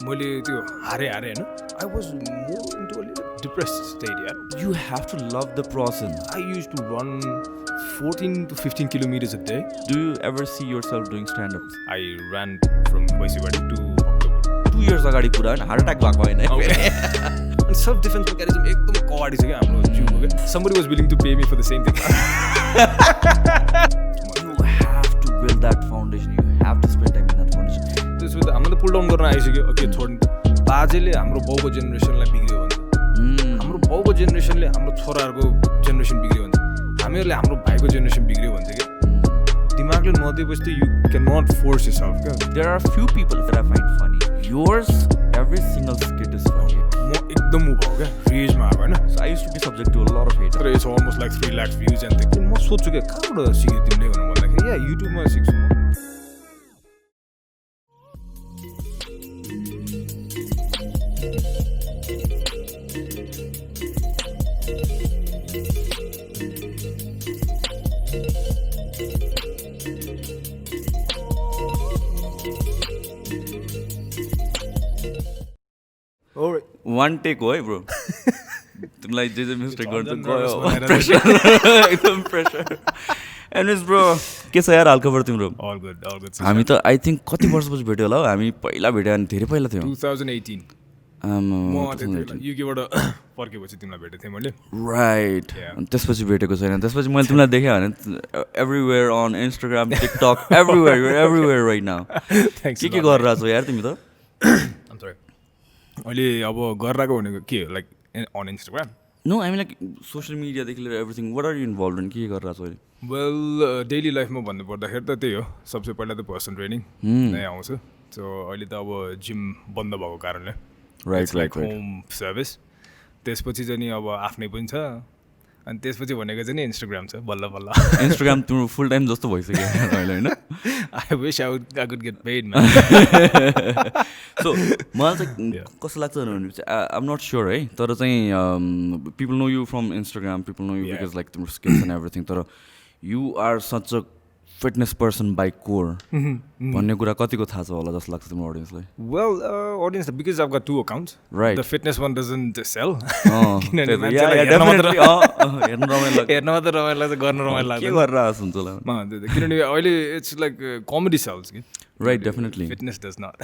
मैले त्यो हारे हैन I was more into a little depressed state यार. You have to love the process. I used to run 14 to 15 kilometers a day. Do you ever see yourself doing stand-ups? I ran from Baisiwadi to October. 2 years अगाडि कुरा हैन heart attack भएको हैन. And self defense mechanism एकदम कवाडी छ के हाम्रो जिउको के. Somebody was willing to pay me for the same thing. You have to build that foundation. You have to spend time in that foundation. त्यसो त हामीले पुल डाउन गर्न आइसक्यो. ओके छोड्नु. बाजेले हाम्रो बाउको जेनेरेसनलाई बिग्रियो भन्छ. हाम्रो बाउको जेनेरेसनले हाम्रो छोराहरूको जेनेरेसन बिग्रियो भन्छ. हामीहरूले हाम्रो भाइको जेनेरेसन बिग्रियो भन्छ के. दिमागले नदिएपछि त you cannot force yourself के. There are few people that I find funny. Yours, every single skit is funny. म एकदम उ भयो क्या रेजमा अब हैन. So I used to be subject to a lot of hate. तर it's almost like 3 lakh views and things. म सोच्छु के कहाँबाट सिक्यो तिमीले भनेर भन्दाखेरि या युट्युबमा सिक्छु म. One take हो है ब्रो. तिमीलाई जे मिस्टेक गर्छ गयो प्रेसर एकदम प्रेसर. एनिवेज ब्रो के छ यार हालखबर तिम्रो? All good. हामी त आई थिङ्क कति वर्षपछि भेट्यो होला हौ. हामी पहिला भेट्यो अनि धेरै पहिला थियो. 2018 म त्यतिबेला युकेबाट फर्केपछि तिमीलाई भेटेको थिएँ मैले. राइट. त्यसपछि भेटेको छैन. त्यसपछि मैले तिमीलाई देखेँ भने everywhere on Instagram TikTok everywhere right now. के गरिरहेको छौ यार तिमी त? I'm sorry. अहिले अब गरिरहेको भनेको के हो like on Instagram? No I mean like social मिडियादेखि लिएर everything. What are you involved in? के गरिरहेको छौ अहिले? वेल डेली लाइफमा भन्नु पर्दाखेरि त त्यही हो. सबसे पहिला त पर्सनल ट्रेनिङ नै आउँछ. सो अहिले त अब जिम बन्द भएको कारणले राइट होम सर्भिस. त्यसपछि चाहिँ नि अब आफ्नै पनि छ. अनि त्यसपछि भनेको चाहिँ नि इन्स्टाग्राम छ बल्ल बल्ल. इन्स्टाग्राम तिम्रो फुल टाइम जस्तो भइसक्यो अहिले होइन? I wish I could get paid man. So मलाई चाहिँ कस्तो लाग्छ भनेपछि आई एम नट स्योर है. तर चाहिँ people know you from Instagram. People know you because like तिम्रो स्किल्स एन्ड एभ्रिथिङ. तर you are such a fitness person by core भन्ने कुरा कतिको थाहा छ होला जस्तो लाग्छ तिम्रो अडियन्सलाई? Well audience because I've got 2 accounts. Right. The fitness one doesn't sell. हेर्न मात्र रमाइलो लाग्छ गर्न रमाइलो लाग्छ. के गरेर आएको हुन्छ होला किनभने अहिले इट्स लाइक कमेडी सेल्स कि. Right definitely. Fitness does not.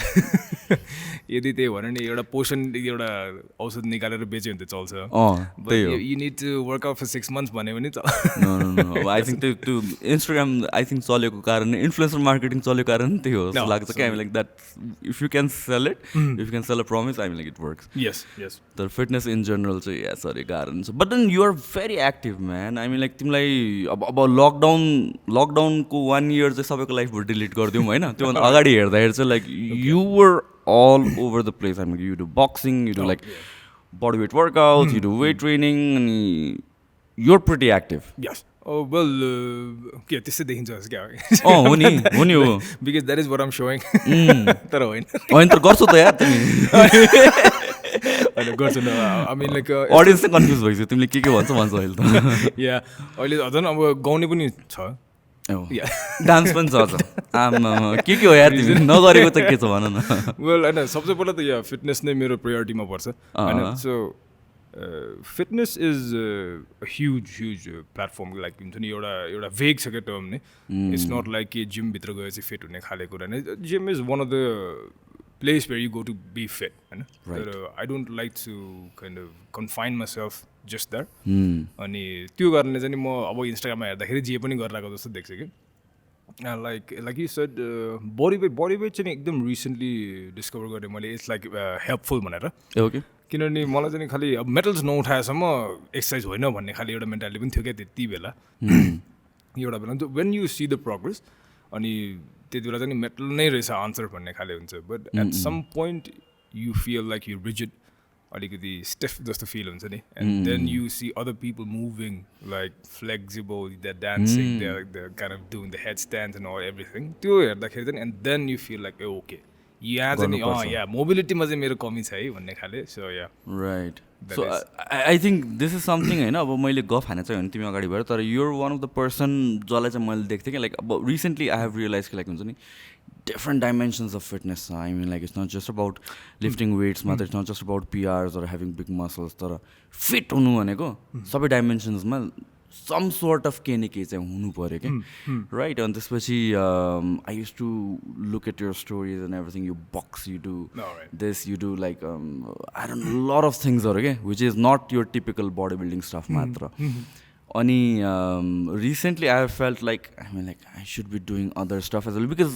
यदि त्यही भने नि एउटा पोषण एउटा औषध निकालेर बेच्यो भने त चल्छ. त्यही हो. You need to work out for 6 months भन्यो भने त आई थिङ्क त्यो इन्स्टाग्राम आई थिङ्क चलेको कारण इन्फ्लुएन्सर मार्केटिङ चलेको कारण त्यही हो जस्तो लाग्छ क्या. Like that if you can sell it, if you can sell a promise, I mean like it works. Yes. तर फिटनेस इन जेनरल चाहिँ या सरी गाह्रो छ. But then you are very active man. I mean like तिमीलाई अब लकडाउनको 1 year चाहिँ सबैको लाइफबाट डिलिट गरिदिउँ होइन? त्योभन्दा अगाडि हेर्दाखेरि चाहिँ like you were all over the place. I mean, you do boxing, you do body weight workouts, you do weight training, and you're pretty active. Yes. Oh well, के त्यस्तै देखिन्छ जस्तो क्या हो नि हो. Because that is what I'm showing. तर होइन. होइन तर गर्छौ त यार तिमी. होइन गर्छु न. I mean like अडियन्स चाहिँ कन्फ्युज भइसक्यो तिमीले के भन्छ अहिले त. या अहिले झन् अब गाउने पनि छ. डान्स पनि छ. के हो यार तिमी नगरेको त के छ भन न. वेल होइन सबसे पहिला त या फिटनेस नै मेरो प्रायोरिटीमा पर्छ होइन. So fitness is a huge platform. Like हुन्छ नि एउटा भेग छ क्या टर्म नै. इट्स नट लाइक कि जिमभित्र गएर चाहिँ फिट हुने खाले कुरा नै. Gym is one of the place where you go to be fit होइन. तर I don't like to kind of confine myself just that. अनि त्यो कारणले चाहिँ म अब इन्स्टाग्राममा हेर्दाखेरि जे पनि गरिरहेको जस्तो देख्छु कि. Like you said body weight चाहिँ एकदम रिसेन्टली डिस्कभर गरेँ मैले. इट्स लाइक हेल्पफुल भनेर. ओके. किनभने मलाई चाहिँ खालि अब मेटल्स नउठाएसम्म एक्सर्साइज होइन भन्ने खालि एउटा मेन्टालिटी पनि थियो क्या त्यति बेला. एउटा बेला when you see the progress अनि त्यति बेला चाहिँ मेटल नै रहेछ आन्सर भन्ने खाले हुन्छ. But at some point you feel like you rigid अलिकति स्टिफ जस्तो फिल हुन्छ नि. And then you see other people moving like flexible, they dancing, they kind of doing the head stands and all everything. त्यो हेर्दाखेरि चाहिँ and then you feel like okay यहाँ चाहिँ या मोबिलिटीमा चाहिँ मेरो कमी छ है भन्ने खाले so yeah right so I think this is something होइन अब मैले गफ हाने चाहिँ होइन तिमी अगाडि भएर तर your one of the person जसलाई चाहिँ मैले देख्थेँ कि लाइक अब रिसेन्टली आई हेभ रियलाइज कि लाइक हुन्छ नि डिफ्रेन्ट डाइमेन्सन्स अफ फिटनेस छ I mean like it's not just about lifting weights मात्र it's not just about PRs or having big muscles तर फिट हुनु भनेको सबै डाइमेन्सन्समा सम सोर्ट अफ केही न केही चाहिँ हुनु पऱ्यो क्या राइट अनि त्यसपछि I use to look at your stories and everything you box you do this you do like I don't lot of थिङ्सहरू क्या which is not your typical body building stuff मात्र अनि recently I have felt like I mean like I should be doing other stuff as well because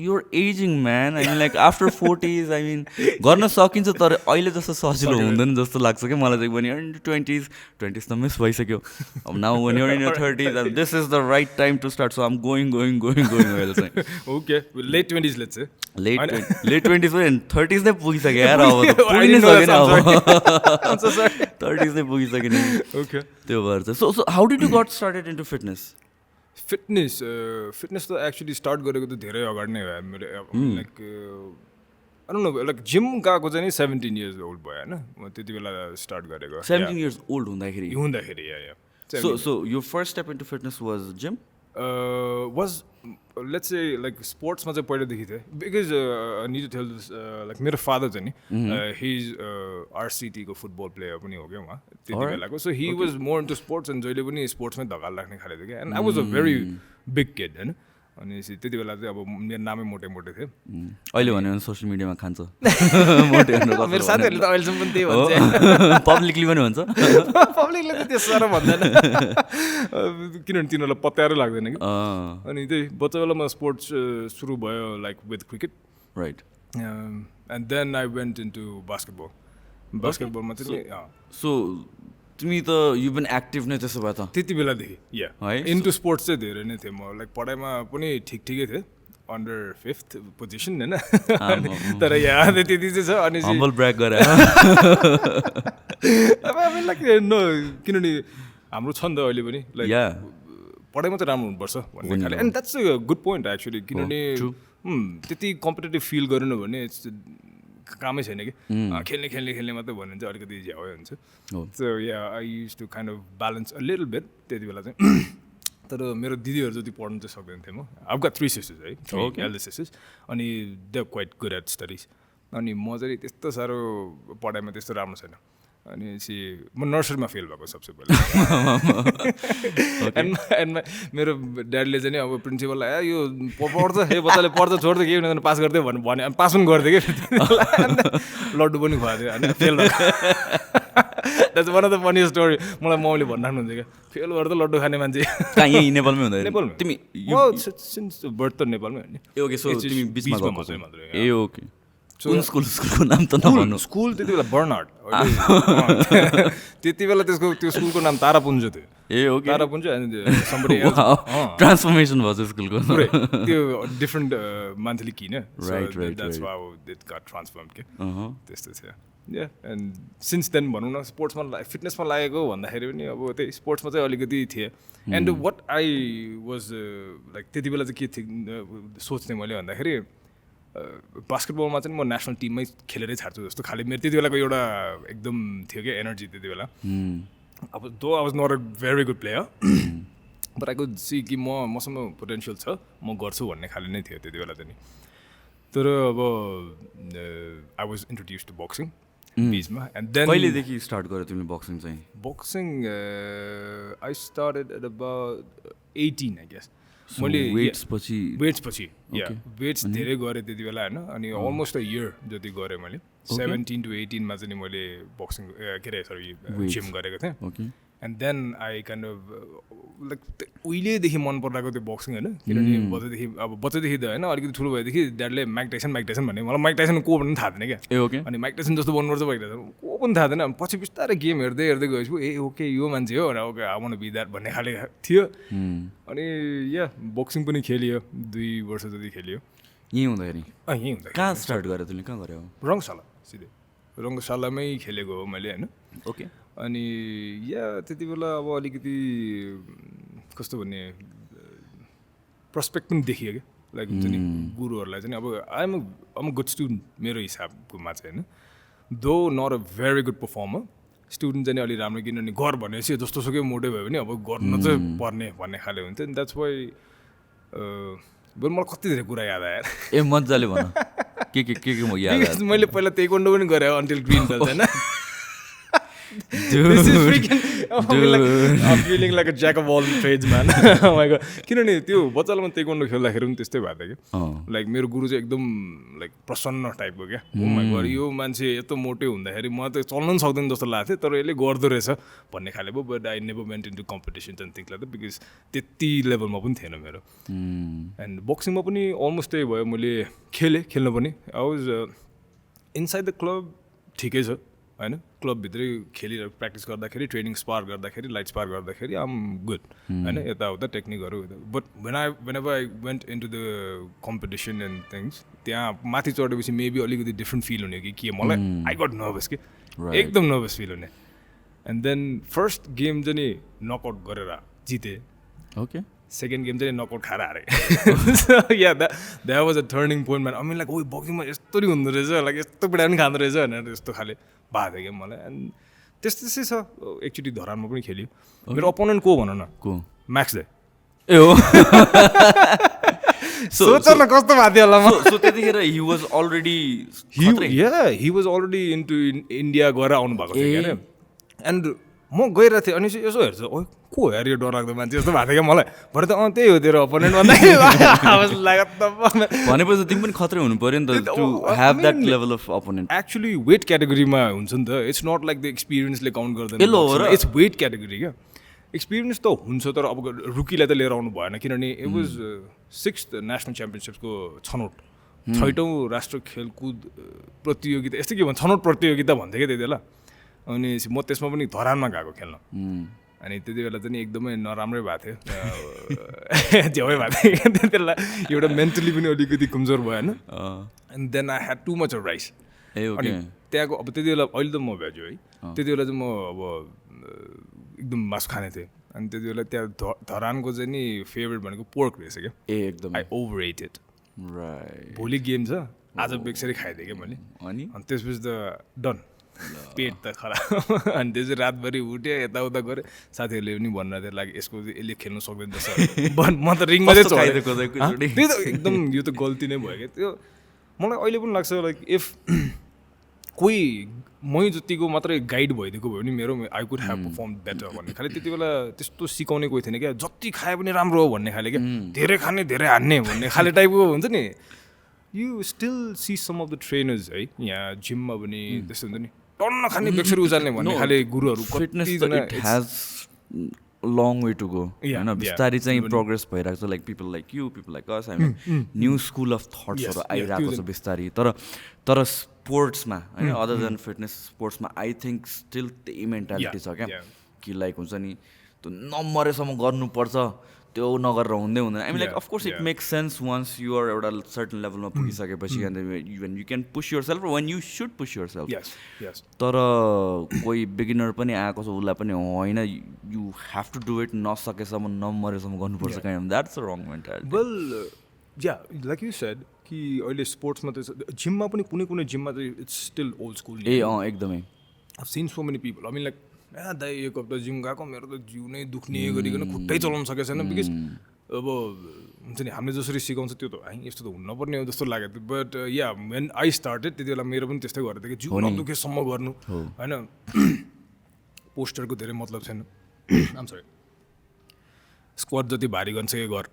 your aging man I mean like after 40s I mean गर्न सकिन्छ तर अहिले जस्तो सजिलो हुँदैन जस्तो लाग्छ क्या मलाई चाहिँ भने इन 20s त मिस भइसक्यो अब now when you're in your 30s and this is the right time to start so I'm going अहिले चाहिँ okay late 20s let's say late 20s भयो नि 30s नै पुगिसक्यो यार अब पुगिनै सकेन अब 30s नै पुगिसक्यो नि ओके त्यो भएर चाहिँ so how did you got started into fitness fitness त एक्चुली स्टार्ट गरेको त धेरै अगाडि नै भयो मेरो like I don't know like gym गएको चाहिँ नि 17 years old भयो होइन म त्यति बेला स्टार्ट गरेको 17 years old हुँदाखेरि या so your first step into fitness was gym was let's say like स्पोर्ट्समा चाहिँ पहिलेदेखि थिएँ because I need to tell this like मेरो फादर चाहिँ नि हि इज आरसिटीको फुटबल प्लेयर पनि हो क्या उहाँ त्यति बेलाको so he was more into sports and जहिले पनि स्पोर्ट्समै धकाल राख्ने खाले थियो क्या and I was a very big kid होइन अनि त्यति बेला चाहिँ अब मेरो नामै मोटे थियो अहिले भन्यो भने सोसियल मिडियामा खान्छ मेरो साथीहरूले त अहिलेसम्म पनि त्यही भन्छ पब्लिकली पनि भन्छ पब्लिकले त त्यो साह्रो भन्दैन किनभने तिनीहरूलाई पत्यारो लाग्दैन कि अनि त्यही बच्चा बेलामा स्पोर्ट्स सुरु भयो like with cricket right and then I went into बास्केटबलमा चाहिँ सो तिमी त यु बिन एक्टिभ नै त्यसो भए त त्यति बेलादेखि या है इन्टु स्पोर्ट्स चाहिँ धेरै नै थिएँ म लाइक पढाइमा पनि ठिकै थिएँ अन्डर 5th पोजिसन होइन तर यहाँ त्यति चाहिँ छ अनि हम्बल ब्र्याग गरे अब लाइक नो किनभने हाम्रो छ नि त अहिले पनि लाइक पढाइमा चाहिँ राम्रो हुनुपर्छ भन्ने खाले and that's a good point actually किनभने त्यति कम्पिटेटिभ फिल गरेन भने कामै छैन कि खेल्ने मात्रै भन्यो भने चाहिँ अलिकति झ्याउै हुन्छ so yeah I use to kind of balance a little bit त्यति बेला चाहिँ तर मेरो दिदीहरू जति पढ्नु चाहिँ सक्दैन थिएँ म आइभ गट 3 sisters है एल्डर सिस्टर्स अनि they are quite good at studies अनि म चाहिँ त्यस्तो साह्रो पढाइमा त्यस्तो राम्रो छैन अनि म नर्सरीमा फेल भएको सबसे पहिला एन्ड मेरो ड्याडीले चाहिँ अब प्रिन्सिपललाई यो पढ्छ यो बच्चाले पढ्छ छोड्छ केही हुँदैन पास गरिदियो भने अनि पास पनि गरिदियो कि लड्डु पनि खुवाएको थियो अनि फेल भएको that's one of the funny story मलाई मम्मीले भनिराख्नुहुन्छ क्या फेल गरेर त लड्डु खाने मान्छे यहीँ नेपालमै हुँदैन नेपालमा तिमी सिन्स बर्थ त नेपालमै हो नि ए ओके सो तिमी बिचमा गएको मात्रै ए ओके कुन स्कुलको नाम त नभन्नु स्कुल त्यति बेला बर्नहार्ड त्यति बेला त्यो स्कुलको नाम तारापुञ्ज थियो ए ओके तारापुञ्ज ट्रान्सफर्मेसन भयो स्कुलको त्यो डिफ्रेन्ट मान्छेले किन that's how it got transformed के त्यस्तो थियो या एन्ड सिन्स देन भनौँ न स्पोर्ट्समा फिटनेसमा लागेको भन्दाखेरि पनि अब त्यही स्पोर्ट्समा चाहिँ अलिकति थिएँ and what I was like त्यति बेला चाहिँ के थिएँ सोच्ने मैले भन्दाखेरि बास्केटबलमा चाहिँ म नेसनल टिममै खेलेरै छाड्छु जस्तो खालि मेरो त्यति बेलाको एउटा एकदम थियो क्या एनर्जी त्यति बेला अब though I was not a very good player but I could see कि मसँग पोटेन्सियल छ म गर्छु भन्ने खाले नै थियो त्यति बेला चाहिँ नि तर अब I was introduced to boxing बिचमा एन्ड देन कहिलेदेखि स्टार्ट गर्यो तिमीले बक्सिङ चाहिँ boxing I started at about 18 I guess मैले वेट्स पछि या वेट्स धेरै गरेँ त्यति बेला होइन अनि अलमोस्ट अ इयर जति गरेँ मैले 17 to 18 मा चाहिँ नि मैले बक्सिङ के अरे सरी जिम गरेको थिएँ and then I kind of like उहिलेदेखि मन परिरहेको त्यो बक्सिङ होइन किनभने बच्चादेखि त होइन अलिकति ठुलो भएदेखि ड्याडले माइक टाइसन भन्ने मलाई माइक टाइसन को भन्ने थाहा थिएन क्या अनि माइक टाइसन जस्तो बन्नुपर्छ माइक टाइसन को पनि थाहा थिएन पछि बिस्तारै गेम हेर्दै गएपछि ए ओके यो मान्छे हो okay I want to be that भन्ने खाले थियो अनि या बक्सिङ पनि खेलियो 2 वर्ष जति खेलियो यहीँ हुँदाखेरि यहीँ हुँदा कहाँ स्टार्ट गरेँ तिमीले कहाँ गऱ्यौ रङ्गशाला सिधै रङ्गशालामै खेलेको हो मैले होइन ओके अनि या त्यति बेला अब अलिकति कस्तो भन्ने प्रस्पेक्ट पनि देखियो क्या लाइक हुन्छ नि गुरुहरूलाई चाहिँ अब आइएम गुड स्टुडेन्ट मेरो हिसाबकोमा चाहिँ होइन though not a very good performer student चाहिँ अलि राम्रो किनभने गर भनेपछि जस्तो सुकै मोटै भयो भने अब गर्न चाहिँ पर्ने भन्ने खाले हुन्थ्यो नि द्याट्स वाइ बरु मलाई कति धेरै कुरा याद आयो ए मजाले भन के म याद मैले पहिला ताइक्वान्डो पनि गरेँ अन्टिल ग्रिन बेल्ट होइन I'm feeling like a jack of all trades man. Oh my god. किनभने त्यो बच्चालाई ताइक्वान्डो खेल्दाखेरि पनि त्यस्तै भएको थियो कि लाइक मेरो गुरु चाहिँ एकदम लाइक प्रसन्न टाइपको क्या ओ माई गॉड यो मान्छे यस्तो मोटे हुँदाखेरि म त चल्न पनि सक्दैन जस्तो लाग्थ्यो तर यसले गर्दो रहेछ भन्ने खाले भयो but I never went into competitions and things like that because त्यति लेभलमा पनि थिएन मेरो एन्ड बक्सिङमा पनि अलमोस्ट त्यही भयो मैले खेल्न पनि I was inside the club ठिकै छ होइन क्लबभित्रै खेलिरहेको प्र्याक्टिस गर्दाखेरि ट्रेनिङ स्पार गर्दाखेरि लाइट स्पार गर्दाखेरि आम गुड होइन यताउता टेक्निकहरू but when I went into the competition and things त्यहाँ माथि चढेपछि मेबी अलिकति डिफ्रेन्ट फिल हुने कि के मलाई आई गट नर्भस कि एकदम नर्भस फिल हुने एन्ड देन फर्स्ट गेम चाहिँ नि नकआउट गरेर जितेँ ओके सेकेन्ड गेम चाहिँ नकआउट खाएर हारेँ yeah that was a turning point man I mean like oh बक्सिङमा यस्तो नि हुँदो रहेछ लाइक यस्तो पिडा पनि खाँदो रहेछ भनेर यस्तो खाले भएको थियो क्या मलाई एन्ड त्यस्तै छ एकचोटि धरानमा पनि खेल्यो मेरो अपोनेन्ट को भन न को म्याक्स दे ए हो सोच न कस्तो भएको थियो होला सो त्यतिखेर he was already into India गएर आउनु भएको थियो क्या एन्ड म गइरहेको थिएँ अनि यसो हेर्छ ओ को हेर यो डरलाग्दो मान्छे जस्तो भएको थियो क्या मलाई भरे त त्यही हो तेरो अपोनेन्ट भनेपछि तिमी पनि खत्रै हुनु पऱ्यो नि त to have that level of opponent actually weight क्याटेगोरीमा हुन्छ नि त इट्स नट लाइक द एक्सपिरियन्सले काउन्ट गर्दैन इट्स वेट क्याटेगोरी क्या एक्सपिरियन्स त हुन्छ तर अब रुकीलाई त लिएर आउनु भएन किनभने इट वाज 6th नेसनल च्याम्पियनसिपको छनौट 6औँ राष्ट्र खेलकुद प्रतियोगिता यस्तै के भन्छ छनौट प्रतियोगिता भन्थ्यो क्या त्यति बेला अनि म त्यसमा पनि धरानमा गएको खेल्न अनि त्यति बेला चाहिँ एकदमै नराम्रै भएको थियो झ्याउै भएको थियो त्यति बेला एउटा मेन्टली पनि अलिकति कमजोर भयो होइन and then I had too much of rice अनि त्यहाँको अब त्यति बेला अहिले त म भेज्यो है त्यति बेला चाहिँ म अब एकदम मासु खाने थिएँ अनि त्यति बेला त्यहाँ धरानको चाहिँ नि फेभरेट भनेको पोर्क रहेछ क्या एकदम आई ओभर एटेड राइट भोलि गेम छ आज बेक्सरी खाइदिएँ क्या मैले अनि त्यसपछि त डन पेट त खराब अनि त्यसपछि रातभरि उठ्यो यताउता गऱ्यो साथीहरूले पनि भन्नु थियो लाइक यसको यसले खेल्नु सक्दैन जस्तो म त रिङमा चाहिँ त्यही त एकदम यो त गल्ती नै भयो क्या त्यो मलाई अहिले पनि लाग्छ लाइक इफ कोही मै जतिको मात्रै गाइड भइदिएको भयो भने मेरो I could have perform better भन्ने खाले त्यति बेला त्यस्तो सिकाउने कोही थिएन क्या जति खाए पनि राम्रो हो भन्ने खाले क्या धेरै खाने धेरै हान्ने भन्ने खाले टाइपको हुन्छ नि you still see some of the trainers है यहाँ जिममा पनि त्यस्तो हुन्छ नि टन्न खाने बेक्सरी उचाल्ने भन्ने खाले गुरुहरू लङ वे टु गो होइन बिस्तारै चाहिँ प्रोग्रेस भइरहेको छ like people like you people like us हामी न्यू स्कुल अफ थट्सहरू आइरहेको छ बिस्तारै तर स्पोर्ट्समा होइन अदर देन फिटनेस स्पोर्ट्समा आई थिङ्क स्टिल त्यही मेन्टालिटी छ क्या कि लाइक हुन्छ नि त्यो नमरेसम्म गर्नुपर्छ त्यो नगरेर हुँदै हुँदैन I mean like of course it makes sense once you're एउटा सर्टन लेभलमा पुगिसकेपछि अन्त when you can push yourself when you should push yourself तर कोही बिगिनर पनि आएको छ उसलाई पनि होइन you have to do it नसकेसम्म नमरेसम्म गर्नुपर्छ kind that's a wrong mentality well yeah like you said कि अहिले स्पोर्ट्समा त जिममा पनि कुनै जिममा चाहिँ इट्स स्टिल ओल्ड स्कुल एकदमै I've seen so many people. I mean like दाइ एक हप्ता जिम गएको मेरो त जिउ नै दुख्ने गरिकन खुट्टै चलाउन सकेको छैन बिकज अब हुन्छ नि हामीले जसरी सिकाउँछ त्यो त है यस्तो त हुनु नपर्ने हो जस्तो लाग्यो थियो but yeah when I started त्यति बेला मेरो पनि त्यस्तै गरेको थियो कि जिउ नदुखेसम्म गर्नु होइन पोस्टरको धेरै मतलब छैन आम सरी स्क्वाड जति भारी गर्छ के गर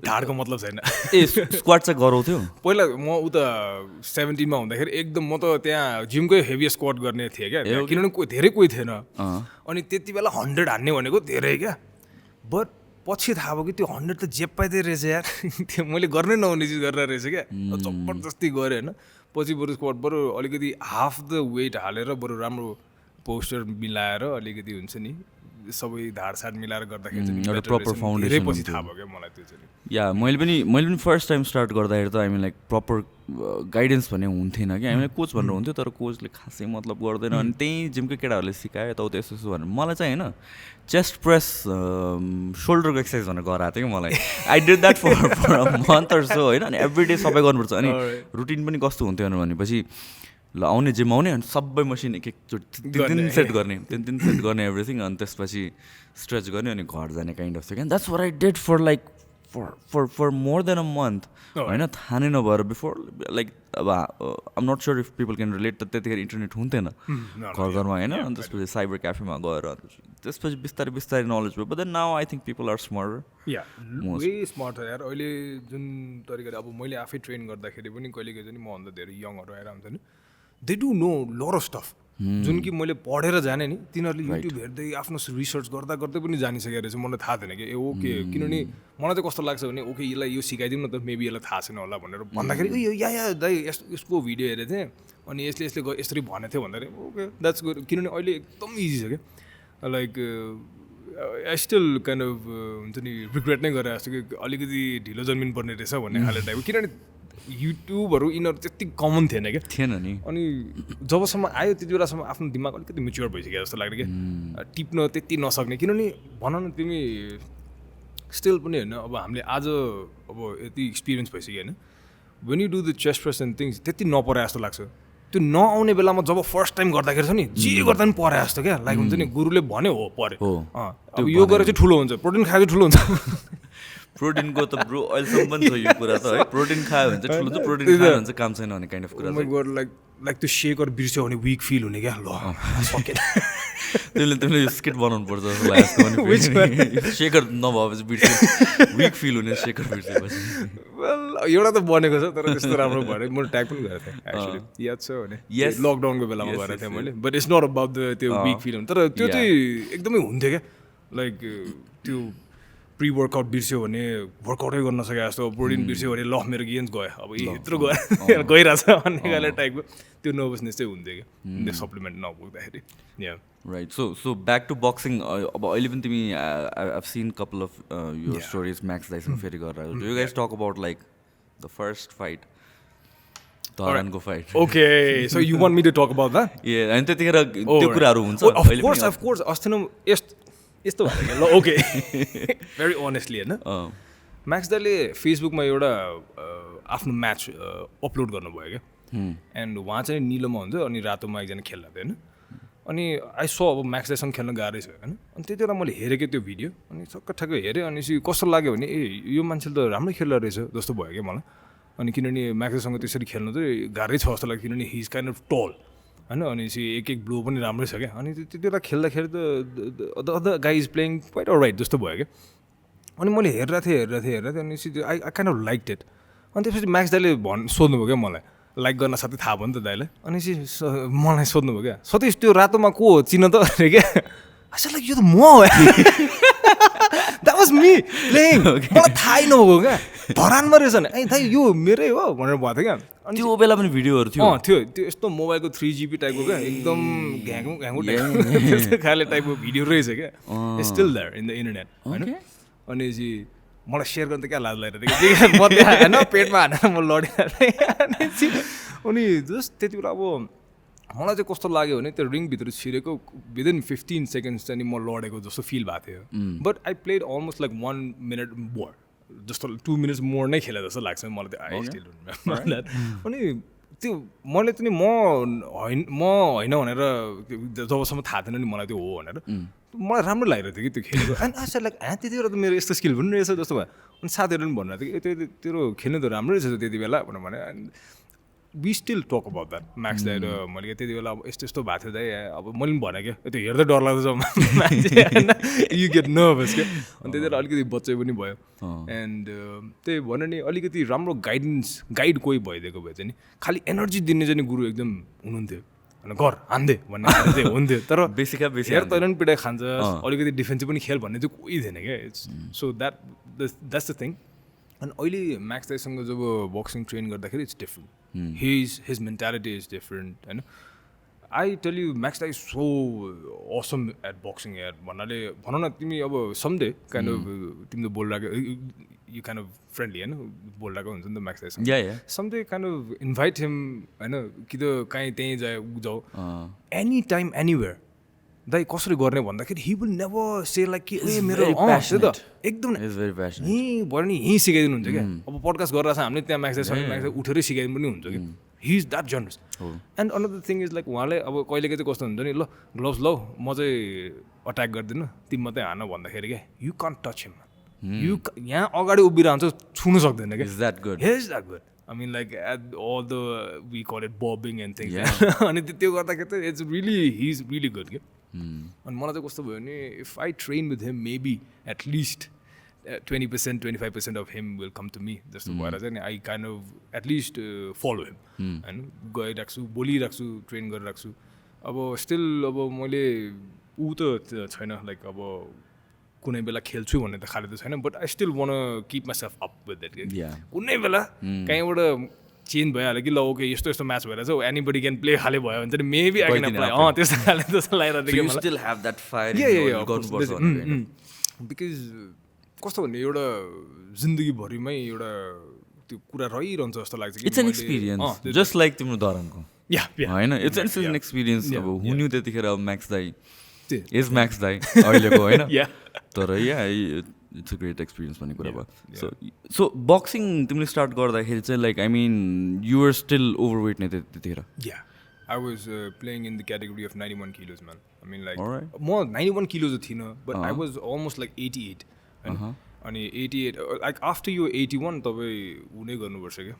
ढाडको मतलब छैन ए स्क्वाड चाहिँ गराउँथ्यो पहिला म उता 17 मा हुँदाखेरि एकदम म त त्यहाँ जिमकै हेभी स्क्वाड गर्ने थिएँ क्या किनभने धेरै कोही थिएन अनि त्यति बेला 100 हान्ने भनेको धेरै क्या बट पछि थाहा भयो कि त्यो 100 त जेब पाइदिए रहेछ यार त्यो मैले गर्नै नहुने चिज गरेर रहेछ क्या जबरजस्ती गरेँ होइन पछि बरु स्क्वाड बरु अलिकति हाफ द वेट हालेर बरु राम्रो पोस्टर मिलाएर अलिकति हुन्छ नि सबै धारसाड मिलाएर गर्दाखेरि चाहिँ एउटा better proper रहेछ नि। foundation धेरै पछि हुन्थ्यो। थाहा भयो क्या मलाई त्यो चाहिँ या मैले पनि फर्स्ट टाइम स्टार्ट गर्दाखेरि त हामी लाइक प्रपर गाइडेन्स भन्ने हुन्थेन कि हामीलाई कोच भनेर हुन्थ्यो तर कोचले खासै मतलब गर्दैन अनि त्यहीँ जिमकै केटाहरूले सिकायो यताउता यस्तो यस्तो भनेर मलाई चाहिँ होइन चेस्ट प्रेस सोल्डरको एक्सर्साइज भनेर गराएको थियो कि मलाई I did that for a month or so होइन अनि एभ्री डे सबै गर्नुपर्छ अनि रुटिन पनि कस्तो हुन्थ्यो भनेपछि ल आउने जिम आउने अनि सबै मसिन एक एकचोटि तिन सेट गर्ने तिन सेट गर्ने एभ्रिथिङ अनि त्यसपछि स्ट्रेच गर्ने अनि घर जाने काइन्ड अफ थियो क्या that's what I did for like for more than a month होइन थाहा नै नभएर बिफोर लाइक अब um not sure if people can relate त त्यतिखेर इन्टरनेट हुन्थेन घर घरमा होइन अनि त्यसपछि साइबर क्याफेमा गएर त्यसपछि बिस्तारै बिस्तारै नलेज भयो but then now I think people are smarter yeah way smart यार अहिले जुन तरिकाले अब मैले आफै ट्रेन गर्दाखेरि पनि कहिलेकाहीँ चाहिँ मभन्दा धेरै यङहरू आएर आउँछ नि they do know lot of stuff जुन कि मैले पढेर जाने नि तिनीहरूले युट्युब हेर्दै आफ्नो रिसर्च गर्दा गर्दै पनि जानिसकेको रहेछ मलाई थाहा थिएन कि ए ओके किनभने मलाई चाहिँ कस्तो लाग्छ भने ओके यसलाई यो सिकाइदिउँ न त मेबी यसलाई थाहा छैन होला भनेर भन्दाखेरि या दाइ यसको भिडियो हेरेको थिएँ अनि यसले यसरी भनेको थियो भन्दाखेरि ओके द्याट्स गुड किनभने अहिले एकदम इजी छ क्या like I still kind of हुन्छ नि रिग्रेट नै गरेर जस्तो कि अलिकति ढिलो जन्मिनु पर्ने रहेछ भन्ने खाले टाइपको किनभने युट्युबहरू यिनीहरू त्यति कमन थिएन क्या थिएन नि अनि जबसम्म आयो त्यति बेलासम्म आफ्नो दिमाग अलिकति मेच्योर भइसक्यो जस्तो लाग्यो क्या टिप्न त्यति नसक्ने किनभने भन न तिमी स्टिल पनि होइन अब हामीले आज अब यति एक्सपिरियन्स भइसक्यो होइन when you do the chest press and things त्यति नपरे जस्तो लाग्छ त्यो नआउने बेलामा जब फर्स्ट टाइम गर्दाखेरि छ नि जे गर्दा पनि परे जस्तो क्या लाइक हुन्छ नि गुरुले भन्यो हो पऱ्यो अब यो गरेर चाहिँ ठुलो हुन्छ प्रोटिन खायो चाहिँ ठुलो हुन्छ प्रोटिनको त ब्रो अहिलेसम्म पनि छ यो कुरा त है प्रोटिन खायो भने चाहिँ ठुलो चाहिँ प्रोटिन खायो भने चाहिँ काम छैन भने काइन्ड अफ कुरा चाहिँ लाइक त्यो सेकर बिर्स्यो भने विक फिल हुने क्या ल सकेन तिमीले यो स्किट बनाउनु पर्छ सेकर नभएपछि बिर्स्यो विक फिल हुने सेकर बिर्सेपछि वेल एउटा त बनेको छ तर त्यस्तो राम्रो भएर मैले ट्याग पनि गरेको थिएँ एक्चुली याद छ भने लकडाउनको बेलामा गरेको थिएँ मैले but it's not about the त्यो विक फिल हुने तर त्यो चाहिँ एकदमै हुन्थ्यो क्या लाइक त्यो प्री वर्कआउट बिर्स्यो भने वर्कआउटै गर्न सके जस्तो प्रोटिन बिर्स्यो भने ल मेरो गेन्स गयो अब यत्रो गइरहेछ भन्ने खाले टाइपको त्यो नर्भसनेस चाहिँ हुन्थ्यो क्या सप्लिमेन्ट नपुग्दाखेरि yeah right so back to boxing अब अहिले पनि तिमी आई सिन कपल अफ यो स्टोरिज म्याक्स दाइसँग फेरि गरेर you guys talk about like the first fight धरानको fight okay so you want me to talk about that ए अनि त्यतिखेर त्यो कुराहरू हुन्छ अफ कोर्स अस्ति न यस्तो भयो ल ओके भेरी अनेस्टली होइन म्याक्स दाले फेसबुकमा एउटा आफ्नो म्याच अपलोड गर्नुभयो क्या एन्ड उहाँ चाहिँ निलोमा हुन्थ्यो अनि रातोमा एकजना खेल्दा थियो होइन अनि आई सो अब म्याक्स दाइसँग खेल्न गाह्रै छ होइन अनि त्यति बेला मैले हेरेँ क्या त्यो भिडियो अनि सक्क ठ्याक्क हेरेँ अनि कस्तो लाग्यो भने ए यो मान्छेले त राम्रै खेल्दो रहेछ जस्तो भयो क्या मलाई अनि किनभने म्याक्स दाइसँग त्यसरी खेल्नु चाहिँ गाह्रै छ जस्तो लाग्यो किनभने हि इज काइन्ड अफ टल होइन अनि एक एक ब्लो पनि राम्रै छ क्या अनि त्यति बेला खेल्दाखेरि त other guy is playing quite all right जस्तो भयो क्या अनि मैले हेरेको थिएँ अनि I kind of like it अनि त्यसपछि म्याक्स दाइले सोध्नुभयो क्या मलाई लाइक गर्न साथै थाहा भयो नि त दाइलाई अनि मलाई सोध्नुभयो क्या सतीश त्यो रातोमा को हो चिन त अरे क्या अच्छा लाइक यो त म हो द्याट वाज मी प्लेइङ मलाई थाहै नभएको क्या धरानमा रहेछ नि ए दाइ यो मेरै हो भनेर भएको थियो क्या अनि त्यो बेला पनि भिडियोहरू थियो त्यो यस्तो मोबाइलको 3GB टाइपको क्या एकदम घ्याङ्गु त्यस्तो खाले टाइपको भिडियो रहेछ क्या still there in the internet होइन अनि मलाई सेयर गर्न त क्या लाज लागिरहेको थियो कि होइन पेटमा हानेर म लडिहालेँ अनि जस्ट त्यति बेला अब मलाई चाहिँ कस्तो लाग्यो भने त्यो रिङभित्र छिरेको विदिन 15 सेकेन्ड्स चाहिँ म लडेको जस्तो फिल भएको थियो but I played almost like 1 minute more जस्तो 2 मिनट्स मोर नै खेले जस्तो लाग्छ मलाई त्यो आई स्टिल रिमेम्बर द्याट अनि त्यो मैले चाहिँ म होइन भनेर जबसम्म थाहा थिएन नि मलाई त्यो हो भनेर मलाई राम्रो लागिरहेको थियो कि त्यो खेलेको अनि आशा लाइक त्यति बेला त मेरो यस्तो स्किल पनि रहेछ जस्तो भयो अनि साथीहरू पनि भनिरहेको थियो कि तेरो खेल्नु त राम्रो रहेछ त्यति बेला भनेर भने we still talk about that Max दाइ र मैले त्यति बेला अब यस्तो भएको थियो दाइ अब मैले पनि भनेँ क्या त्यो हेर्दै डर लाग्दो छ मान्छे होइन यु गेट नर्भस क्या अनि त्यति बेला अलिकति बच्चै पनि भयो एन्ड त्यही भन्यो नि अलिकति राम्रो गाइड कोही भइदिएको भए चाहिँ नि खालि एनर्जी दिने चाहिँ गुरु एकदम हुनुहुन्थ्यो होइन गर हान्दे भन्ने चाहिँ हुन्थ्यो तर बेसी हेर तैँले पनि पिटाइ खान्छ अलिकति डिफेन्सिभ पनि खेल भन्ने चाहिँ कोही थिएन क्या सो द्याट्स द थिङ अनि अहिले म्याक्स दाइसँग जब बक्सिङ ट्रेन गर्दाखेरि it's different his mentality is different होइन I tell you, Max Dai is so awesome at boxing. यार भन्नाले भनौँ न तिमी अब someday kind of तिमीले बोलिरहेको you kind of friendly हैन बोलिरहेको हुन्छ नि त Max Dai Yeah. someday kind of invite him हैन कि त कहीँ त्यहीँ जाऊ anytime anywhere दाइ कसरी गर्ने भन्दाखेरि he will never say like कि ए मेरो त्यो त एकदम He is very passionate. यहीँ भयो नि यहीँ सिकाइदिनुहुन्छ क्या अब पडकास्ट गरेर छ हामीले त्यहाँ Max Dai उठेरै सिकाइदिनु पनि हुन्छ कि he is that generous. And another thing is like उहाँले अब कहिलेकाहीँ चाहिँ कस्तो हुन्छ नि ल ग्लोभ्स लौ म चाहिँ अट्याक गर्दिनँ तिमी मात्रै हान भन्दाखेरि क्या you can't touch him. यहाँ अगाडि उभिरहन्छ छुनु सक्दैन क्या. Is that good? He is that good. I mean like at all the we call it bobbing and things. अनि त्यो गर्दाखेरि चाहिँ it's really he's really good क्या. अनि मलाई चाहिँ कस्तो भयो भने if I train with him maybe at least 20%, 25% of him will come to me. जस्तो भएर चाहिँ I kind of at least follow him. होइन गइरहेको छु बोलिरहेको छु ट्रेन गरिरहेको छु अब स्टिल अब मैले ऊ त छैन लाइक अब कुनै बेला खेल्छु भन्ने त खाली त छैन but I still want keep myself up with that कुनै बेला कहीँबाट चेन्ज भइहाल्यो कि ल ओके यस्तो यस्तो म्याच भएर चाहिँ एनीबडी क्यान प्ले खाले भयो भने चाहिँ मेबी आई क्यान अप्लाई त्यस्तो खाले जस्तो लागिरहेको बिकज कस्तो भन्ने एउटा जिन्दगीभरिमै एउटा त्यो कुरा रहिरहन्छ जस्तो लाग्छ कि it's an experience just like तिम्रो धरनको होइन इट्स एन एक्सपिरियन्स अब हुन्यो त्यतिखेर अब Max Dai is Max Dai अहिलेको होइन तर इट्स अ ग्रेट एक्सपिरियन्स भन्ने कुरा भयो सो बक्सिङ तिमीले स्टार्ट गर्दाखेरि चाहिँ like I mean you're still overweight नै त्यतिखेर I was playing in the category of 91 kilos, man. I mean, like, more 91 kilos a thina, but I was almost like 88. And 88, like after you were 81, tabai une garnu parcha ke.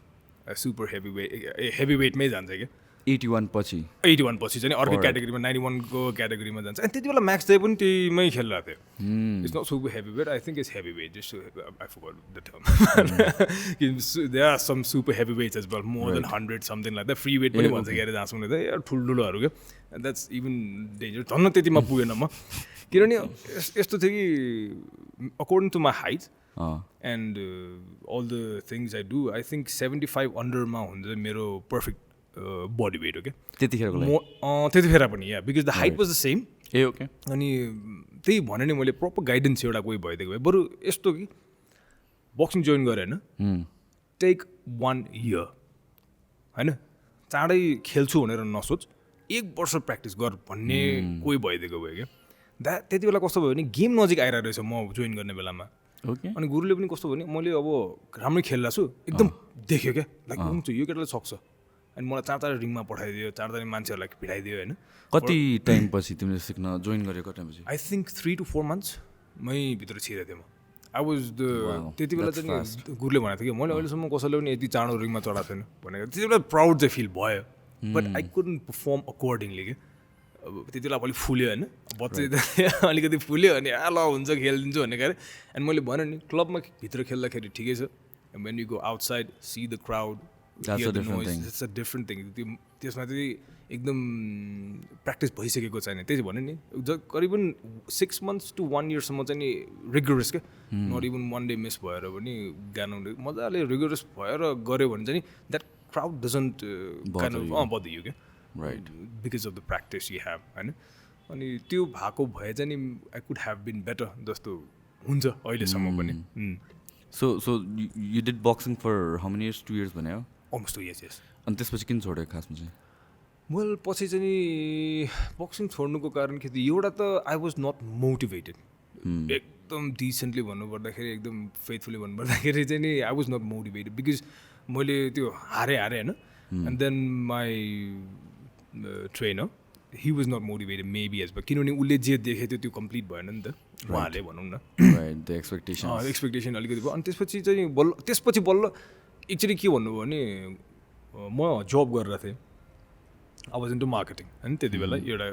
A super heavyweight mai jन्छ के 81 पछि 81 पछि चाहिँ अर्को क्याटेगोरीमा 91 को क्याटेगोरीमा जान्छ अनि त्यति बेला Max Dai पनि त्यहीमै खेलिरहेको थियो it's not super heavyweight I think it's heavyweight just I forgot the term there are some super heavyweights as well more than 100 something like the free weight पनि भन्छ के अरे जहाँ सुने त यार ठुल्ठुलोहरू के एन्ड द्याट्स इभन डेन्जर झन् त्यतिमा पुगेन म किनभने यस्तो थियो कि according to my height and all the things I do I think 75 अन्डरमा हुन्छ मेरो पर्फेक्ट बडी वेट हो क्या त्यतिखेर पनि yeah because the height was the same ए ओके अनि त्यही भने नि मैले प्रपर गाइडेन्स एउटा कोही भइदिएको भए बरु यस्तो कि बक्सिङ जोइन गरेँ होइन टेक 1 year होइन चाँडै खेल्छु भनेर नसोच 1 वर्ष प्र्याक्टिस गर भन्ने कोही भइदिएको भयो क्या त्यति बेला कस्तो भयो भने गेम नजिक आइरहेको रहेछ म जोइन गर्ने बेलामा अनि गुरुले पनि कस्तो भयो भने मैले अब राम्रै खेलिरहेको छु एकदम देख्यो क्या लाइक हुन्छ यो केटाले सक्छ अनि मलाई चार रिङमा पठाइदियो चारजना मान्छेहरूलाई भिडाइदियो होइन कति टाइम पछि तिमीले सिक्न जोइन गरेको टाइमपछि आई थिङ्क 3 to 4 months मै भित्र छिरेको थिएँ म आई वाज द त्यति बेला चाहिँ गुरुले भनेको थियो कि मैले अहिलेसम्म कसैले पनि यति चाँडो रिङमा चढाएको छैन भनेको त्यति बेला प्राउड चाहिँ फिल भयो but I couldn't perform accordingly कि अब त्यति बेला अलिक फुल्यो होइन बच्चा अलिकति फुल्यो अनि ल हुन्छ खेलिदिन्छु भनेको अरे एन्ड मैले भने नि क्लबमा भित्र खेल्दाखेरि ठिकै छ when you go outside see the crowd it's a different thing त्यसमा चाहिँ एकदम प्र्याक्टिस भइसकेको छैन त्यही भने नि करिबन 6 months to 1 year सम्म चाहिँ नि रिगरस क्या नट इभन 1 day मिस भएर पनि गानाउने मजाले रिगरस भएर गऱ्यो भने चाहिँ that crowd doesn't kind of bother you क्या right because of the practice you have होइन अनि त्यो भएको भए चाहिँ नि I could have been better जस्तो हुन्छ अहिलेसम्म पनि so you did boxing for how many years 2 years भन्यो अलमोस्ट 2 years yes अनि त्यसपछि किन छोड्यो खासमा चाहिँ वेल पछि चाहिँ नि बक्सिङ छोड्नुको कारण के थियो एउटा त आई वाज नट मोटिभेटेड एकदम डिसेन्टली भन्नुपर्दाखेरि एकदम फेथफुली भन्नुपर्दाखेरि चाहिँ नि I was not motivated because मैले त्यो हारेँ होइन and then my trainer he was not motivated maybe as किनभने उसले जे देखेको थियो त्यो कम्प्लिट भएन नि त उहाँले भनौँ न एक्सपेक्टेसन अलिकति भयो अनि त्यसपछि बल्ल एक्चुली के भन्नुभयो भने म जब गरेर थिएँ अब वाज इन्टु मार्केटिङ होइन त्यति बेला एउटा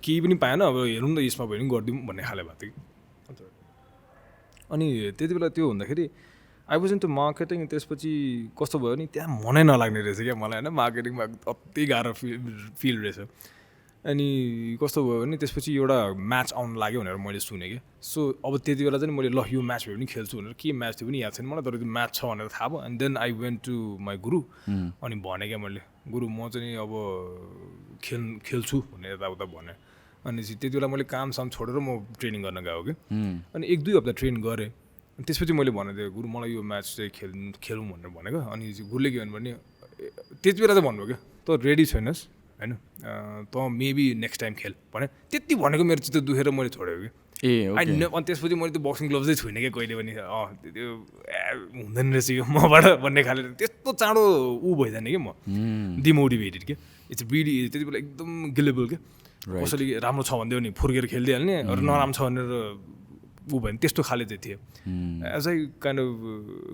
केही पनि पाएन अब हेरौँ न यसमा भयो भने गरिदिउँ भन्ने खाले भएको थियो अनि त्यति बेला त्यो हुँदाखेरि आई वाज इन्टु मार्केटिङ त्यसपछि कस्तो भयो भने त्यहाँ मनै नलाग्ने रहेछ क्या मलाई होइन मार्केटिङमा अति गाह्रो फिल रहेछ अनि कस्तो भयो भने त्यसपछि एउटा म्याच आउनु लाग्यो भनेर मैले सुनेँ कि सो अब त्यति बेला चाहिँ मैले ल यो म्याच भयो भने खेल्छु भनेर के म्याच थियो पनि याद छैन मलाई तर त्यो म्याच छ भनेर थाहा भयो and then I went to my guru अनि भने क्या मैले गुरु म चाहिँ अब खेल्छु भनेर यताउता भने अनि त्यति बेला मैले कामसाम छोडेर म ट्रेनिङ गर्न गएको कि अनि 1-2 हप्ता ट्रेन गरेँ अनि त्यसपछि मैले भनेको गुरु मलाई यो म्याच चाहिँ खेलौँ भनेर भनेको अनि गुरुले के भन्नु भने त्यति बेला चाहिँ भन्नुभयो क्या त रेडी छैनस् होइन त मेबी नेक्स्ट टाइम खेल भने त्यति भनेको मेरो चित्त दुखेर मैले छोडेको कि अनि त्यसपछि मैले त्यो बक्सिङ ग्लोभ चाहिँ छुइनँ क्या कहिले पनि त्यो हुँदैन रहेछ यो मबाट भन्ने खाले त्यस्तो चाँडो ऊ भइजाने कि म डिमोटिभेटेड के इट्स रियली त्यति बेला एकदम गिलेबल क्या कसैले राम्रो छ भनिदियो नि फुर्केर खेलिदिइहाल्ने अरू नराम्रो छ भनेर ऊ भयो भने त्यस्तो खाले चाहिँ थियो as I kind of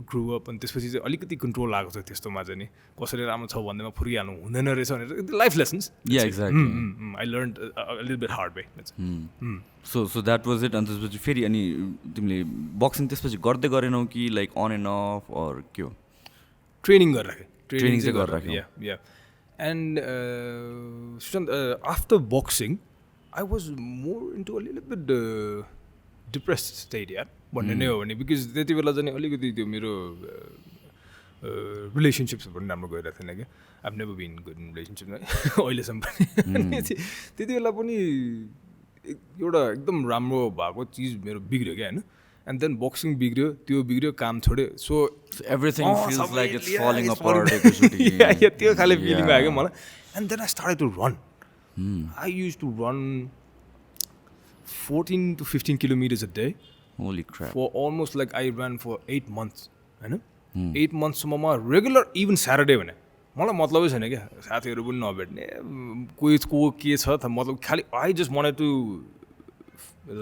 grow up अनि त्यसपछि चाहिँ अलिकति कन्ट्रोल आएको छ त्यस्तोमा चाहिँ नि कसैले राम्रो छ भन्दैमा फुर्किहाल्नु हुँदैन रहेछ भनेर life lessons I learn little beet hard way so that was it अनि त्यसपछि फेरि अनि तिमीले बक्सिङ त्यसपछि गर्दै गरेनौ कि like on and of or के हो ट्रेनिङ गरेर ट्रेनिङ चाहिँ गरेर yeah and after boxing I was more into a little bit depressed state यार भन्ने नै हो भने बिकज त्यति बेला चाहिँ अलिकति त्यो मेरो रिलेसनसिप्सहरू पनि राम्रो गइरहेको थिएन क्या I never been good in relationship अहिलेसम्म पनि त्यति बेला पनि एउटा एकदम राम्रो भएको चिज मेरो बिग्रियो क्या होइन एन्ड देन बक्सिङ बिग्रियो त्यो बिग्रियो काम छोड्यो so everything feels like it's falling apart त्यो खाले फिलिङ आयो क्या मलाई and then I started to run I use to run 14 to 15 kilometers a day. Holy crap. For almost like I ran for 8 months. होइन 8 monthsसम्ममा regular even Saturday भने मलाई मतलबै छैन क्या साथीहरू पनि नभेट्ने कोही को के छ त मतलब खालि I just wanted to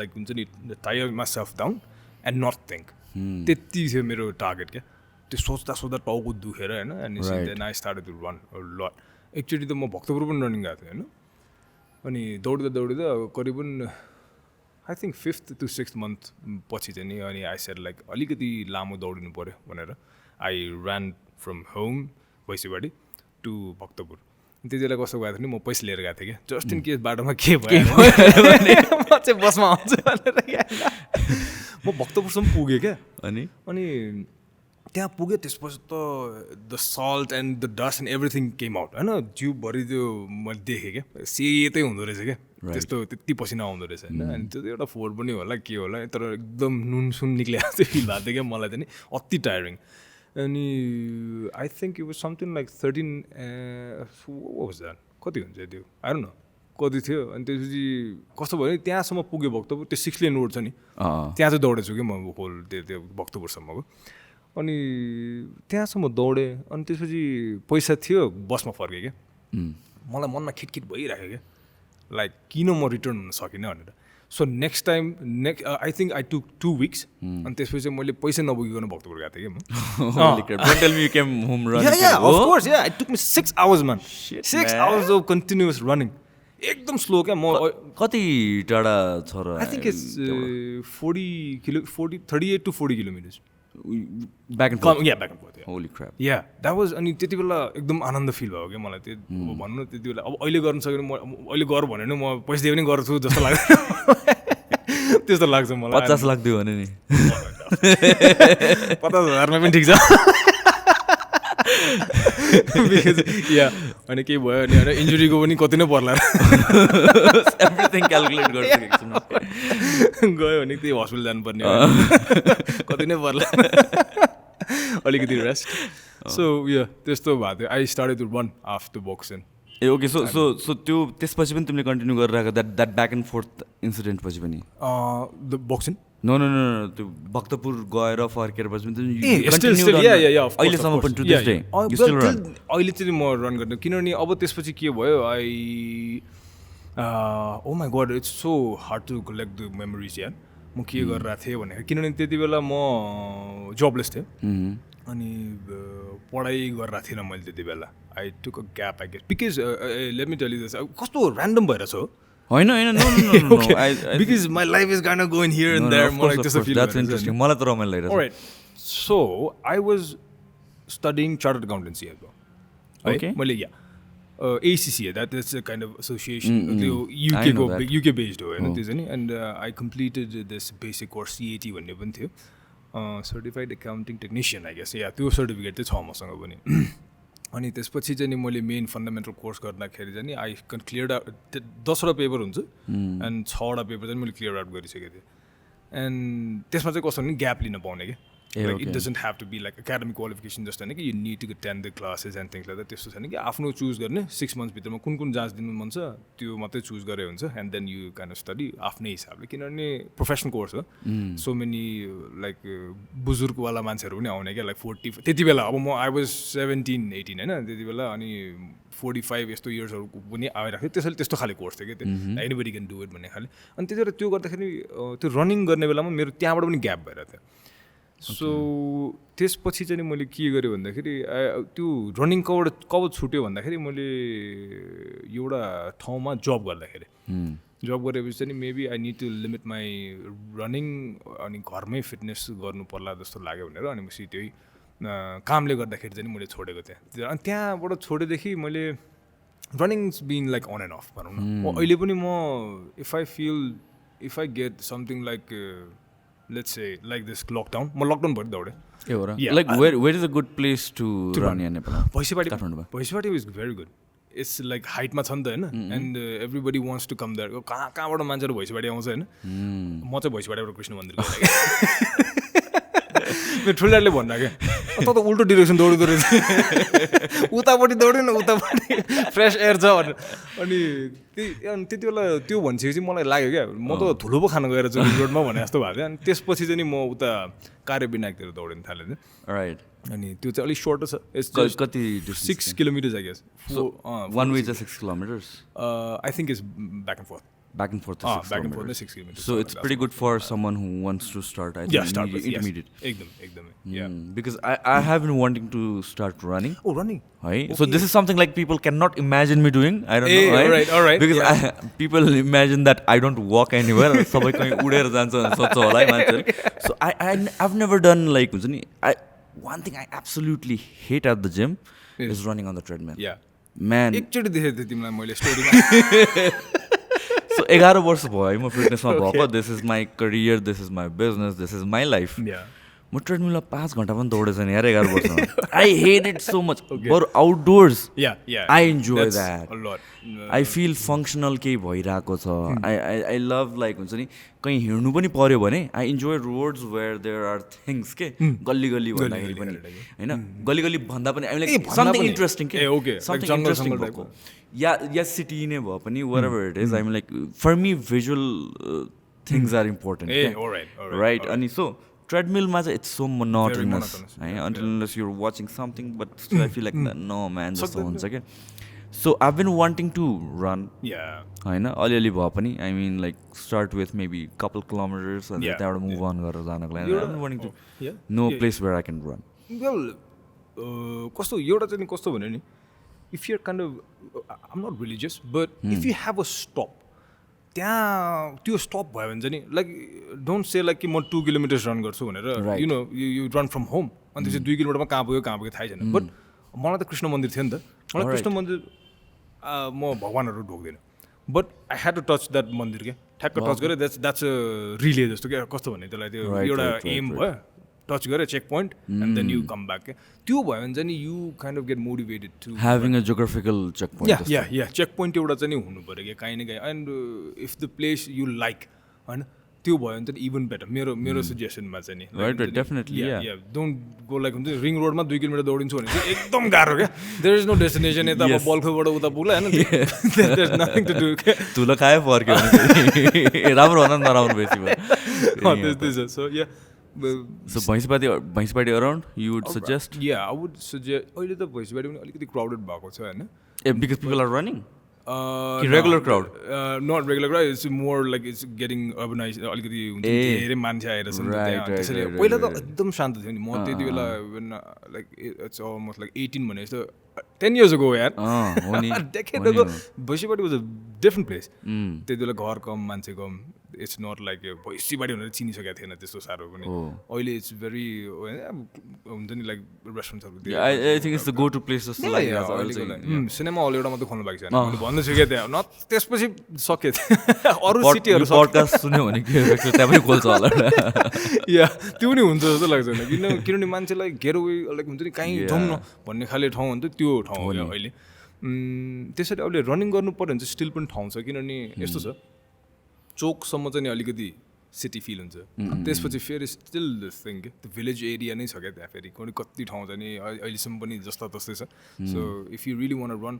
like हुन्छ नि tire myself down and not think त्यति थियो मेरो टार्गेट क्या त्यो सोच्दा टाउको दुखेर होइन and then I started to run lot एकचोटि त म भक्तपुर पनि रनिङ गएको थिएँ होइन अनि दौड्दा करिबन I think 5th to 6th month पछि चाहिँ नि अनि आई सेड लाइक अलिकति लामो दौडिनु पऱ्यो भनेर I ran from home Bhainsibari to Bhaktapur त्यति बेला कस्तो गएको थियो नि म पैसा लिएर गएको थिएँ क्या जस्ट इन केस बाटोमा के भयो म चाहिँ बसमा आउँछु भनेर म भक्तपुरसम्म पुगेँ क्या अनि त्यहाँ पुगेँ त्यसपछि त the salt and the dust and everything came out होइन जिउभरि त्यो मैले देखेँ क्या सेतै हुँदो रहेछ क्या त्यस्तो त्यति पसिना आउँदो रहेछ होइन अनि त्यो एउटा फोहोर पनि होला के होला तर एकदम नुन सुन निक्लिएको चाहिँ फिल भएको थियो क्या मलाई चाहिँ नि अति टायरिङ अनि I think it was something like 13 was that कति हुन्छ त्यो आई डोन्ट नो कति थियो अनि त्यसपछि कस्तो भयो नि त्यहाँसम्म पुग्यो भक्तपुर त्यो 6 लेन रोड छ नि त्यहाँ चाहिँ दौडेछु कि म होल त्यो भक्तपुरसम्मको अनि त्यहाँसम्म दौडेँ अनि त्यसपछि पैसा थियो बसमा फर्केँ क्या मलाई मनमा खिटखिट भइरहेको क्या लाइक किन म रिटर्न हुन सकिनँ भनेर so next time I think I took 2 weeks अनि त्यसपछि चाहिँ मैले पैसा नबुकिकन भक्तपुर गएको थिएँ कि I took me 6 hours man 6 hours of continuous running एकदम स्लो क्या म कति टाढा छ र I think it's 38 to 40 kilometers back and forth. Yeah, back and forth. Yeah. Holy crap. Yeah, that was अनि त्यति बेला एकदम आनन्द फिल भयो क्या मलाई त्यो भन्नु त्यति बेला अब अहिले गर्न सक्यो म अहिले गर भने नि म पैसा दिए पनि गर्छु जस्तो लाग्छ त्यस्तो लाग्छ मलाई 50 लाख दियो भने नि 50,000 मा पनि ठिक छ या अनि के भयो अनि होइन इन्जुरीको पनि कति नै पर्ला एभ्रिथिङ क्यालकुलेट गर्छु गयो भने त्यही हस्पिटल जानुपर्ने कति नै पर्ला अलिकति रेस्ट सो या त्यस्तो भएको थियो I started to run after boxing ah okay so त्यो त्यसपछि पनि तिमीले कन्टिन्यू गरिरहेको that back and forth incident पछि पनि द बक्सिङ नो त्यो भक्तपुर गएर फर्केर पछि अहिलेसम्म पनि अहिले चाहिँ म रन गर्छु किनभने अब त्यसपछि के भयो I oh my god it's so hard to collect the memories यार म के गरिरहेको थिएँ भनेर किनभने त्यति बेला म जबलेस थिएँ अनि पढाइ गरिरहेको थिइनँ मैले त्यति बेला I took a gap I guess because let me tell you this कस्तो ऱ्यान्डम भइरहेछ हो होइन because my life is gonna going here and there मलाई त्यस्तो फिल द्याट्स इन्ट्रेस्टिङ मलाई त रमाइलो लागिरहेछ alright so I was studying chartered accountancy है मैले या ACCA, that's a kind of association, त्यो I know UK that. UK based हो होइन त्यो चाहिँ नि and I completed this basic course CAT भन्ने पनि थियो certified accounting technician I guess yeah त्यो सर्टिफिकेट चाहिँ छ मसँग पनि अनि त्यसपछि चाहिँ नि मैले मेन फन्डामेन्टल कोर्स गर्दाखेरि चाहिँ नि आई क्यान क्लियर आउट 10वटा पेपर हुन्छ एन्ड 6वटा पेपर चाहिँ मैले क्लियर आउट गरिसकेको थिएँ एन्ड त्यसमा चाहिँ कस्तो भने ग्याप लिन पाउने क्या Like it doesn't have to be like academic qualification जस्तो होइन कि you need to attend the classes and things like that त्यस्तो छैन कि आफ्नो चुज गर्ने 6 months भित्रमा कुन जाँच दिनु मन छ त्यो मात्रै चुज गरे हुन्छ and then you kind of study आफ्नै हिसाबले किनभने प्रोफेसनल कोर्स हो सो मेनी लाइक बुजुर्गवाला मान्छेहरू पनि आउने क्या लाइक 40 त्यति बेला अब म आई वाज 17-18 होइन त्यति बेला अनि 45 यस्तो इयर्सहरूको पनि आइरहेको थियो त्यसैले त्यस्तो खाले कोर्स थियो कि त्यो एनीबडी क्यान डु इट भन्ने खाले अनि त्यति बेला त्यो गर्दाखेरि त्यो रनिङ गर्ने बेलामा मेरो त्यहाँबाट पनि ग्याप भइरहेको थियो सो त्यसपछि चाहिँ मैले के गरेँ भन्दाखेरि त्यो रनिङ कब छुट्यो भन्दाखेरि मैले एउटा ठाउँमा जब गर्दाखेरि जब गरेपछि चाहिँ maybe I need to limit my running अनि घरमै फिटनेस गर्नु पर्ला जस्तो लाग्यो भनेर अनि पछि त्यही कामले गर्दाखेरि चाहिँ मैले छोडेको थिएँ अनि त्यहाँबाट छोडेदेखि मैले runnings been like on and off भनौँ न अहिले पनि म if I get something like let's say like this lockdown म lockdown भरि दौडे ए हो र like where is a good place to run in Nepal Bhainsipati is very good it's like height मा छ नि त हैन and everybody wants to come there कहाँबाट मान्छेहरु भैँसीपाटी आउँछ हैन म चाहिँ भैँसीपाटीबाट कृष्ण मन्दिर गएको मेरो ठुलाले भन्दा क्या त त उल्टो डिरेक्सन दौडिँदो रहेछ उतापट्टि दौडिन उतापट्टि फ्रेस एयर छ भनेर अनि त्यति बेला त्यो भनिसकेपछि मलाई लाग्यो क्या म त धुलो पो खान गएर चाहिँ रोडमा भने जस्तो भएको थियो अनि त्यसपछि चाहिँ म उता कार्यविनायकतिर दौडिन थालेँ राइट अनि त्यो चाहिँ अलिक सर्ट छ कति 6 kilometres I guess one way is 6 kilometers I think it's back and forth back and forth 6 kilometers so it's pretty good for someone who wants to start I think start with intermediate ekdam yeah because I have been wanting to start running running right so this is something like people cannot imagine me doing I don't know all right because people imagine that I don't walk anywhere sabai kai udera jancha socha hola hai manchele so I've never done like huncha ni one thing I absolutely hate at the gym is running on the treadmill man एकचोटी देखे थिए तिमीलाई मैले स्टोरीमा So 11 वर्ष भयो है म फिटनेसमा भएको this is my career this is my business this is my life म ट्रेडमिलमा 5 घन्टा पनि दौडेछ नि यार 11 वर्षमा I hate it so much बरु outdoors I enjoy that I feel functional केही भइरहेको छ आई लभ लाइक हुन्छ नि कहीँ हिँड्नु पनि पऱ्यो भने I enjoy roads where there are things के गल्ली गल्ली भन्दाखेरि पनि होइन गल्ली गल्ली भन्दा पनि आई लाइक समथिङ इन्ट्रेस्टिङ के समथिङ इन्ट्रेस्टिङ भएको या सिटी नै भए पनि whatever it is I'm like for me visual things are important right अनि so treadmill ma it's so monotonous until unless you're watching something but still I feel like no man just huncha ke so I've been wanting to run हैन अलिअलि भए पनि I mean like start with maybe couple kilometers and त्यहाँबाट move on गरेर जानको लागि I'm wanting to know a place where I can run well कस्तो एउटा चाहिँ कस्तो भन्यो नि if you're kind of I'm not religious but if you have a stop त्यहाँ त्यो स्टप भयो भने चाहिँ नि लाइक डोन्ट से लाइक कि म 2 किलोमिटर्स रन गर्छु भनेर you know you run from home अनि त्यसपछि 2 किलोमिटरमा कहाँ पुग्यो थाहै छैन बट मलाई त कृष्ण मन्दिर थियो नि त मलाई कृष्ण मन्दिर म भगवानहरू ढोक्दैन but I had to touch that मन्दिर क्या ठ्याक्क टच गरेँ द्याट्स रिले जस्तो क्या कस्तो भन्ने त्यसलाई त्यो एउटा एम भयो टच गरेर checkpoint and then you come back त्यो भयो भने चाहिँ you kind of get motivated to having a geographical checkpoint या चेक पोइन्ट एउटा चाहिँ नि हुनु पऱ्यो क्या काहीँ न काहीँ and if the place you like होइन त्यो भयो भने त इभन बेटर मेरो सजेसनमा चाहिँ नि डेफिनेटली डोन्ट गो लाइक हुन्छ रिङ रोडमा 2 किलोमिटर दौडिन्छु भने चाहिँ एकदम गाह्रो क्या देयर इज नो डेस्टिनेसन यता अब बल्खोबाट उता पुग्ला होइन there is nothing to do तुला खायो फर्क्यो भने राम्रो होला नराम्रो बेसी भयो सो या So Bhaisipati around you would suggest? Yeah, I would suggest अहिले त भैँसीपाटी पनि अलिकति क्राउडेड भएको छ होइन because people are running? Regular crowd? Not regular crowd, it's more like it's getting urbanized अलिकति धेरै मान्छे आएर छ नि त्यहाँ त्यसैले पहिला त एकदम शान्त थियो नि म त्यति बेला लाइक इट्स अलमोस्ट लाइक 18 भने जस्तो 10 years ago यार decade ago Bhainsipati was a different place त्यति बेला घर कम मान्छे कम इट्स नट लाइक भैँसीबारी भनेर चिनिसकेको थिएन त्यस्तो साह्रो पनि अहिले इट्स भेरी हुन्छ नि लाइक रेस्टुरेन्ट्सहरू I think it's the go to place जस्तो लागिरहेको छ सिनेमा हल एउटा मात्रै खोल्नु बाँकी छैन मैले भन्दैछु क्या त्यहाँ न त्यसपछि सके अरू सिटीहरू पडकास्ट सुन्यो भने त्यहाँ पनि खोल्छ होला या त्यो पनि हुन्छ जस्तो लाग्छ किनभने मान्छेलाई गेटवे लाइक हुन्छ नि कहीँ जाउँ न भन्ने खाले ठाउँ भने त्यो ठाउँ हो अहिले त्यसरी अहिले रनिङ गर्नु पऱ्यो भने चाहिँ स्टिल पनि ठाउँ छ किनभने यस्तो छ चोकसम्म चाहिँ नि अलिकति सिटी फिल हुन्छ त्यसपछि फेरि स्टिल दिस थिङ के त्यो भिलेज एरिया नै छ क्या त्यहाँ फेरि कुनै कति ठाउँ छ नि अहिलेसम्म पनि जस्ता तस्तै छ so if you really one run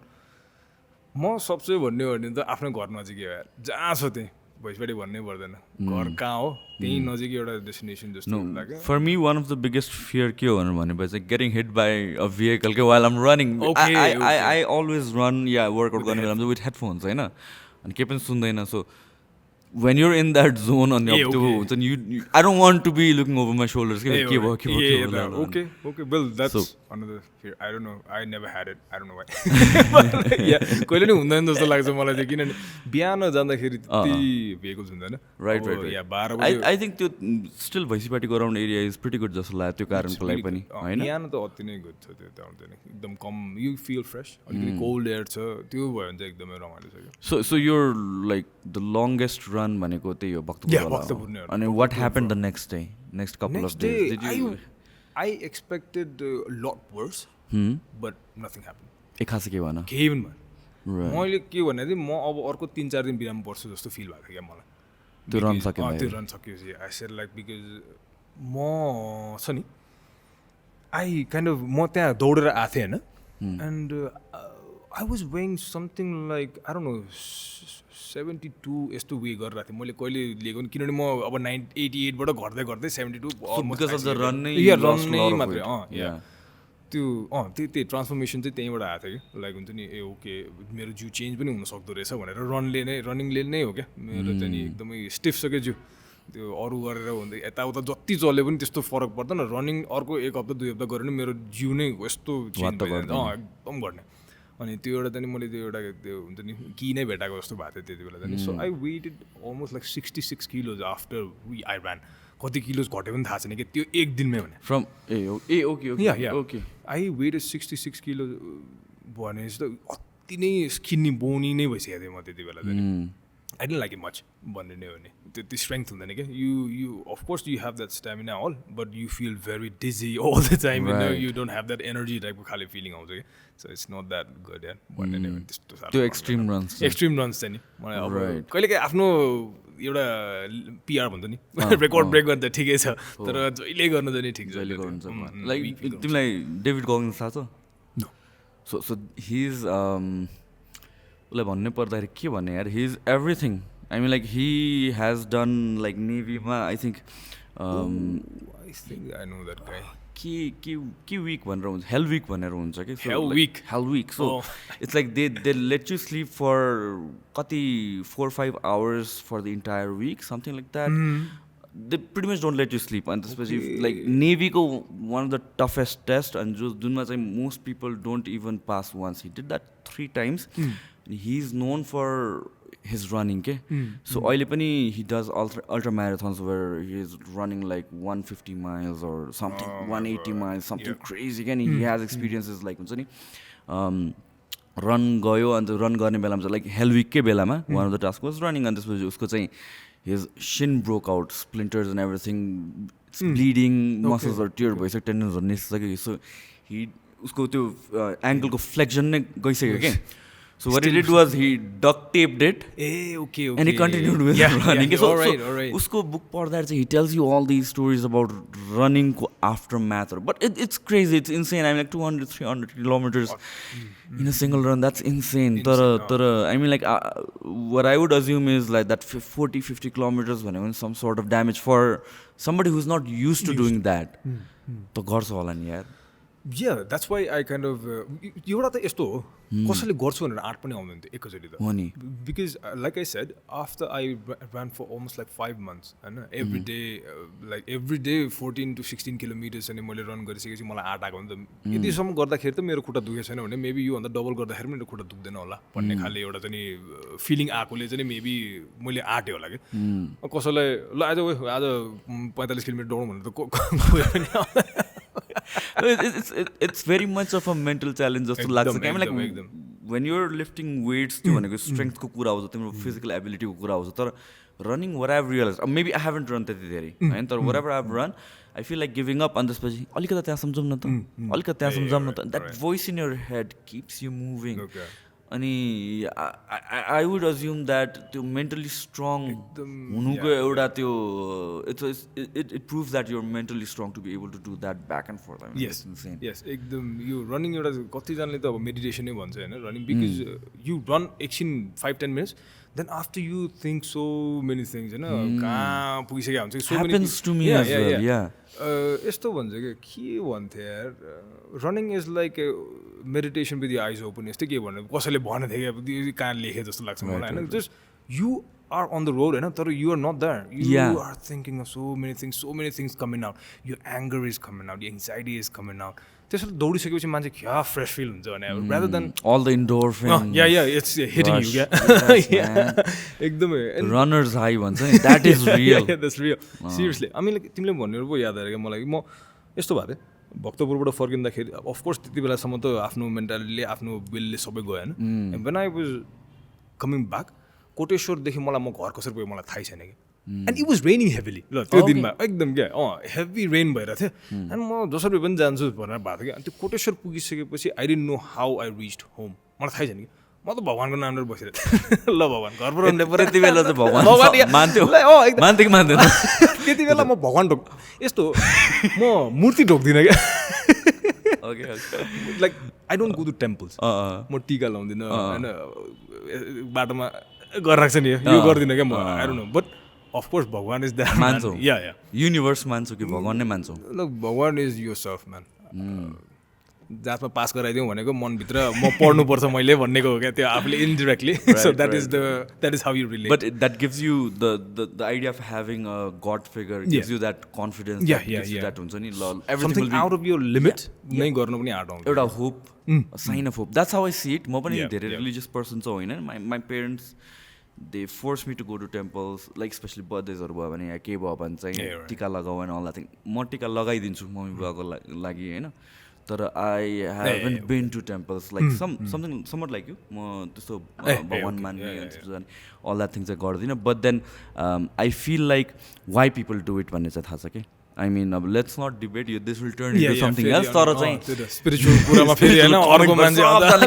म सबसे भन्ने हो भने त आफ्नै घर नजिकै हो यार जहाँ छ त्यहीँ भैँसबारी भन्नै पर्दैन घर कहाँ हो त्यहीँ नजिकै एउटा डेस्टिनेसन जस्तो लाग्यो for me one of the biggest fear के हो भनेपछि getting hit by a vehicle के while um running I always run yeah workout गर्ने बेलामा विथ हेडफोन्स होइन अनि केही पनि सुन्दैन so when you're in that zone on your then you I don't want to be looking over my shoulders okay well that's another fear I don't know I never had it I don't know why yeah कहिले नि हुँदैन जस्तो लाग्छ मलाई चाहिँ किनभने बिहान जाँदाखेरि त्यति भेहिकल्स हुँदैन राइट या 12 बजे आई थिङ्क त्यो स्टिल भैँसीपाटीको around area is pretty good जस्तो लाग्यो त्यो कारणको लागि पनि होइन बिहान त अति नै गुड छ त्यो त हुन्छ नि एकदम कम यु फिल फ्रेस अलिकति कोल्ड एयर छ त्यो भयो भने चाहिँ एकदमै रमाइलो छ so your like the longest run भनेको त्यही हो भक्तपुर अनि what happen the next day next couple of days did you I expected a lot worse, but nothing happened. एक खासै के भन केही पनि भएन मैले के भने चाहिँ म अब अर्को 3-4 दिन बिराम पर्छु जस्तो फिल भएको थियो क्या मलाई त्यो रन सक्यो त्यो रन सकियोपछि आई सेड लाइक बिकज म छ नि आई काइन्ड अफ म त्यहाँ दौडेर आएको थिएँ होइन and I was weighing something like I don't no 72 यस्तो वे गरिरहेको थिएँ मैले कहिले लिएको किनभने म अब 88 बाट घट्दै घट्दै 72 रन नै मात्रै त्यो त्यही ट्रान्सफर्मेसन चाहिँ त्यहीँबाट आएको थियो कि लाइक हुन्छ नि ए ओके मेरो जिउ चेन्ज पनि हुन सक्दो रहेछ भनेर रनिङले नै हो क्या मेरो चाहिँ नि एकदमै स्टिफ छ क्या जिउ त्यो अरू गरेर हुँदै यताउता जति चले पनि त्यस्तो फरक पर्दैन रनिङ अर्को 1 हप्ता 2 हप्ता गऱ्यो भने मेरो जिउ नै यस्तो चेन्ज एकदम घट्ने अनि त्यो एउटा चाहिँ मैले त्यो एउटा त्यो हुन्छ नि कि नै भेटाएको जस्तो भएको थियो त्यति बेला चाहिँ so I weighted almost like 66 kilos after we I ran कति किलोज घट्यो पनि थाहा छैन कि त्यो एक दिनमै भने from okay I waited 66 kilo भनेपछि त अति नै स्किन्नी बोनी नै भइसकेको थिएँ म त्यति बेला चाहिँ I don't like it much भन्ने नै हो नि त्यति स्ट्रेङ्थ हुँदैन क्या you of course you have that stamina all but you feel very dizzy all the time you don't have that energy टाइपको खाले फिलिङ आउँछ क्या so it's not that good यार भन्ने नै हो त्यस्तो साह्रो त्यो एक्सट्रिम रन्स चाहिँ नि मलाई अब कहिलेकाहीँ आफ्नो एउटा पिआर भन्छ नि रेकर्ड ब्रेक गर्दा ठिकै छ तर जहिले गर्नु चाहिँ ठिक जहिले गर्नु लाइक तिमीलाई डेभिड गगिन्स थाहा छ सो हि इज उसलाई भन्नै पर्दाखेरि के भन्ने यार he is everything I mean like he has done like नेभीमा I think I know that guy के विक भनेर हुन्छ हेल विक भनेर हुन्छ कि hell week so it's like they let you sleep for कति 4-5 hours for the entire week something like that they pretty much don't let you sleep अनि त्यसपछि like नेभीको one of the toughest test अनि जुनमा चाहिँ most people don't even pass once he did that 3 times he is known for his running ke so अहिले पनि he does ultra marathons where he is running like 150 miles or something 180 miles something crazy and he has experiences like हुन्छ नि run गयो अन्त run गर्ने बेलामा चाहिँ like hell विककै बेलामा one of the task was running अनि त्यसपछि उसको चाहिँ his shin broke out splinters and everything it's bleeding muscles tear भइसक्यो टेन्डन्सहरू निस्किसक्यो सो he उसको त्यो एङ्कलको फ्लेक्सन नै गइसक्यो क्या So what he did was he duct taped it and he continued with running. So usko book padhar he tells you all these stories about running aftermath. But it's crazy, it's insane. I mean like 200-300 kilometers in a single run. That's insane. Tara, I mean like what I would assume is like that 40-50 kilometers when some sort of damage for somebody who's not used to doing that. To garcha hola ni yaar. Yeah, that's why I kind of एउटा त यस्तो हो कसैले गर्छु भनेर आँट पनि आउँदैन थियो एकैचोटि त हो नि because like I said after I ran for almost like 5 months हैन every day 14 to 16 kilometers अनि मैले रन गरिसकेपछि मलाई आँट आएको नि त यतिसम्म गर्दाखेरि त मेरो खुट्टा दुखेको छैन भने मेबी यो भन्दा डबल गर्दाखेरि मेरो खुट्टा दुख्दैन होला भन्ने खाले एउटा चाहिँ फिलिङ आएकोले चाहिँ मेबी मैले आँटेँ होला कि कसैलाई ल आज 45 किलोमिटर दौडौँ भनेर त गयो पनि it's very much of a mental challenge जस्तो लाग्छ कि like when you're lifting weights त्यो भनेको strength को कुरा हो तिम्रो physical ability को कुरा हो तर running what I've realized maybe I haven't run त्यति धेरै हैन तर whatever I've run I feel like giving up and त्यसपछि अलिकति त्यहाँ सम्झौँ न त अलिकति त्यहाँ सम्झौँ न त that voice in your head keeps you moving अनि I would assume that त्यो mentally strong हुनुको एउटा त्यो it proves that you're mentally strong to be able to do that back and forth. I mean, yes, it's insane. Yes, एकदम यो running एउटा कतिजनाले त अब मेडिटेसन नै भन्छ हैन रनिङ बिकज यु रन एकछिन 5-10 minutes then after you think so many things हैन कहाँ पुगिसकेको हुन्छ so many happens to me as well. Yeah. यस्तो भन्छ के भन्थे यार running is like meditation with आइज ओपन यस्तै के भन्नु कसैले भनेको थियो कि कहाँ लेखे जस्तो लाग्छ मलाई होइन just you are on the road होइन तर you are not there you are thinking of so many things coming out यो anger is coming out anxiety is coming out त्यसरी दौडिसकेपछि मान्छे क्या फ्रेस फिल हुन्छ भने rather than all the endorphins it's hitting you एकदमै runners high भन्छ नि that is real that's real seriously I mean तिमीले भन्नेहरू पो याद आयो मलाई म यस्तो भएको थिएँ भक्तपुरबाट फर्किँदाखेरि अफकोर्स त्यति बेलासम्म त आफ्नो मेन्टालिटीले आफ्नो विलले सबै गयो होइन when I was coming back कोटेश्वरदेखि मलाई म घर कसरी पुगेँ मलाई थाहै छैन कि and it was raining heavily ल त्यो दिनमा एकदम क्या हेभी रेन भइरहेको थियो एन्ड म जसरी पनि जान्छु भनेर भएको थियो कि अनि त्यो कोटेश्वर पुगिसकेपछि I didn't know how I reached home मलाई थाहै छैन कि म त भगवान्को नामले बसिरहेको थिएँ ल भगवान् घर पुऱ्याउनु त्यति बेला चाहिँ भगवान् मान्थ्यो कि मान्दैन त्यति बेला म भगवान् ढोक यस्तो म मूर्ति ढोक्दिनँ क्या like I don't go to temples म टिका लाउँदिनँ होइन बाटोमा गरिरहेको छ नि यो गर्दिनँ क्या म I don't no but of course भगवान इज द्याट मान्छौ युनिभर्स मान्छौ कि भगवान नै मान्छौ ल भगवान इज योर सेल्फ म्यान जातमा पास गराइदिउँ भनेको मनभित्र म पढ्नुपर्छ मैले भन्नेको हो क्या त्यो आफूले indirectly so that is how you relate but that gives you the idea of having a god figure gives you that confidence that हुन्छ नि ल everything out of your limit नै गर्नु पनि आँट आउँछ एउटा hope sign of hope that's how I see it म पनि धेरै रिलिजियस पर्सन चाहिँ होइन my parents they force me to go to temples like specially बर्थडेजहरू भयो भने या के भयो भने चाहिँ टिका लगाऊ एन्ड अल द्याट थिङ म टिका लगाइदिन्छु मम्मी बुवाको लागि होइन तर I haven't been to temples like something like you म त्यस्तो भगवान मान्ने अल द्याट थिङ चाहिँ गर्दिनँ but then I feel like why people do it भन्ने चाहिँ थाहा छ कि आई मिन अब लेट्स नट डिबेट यो this will turn into something else तर चाहिँ स्पिरिचुअल कुरामा फेरि हैन अर्को मान्छे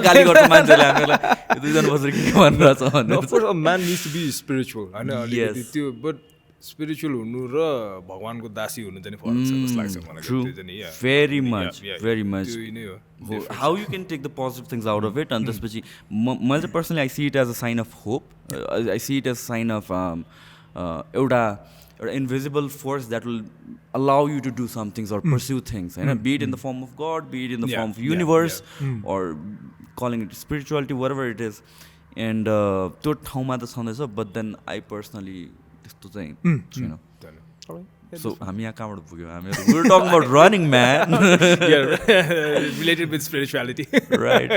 गाली गर्छ मान्छेले हामीलाई यो दुईजना बसेर के भनिरहेछ भनेर of course a man needs to be spiritual हैन अलिकति त्यो बट स्पिरिचुअल हुनु र भगवानको दासी हुनु चाहिँ फरक छ जस्तो लाग्छ मलाई त्यो चाहिँ या very much how you can take the positive things out of it and त्यसपछि मैले चाहिँ personally I see it as a sign of hope I see it as sign of एउटा invisible force that will allow you to do some things or pursue things be it in the form of God, be it in the form of universe or calling it spirituality, whatever it is and त्यो ठाउँमा त छँदैछ but then I personally त्यस्तो चाहिँ छैन so हामी यहाँ कहाँबाट पुग्यौँ हामीहरू we were talking about running man related with spirituality right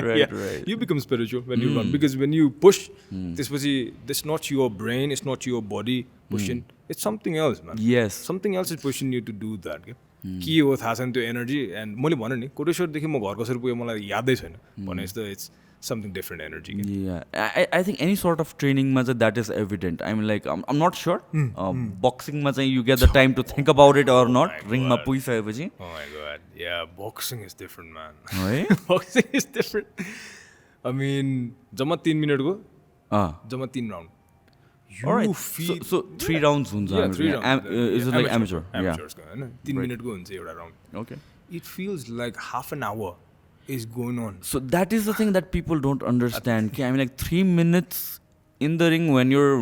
you become spiritual when you run because when you push त्यसपछि it's not your brain, it's not your body pushing, it's something else man. Yes, something else is pushing you to do that के हो थाहा छैन त्यो energy and मैले भने नि कोटेश्वरदेखि म घर कसरी पुगेँ मलाई यादै छैन भने जस्तो it's something different energy. I think any sort of training that is evident. I mean like I'm not sure boxing you get the time to think about it or not. Ring ma puisa bhaji. Oh my god. Yeah, boxing is different man. Right? Boxing is different. I mean jama 3 minute ko jama 3 round. Alright. So 3 rounds huncha. Yeah, 3 rounds. Is it like amateur? Amateurs ko हैन 3 minute ko huncha euta round. Okay. It feels like half an hour is going on. So that is the thing that people don't understand. I mean like 3 minutes in the ring when you're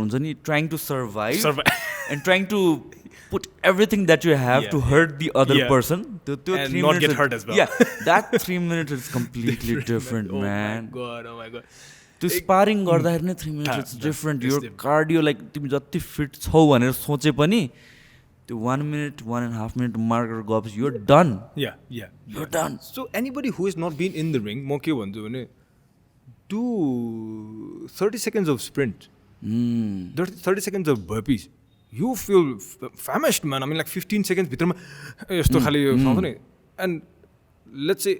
trying to survive. and trying to put everything that you have to hurt the other person. And not get hurt as well. Yeah, that 3 minutes is completely different, man. Oh my god. त्यो sparring गर्दाखेरि नै 3 minutes it's different. Your cardio like तिमी जति fit छौ भनेर सोचे पनि त्यो 1 minute 1.5 minute marker गएपछि you're done. You're done. So anybody who has not been in the ring, म के भन्छु भने do 30 seconds of sprint. 30 seconds of burpees. You feel famished, man. I mean, like 15 seconds भित्रमा यस्तो खाली खाउँछ नि. And let's say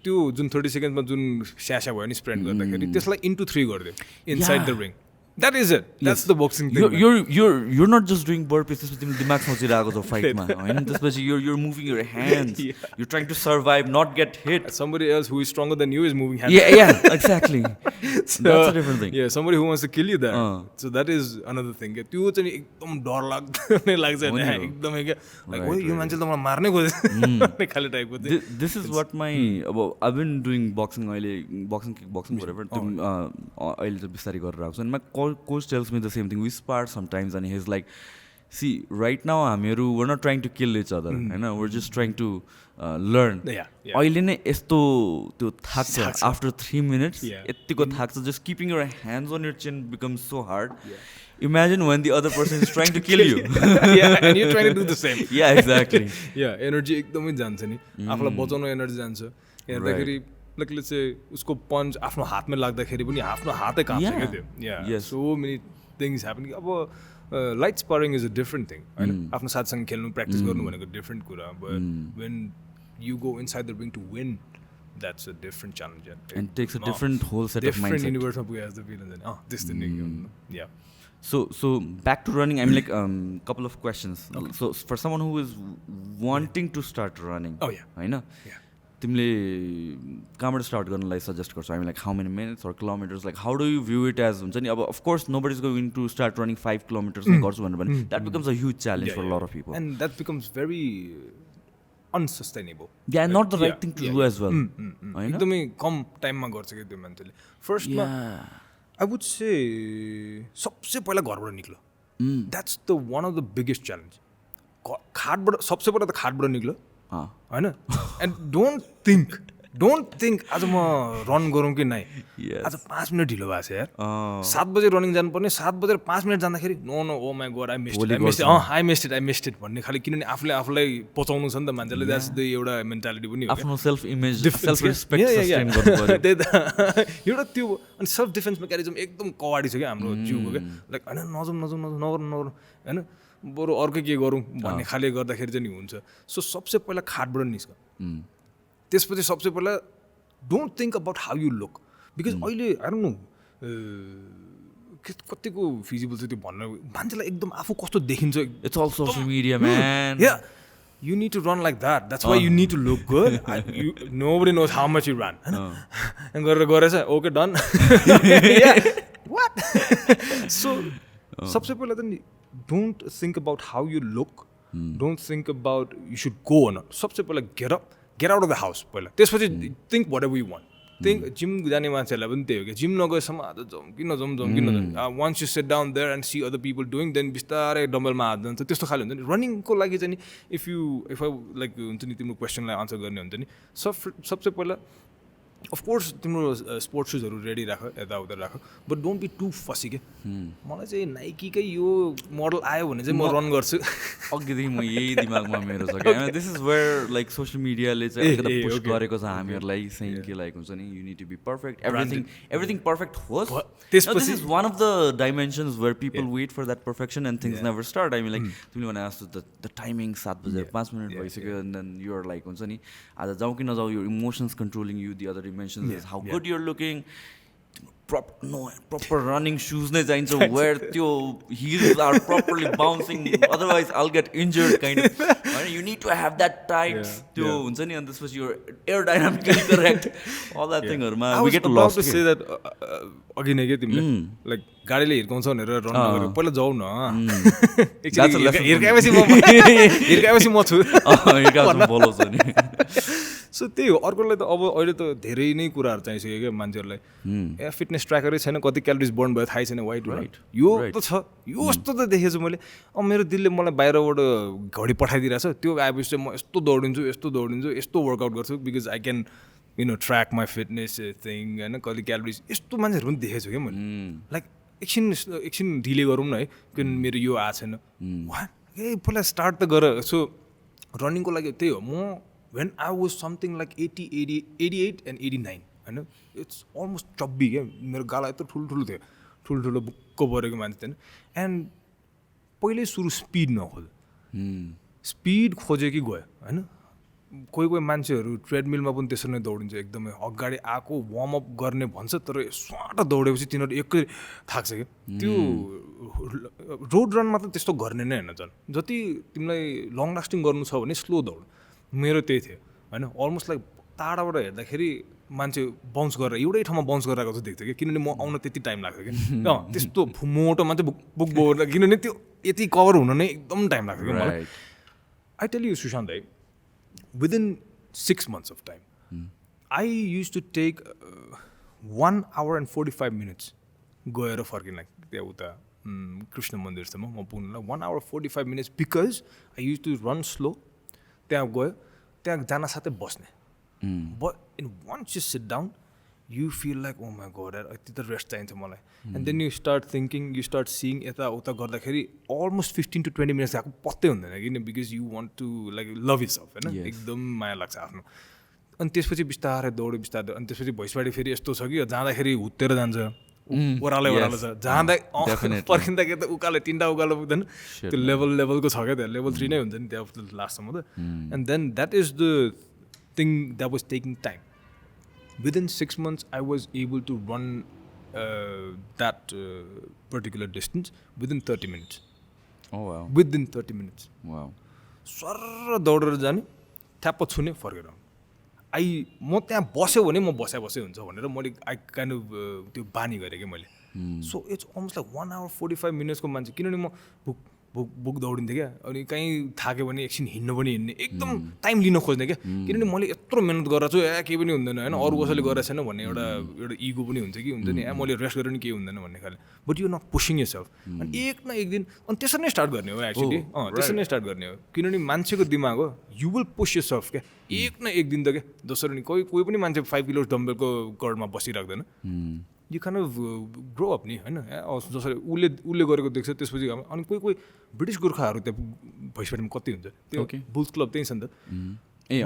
त्यो जुन 30 seconds मा जुन स्यासा भयो नि स्प्रिन्ट गर्दाखेरि त्यसलाई into 3 गरिदियो inside the ring. That is it. That's the boxing thing. You're not just doing burpees. त्यसपछि तिमीले दिमाग सोचिरहेको छौ फाइटमा हैन त्यसपछि you're moving your hands. You're trying to survive, not get hit. Somebody else who is stronger than you is moving hands. Yeah, exactly. So, that's a different thing. Yeah, somebody who wants to kill you there. So that is another thing. त्यो चाहिँ एकदम डर लाग्छ नि एकदमै के like ओइ यो मान्छेले त मलाई मार्नै खोज्छ खाली टाइपको चाहिँ. This is what my I've been doing boxing अहिले kickboxing whatever अहिले चाहिँ बिस्तारै गरेर आएको छु and my coach tells me the same thing. We spar sometimes and he's like, see, right now we're not trying to kill each other, we're just trying to learn. अहिले नै यस्तो त्यो थाक्छ after 3 minutes यतिको थाक्छ, just keeping your hands on your chin becomes so hard. Imagine when the other person is trying to kill you. And you're trying to do the same. Yeah, exactly. Energy एकदमै जान्छ नि, आफूलाई बचाउनु energy जान्छ. हेर्दाखेरि like let's say उसको punch आफ्नो हातमा लाग्दाखेरि पनि आफ्नो हातै काप्छ के त्यो. Yes. So many things happen. अब light sparring is a different thing. हैन आफ्नो साथसँग खेल्नु प्र्याक्टिस गर्नु भनेको different कुरा, but when you go inside the ring to win, that's a different challenge. And takes a different whole set of mindset. Different universe of has the feeling that this thing. Yeah. So back to running. I mean, like couple of questions. Okay. So for someone who is wanting to start running, हैन तिमीले कहाँबाट start गर्नलाई suggest गर्छौ? I mean, like how many minutes or kilometers? Like how do you view it as हुन्छ नि अब of course nobody is going to start running 5 kilometers गर्छु भनेर भने that becomes a huge challenge for a lot of people. And that becomes very unsustainable. Yeah, not the right thing to do as well. एकदमै कम टाइममा गर्छ के त्यो मान्छेले. फर्स्टमा I would say सबसे पहिला घरबाट निक्लो. That's the one of the biggest challenge. खाटबाट सबसे पहिला त खाटबाट निक्लो हैन. And don't think आज म रन गरौँ कि नै, आज 5 मिनट ढिलो भएको छ यार, 7 बजे रनिङ जानुपर्ने, 7 बजेर 5 मिनट जाँदाखेरि no oh my god I missed it भन्ने खालि, किनभने आफूलाई पचाउनु छ नि त मान्छेले. द्याट्स द एउटा मेन्टालिटी पनि हो, आफ्नो self image self respect sustain गर्नु पर्यो त्यही त एउटा त्यो. अनि सेल्फ डिफेन्स मेकानिजम एकदम कवाडी छ क्या हाम्रो जिउको के, लाइक हैन नजाउँ हैन बरु अर्कै के गरौँ भन्ने खाले गर्दाखेरि चाहिँ नि हुन्छ. सो सबसे पहिला खाटबाट निस्क. त्यसपछि सबसे पहिला don't think about how you look, because अहिले आई डोन्ट नो कतिको फिजिबल छ त्यो भन्न. मान्छेलाई एकदम आफू कस्तो देखिन्छ, it's all social media man. Yeah you need to run like that. That's why you need to look good. Nobody knows how much you ran. And गरेछ okay done. What? So सबसे पहिला त don't think about how you look. Don't think about you should go or not. सबसे पहिला get out of the house पहिला. त्यसपछि think whatever you want. Think gym जाने मान्छेहरूलाई पनि त्यही हो कि जिम नगएसम्म आज जाउँ कि नजाउँ. Once you sit down there and see other people doing, then बिस्तारै डम्बलमा हात जान्छ. त्यस्तो खाले हुन्छ नि. रनिङको लागि चाहिँ नि if I like हुन्छ नि तिम्रो क्वेसनलाई आन्सर गर्ने हुन्छ नि, सबसे पहिला अफकोर्स तिम्रो स्पोर्ट्स सुजहरू रेडी राख, यताउता राख, बट डोन्ट बी टु फसी के. मलाई चाहिँ नाइकीकै यो मोडल आयो भने चाहिँ म रन गर्छु. अघिदेखि म यही दिमागमा मेरो छ क्या. This is where like social मिडियाले चाहिँ अलिकति पुश गरेको छ हामीहरूलाई, चाहिँ के लाइक हुन्छ नि you need to be perfect, everything perfect होस्. This is one of the dimensions where people wait for that perfection and things never start. I mean like तिमीले भने जस्तो द टाइमिङ 7:05 भइसक्यो एन्ड देन युआर लाइक हुन्छ नि आज जाउँ कि नजाउँ, यो emotions controlling you. The other dimensions is how good you're looking. Proper running shoes नै चाहिन्छ where त्यो heels are properly bouncing, otherwise I'll get injured kind of. You need to have that tight त्यो हुन्छ नि, and this was your aerodynamically correct, all that thing. We get lost to say that अघि नै के तिमीले like गाडीले हिर्काउँछ भनेर run नगरेको पहिला जाऊ न. हिर्काएपछि म छु बोलाउँछ नि. सो त्यही हो अर्कोलाई त अब अहिले त धेरै नै कुराहरू चाहिसक्यो क्या मान्छेहरूलाई ए फिटनेस ट्र्याकरै छैन कति क्यालोरिज बर्न भयो थाहै छैन वाइट राइट यो त छ यो यस्तो त देखेछु मैले मेरो दिलले मलाई बाहिरबाट घडी पठाइदिरहेको छ त्यो आएपछि चाहिँ म यस्तो दौडिन्छु यस्तो वर्कआउट गर्छु because I can track my fitness thing होइन कति क्यालोरिज यस्तो मान्छेहरू पनि देखेको छु क्या मैले लाइक एकछिन ढिले गरौँ न है किन मेरो यो आएको छैन ए पहिला स्टार्ट त गर सो रनिङको लागि त्यही हो म when I was something like 88 and 89 होइन इट्स अलमोस्ट चब्बी क्या मेरो गाला यत्रो ठुल्ठुलो थियो ठुल्ठुलो बुक्क परेको मान्छे थिएन एन्ड पहिल्यै सुरु स्पिड नखोज स्पिड खोज्यो कि गयो होइन कोही मान्छेहरू ट्रेडमिलमा पनि त्यसरी नै दौडिन्छ एकदमै अगाडि आएको वार्मअप गर्ने भन्छ तर स्वाट दौडेपछि तिनीहरू एकै थाक्छ क्या त्यो रोड रनमा त त्यस्तो गर्ने नै होइन झन् जति तिमीलाई लङ लास्टिङ गर्नु छ भने स्लो दौड मेरो त्यही थियो होइन अलमोस्ट लाइक टाढाबाट हेर्दाखेरि मान्छे बाउन्स गरेर एउटै ठाउँमा बाउन्स गरिरहेको जस्तो देख्थ्यो कि किनभने म आउन त्यति टाइम लाग्थ्यो कि त्यस्तो मोटो मान्छे बुक बोकेर किनभने त्यो यति कभर हुन नै एकदम टाइम लाग्थ्यो कि मलाई आई टेल यु सुशान्त है within 6 months of time I used to take 1 hour and 45 minutes गएर फर्किन त्यहाँ उता कृष्ण मन्दिरसम्म म पुग्नुलाई 1 hour 45 minutes because I used to run slow त्यहाँ गयो त्यहाँ जान साथै बस्ने but once you sit down you feel like oh my god यति त रेस्ट चाहिन्छ मलाई and then you start thinking you start seeing यता उता गर्दाखेरि almost 15 to 20 minutes आएको पत्तै हुँदैन किन because you want to like love yourself होइन एकदम माया लाग्छ आफ्नो अनि त्यसपछि बिस्तारै दौड्यो बिस्तारै अनि त्यसपछि भैँसबाडी फेरि यस्तो छ कि जाँदाखेरि हुत्तेर जान्छ ओह्रालो छ जाँदा पर्खिँदाखेरि त उकालो 3टा उकालो पुग्दैन त्यो लेभलको छ क्या त्यहाँ level 3 नै हुन्छ नि त्यहाँ लास्टसम्म त and then that is the thing that was taking time within 6 months I was able to run that particular distance within 30 minutes oh wow within 30 minutes wow सर्र दौडेर जाने ठ्याप्प छुने फर्केर म त्यहाँ बस्यो भने म बस्यो हुन्छ भनेर मैले आई काइन्ड अफ त्यो बानी गरेँ कि मैले so it's almost like 1 hour 45 minutes को मान्छे किनभने म बुक दौडिन्थेँ क्या अनि कहीँ थाक्यो भने एकछिन हिँड्नु पनि हिँड्ने एकदम टाइम लिन खोज्ने क्या किनभने मैले यत्रो मिहिनेत गरेर छु केही पनि हुँदैन होइन अरू कसैले गरेको छैन भन्ने एउटा इगो पनि हुन्छ कि हुन्छ नि मैले रेस्ट गरेर नि केही हुँदैन भन्ने खाले but you not pushing yourself अनि एक न एक दिन अनि त्यसरी नै स्टार्ट गर्ने हो एक्चुली त्यसरी नै स्टार्ट गर्ने हो किनभने मान्छेको दिमाग हो you will push yourself क्या एक न एक दिन त क्या जसरी नि कोही पनि मान्छे 5 kilos डम्बलको गर्डमा बसिराख्दैन you kind of grow up नि होइन जसरी उसले गरेको देख्छ त्यसपछि अनि कोही ब्रिटिस गोर्खाहरू त्यहाँ भैँसबारीमा कति हुन्छ त्यो बुल्स क्लब त्यही छ नि त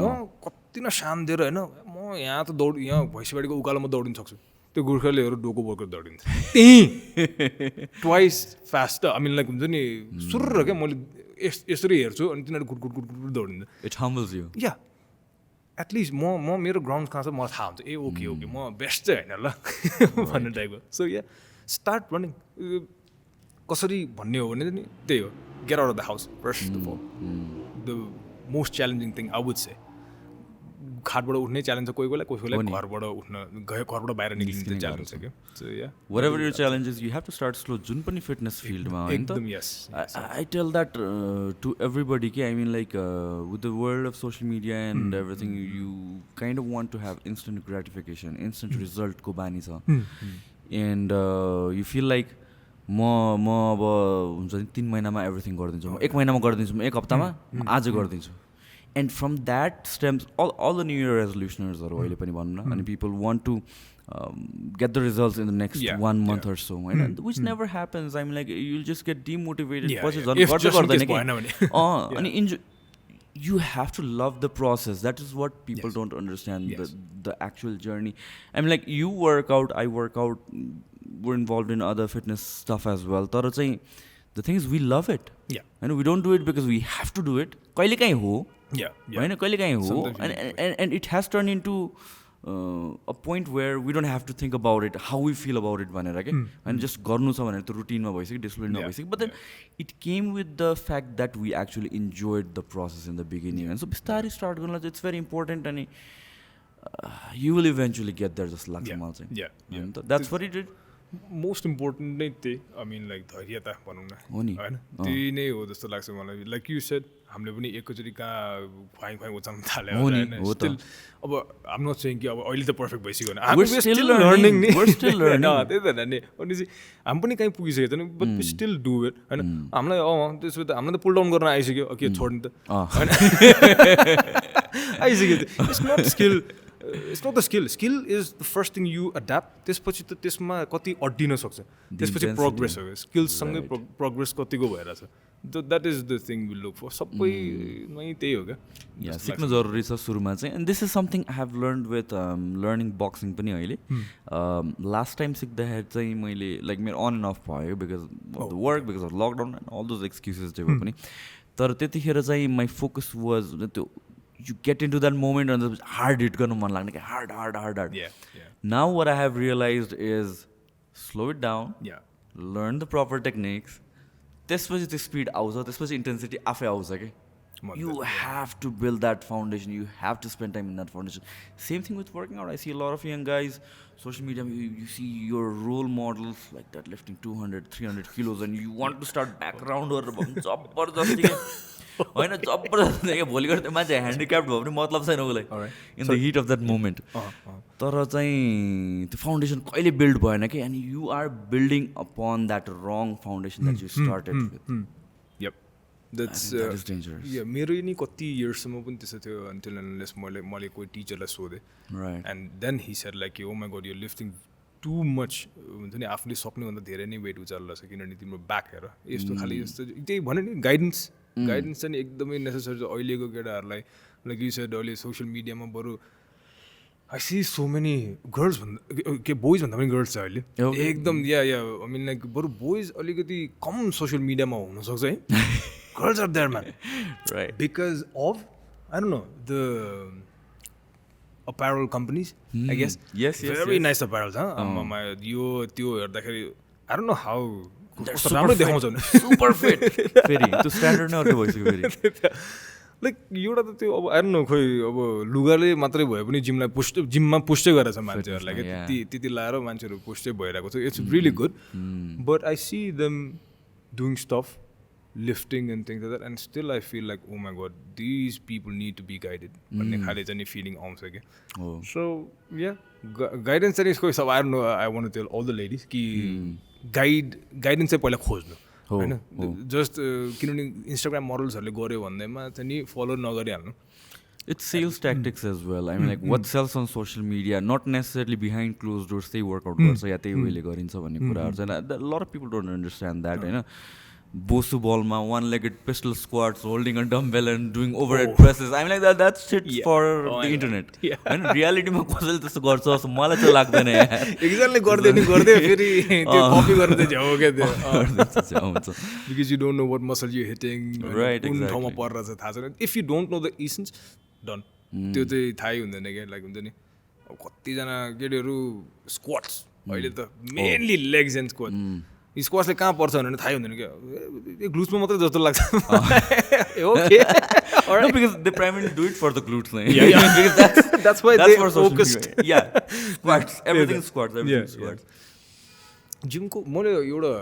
म कति न शान दिएर होइन म यहाँ त यहाँ भैँसबारीको उकालोमा दौडिन सक्छु त्यो गोर्खालीहरू डोको बोकेर दौडिन्छ त्यहीँ twice fast I mean like हुन्छ नि सुर्र क्या मैले यसरी हेर्छु अनि तिनीहरू गुट दौडिन्छ it humbles you yeah at least म मेरो ग्राउन्ड कहाँ छ मलाई थाहा हुन्छ ए ओके म बेस्ट चाहिँ होइन ल भन्ने टाइपको सो या स्टार्ट रनिङ कसरी भन्ने हो भने नि त्यही हो get out of the house first of all the most challenging thing I would say खाटबाट उठ्ने च्यालेन्ज छ कोहीलाई घरबाट बाहिर निक्लिने च्यालेन्ज छ क्या so yeah whatever your challenges you have to start slow जुन पनि फिटनेस फिल्डमा एकदम यस I tell that to everybody कि I mean like with the world of social media and everything you kind of want to have instant gratification instant result को बानी छ and you feel like म अब हुन्छ नि 3 महिनामा एभ्रिथिङ गरिदिन्छु 1 महिनामा गरिदिन्छु 1 हप्तामा आज गरिदिन्छु and from that stems all the new year resolutioners are अहिले पनि भन्नु न and people want to get the results in the next 1 month or so and which never happens I mean like you'll just get demotivated पछि झन् गर्दै गर्दैन के अनि enjoy you have to love the process that is what people don't understand the actual journey I mean like you work out I work out we're involved in other fitness stuff as well तर चाहिँ the thing is we love it and we don't do it because we have to do it कहिले काहीँ हो होइन कहिले काहीँ हो and it has turned into a point where we don't have to think about it how we feel about it भनेर के and just गर्नु छ भनेर त्यो रुटिनमा भइसक्यो डिसिप्लिनमा भइसक्यो but then it came with the fact that we actually enjoyed the process in the beginning and so बिस्तारै start गर्नुलाई चाहिँ it's very important and you will eventually get there जस्तो लाग्छ मलाई चाहिँ that's what it did most important नै त्यही I mean like धैर्यता भनौँ न हो नि होइन त्यही नै हो जस्तो लाग्छ मलाई लाइक यु सेड हामीले पनि एकैचोटि कहाँ खुवाइ खुवाइ उचाल्न थाल्यो होइन स्टिल अब आम नट सेइङ कि अब अहिले त पर्फेक्ट भइसक्यो We're still learning. We're still learning. त्यही त नि अनि चाहिँ हामी पनि कहीँ पुगिसकेको छैन but we still do it होइन हामीलाई त्यसो त हामीलाई त पुल डाउन गर्न आइसक्यो के छोड्नु त होइन आइसक्यो it's not skill it's not the skill is the first thing you adapt त्यसपछि त त्यसमा कति अड्डिन सक्छ त्यसपछि प्रोग्रेस हो स्किल्ससँगै प्रोग्रेस कतिको भइरहेछ that is the thing will look for सबैमै त्यही हो क्या सिक्नु जरुरी छ सुरुमा चाहिँ and this is something I have learn with learning boxing पनि अहिले लास्ट टाइम सिक्दाखेरि चाहिँ मैले लाइक मेरो अन एन्ड अफ भयो because of the work because of lockdown and all those excuses जे भए पनि तर त्यतिखेर चाहिँ माई फोकस वाज त्यो you get into that moment and hard hit गर्नु मन लाग्ने क्या hard. Now what I have realized is slow it down, learn the proper techniques. त्यसपछि त्यो स्पिड आउँछ त्यसपछि इन्टेन्सिटी आफै आउँछ कि you have to build that foundation, you have to spend time in that foundation. Same thing with working out. I see a lot of young guys social media, you see your role models like that lifting 200-300 kilos and you want to start background or जबरजस्ती होइन जबरजस्ती क्या भोलि गर्दा मान्छे handicapped भयो भने मतलब छैन उसलाई in the heat of that moment तर चाहिँ त्यो फाउन्डेसन कहिले बिल्ड भएन कि and you are building upon that wrong foundation that you started with that's dangerous मेरो नि कति इयर्ससम्म पनि त्यस्तो थियो अन्टिल अनलेस मैले कोही टिचरलाई सोधेँ and then he said like oh my god you lifting too much हुन्छ नि आफूले सक्नुभन्दा धेरै नै वेट उचाल्नु रहेछ किनभने तिम्रो ब्याक हेर यस्तो खालि यस्तो त्यही भन्यो नि गाइडेन्स चाहिँ एकदमै नेसेसरी छ अहिलेको केटाहरूलाई लाइक यु सेड अहिले सोसियल मिडियामा बरु I see so many girls भन्दा के बोइज भन्दा पनि गर्ल्स छ अहिले एकदम या आई मिन लाइक बरु बोइज अलिकति कम सोसियल मिडियामा हुनसक्छ है girls are there man right because of I don't know the apparel companies, I guess. Yes. Very nice apparel, huh? यो त्यो हेर्दाखेरि I don't know how. राम्रो देखाउँछ भने super fit. फेरि त्यो स्ट्यान्डर्ड नै अर्को भइसक्यो फेरि. लाइक एउटा त त्यो अब I don't know खोइ अब लुगाले मात्रै भए पनि जिममा पुस्टै गरेछ मान्छेहरूलाई क्या त्यति लाएर मान्छेहरू पुस्टै भइरहेको छ it's really good but I see them doing stuff lifting and things like that and still I feel like oh my god these people need to be guided भन्ने खाले चाहिँ फिलिङ आउँछ क्या so yeah guidance चाहिँ इसको सब I don't know I want to tell all the ladies कि guidance चाहिँ पहिला खोज्नु होइन जस्ट किनभने इन्स्टाग्राम मोडल्सहरूले गर्यो भन्दैमा चाहिँ नि follow नगरिहाल्नु It's sales tactics as well. I mean, like what sells on social media, not necessarily behind closed doors. They work out गर्छ या त्यही वेले गरिन्छ भन्ने कुराहरू चाहिँ a lot of people don't understand that होइन बोसु बलमा one-legged pistol squats, holding a dumbbell and doing overhead presses. I mean like that's shit for the internet. होइन रियालिटीमा कसैले त्यस्तो गर्छ जस्तो मलाई चाहिँ लाग्दैन एक्ज्याक्टली गर्दै फेरि त्यो कपी गरेर झ्याउ क्या त्यो हुन्छ because you don't know what muscle you hitting कुन ठाउँमा परिरहेछ थाहा छैन if you don't know the essence done त्यो चाहिँ थाहै हुँदैन क्या लाइक हुन्छ नि अब कतिजना केटीहरू स्क्वाट्स अहिले त मेनली लेग्स एन्ड स्क्वाट स्क्वाट्सले कहाँ पर्छ भने थाहै हुँदैन क्या ग्लुट्समा मात्रै जस्तो लाग्छ okay because they primarily do it for the glutes that's why they focused squats everything is squats जिमको मैले एउटा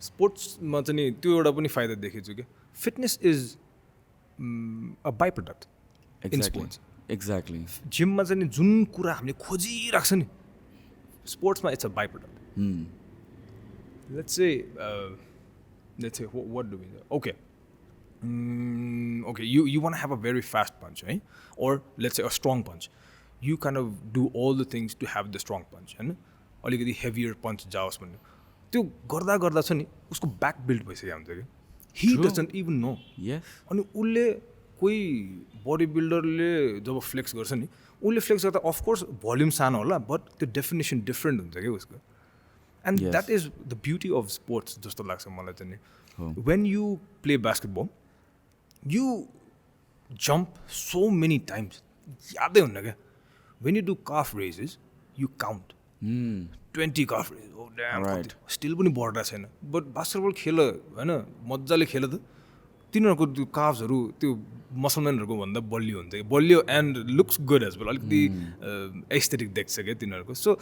स्पोर्ट्समा चाहिँ नि त्यो एउटा पनि फाइदा देखेको छु क्या fitness is a by product in sports exactly जिममा चाहिँ नि जुन कुरा हामीले खोजिरहेको छ नि स्पोर्ट्समा it's a by product let's say what do we do okay you want to have a very fast punch right or let's say a strong punch you kind of do all the things to have the strong punch हैन अलिकति heavier punch जाओस् भन्ने त्यो गर्दा छ नि उसको back build भइसक्यो हुन्छ कि he doesn't even know अनि उसले कोही बडी बिल्डरले जब फ्लेक्स गर्छ नि उसले फ्लेक्स गर्दा अफकोर्स भोल्युम सानो होला बट त्यो डेफिनेसन डिफ्रेन्ट हुन्छ क्या उसको And that is the beauty of sports, just like when you play basketball, you jump so many times. When you do calf raises, you count 20 calf raises. Oh damn! Right. Still पनि बढ्रा छैन. But basketball खेल हैन मज्जाले खेल त तिनीहरुको त्यो calfsहरु त्यो मसलम्यानहरुको भन्दा बलियो हुन्छ. बलियो and looks good as well. अलिकति aesthetic देख्छ के तिनीहरुको. So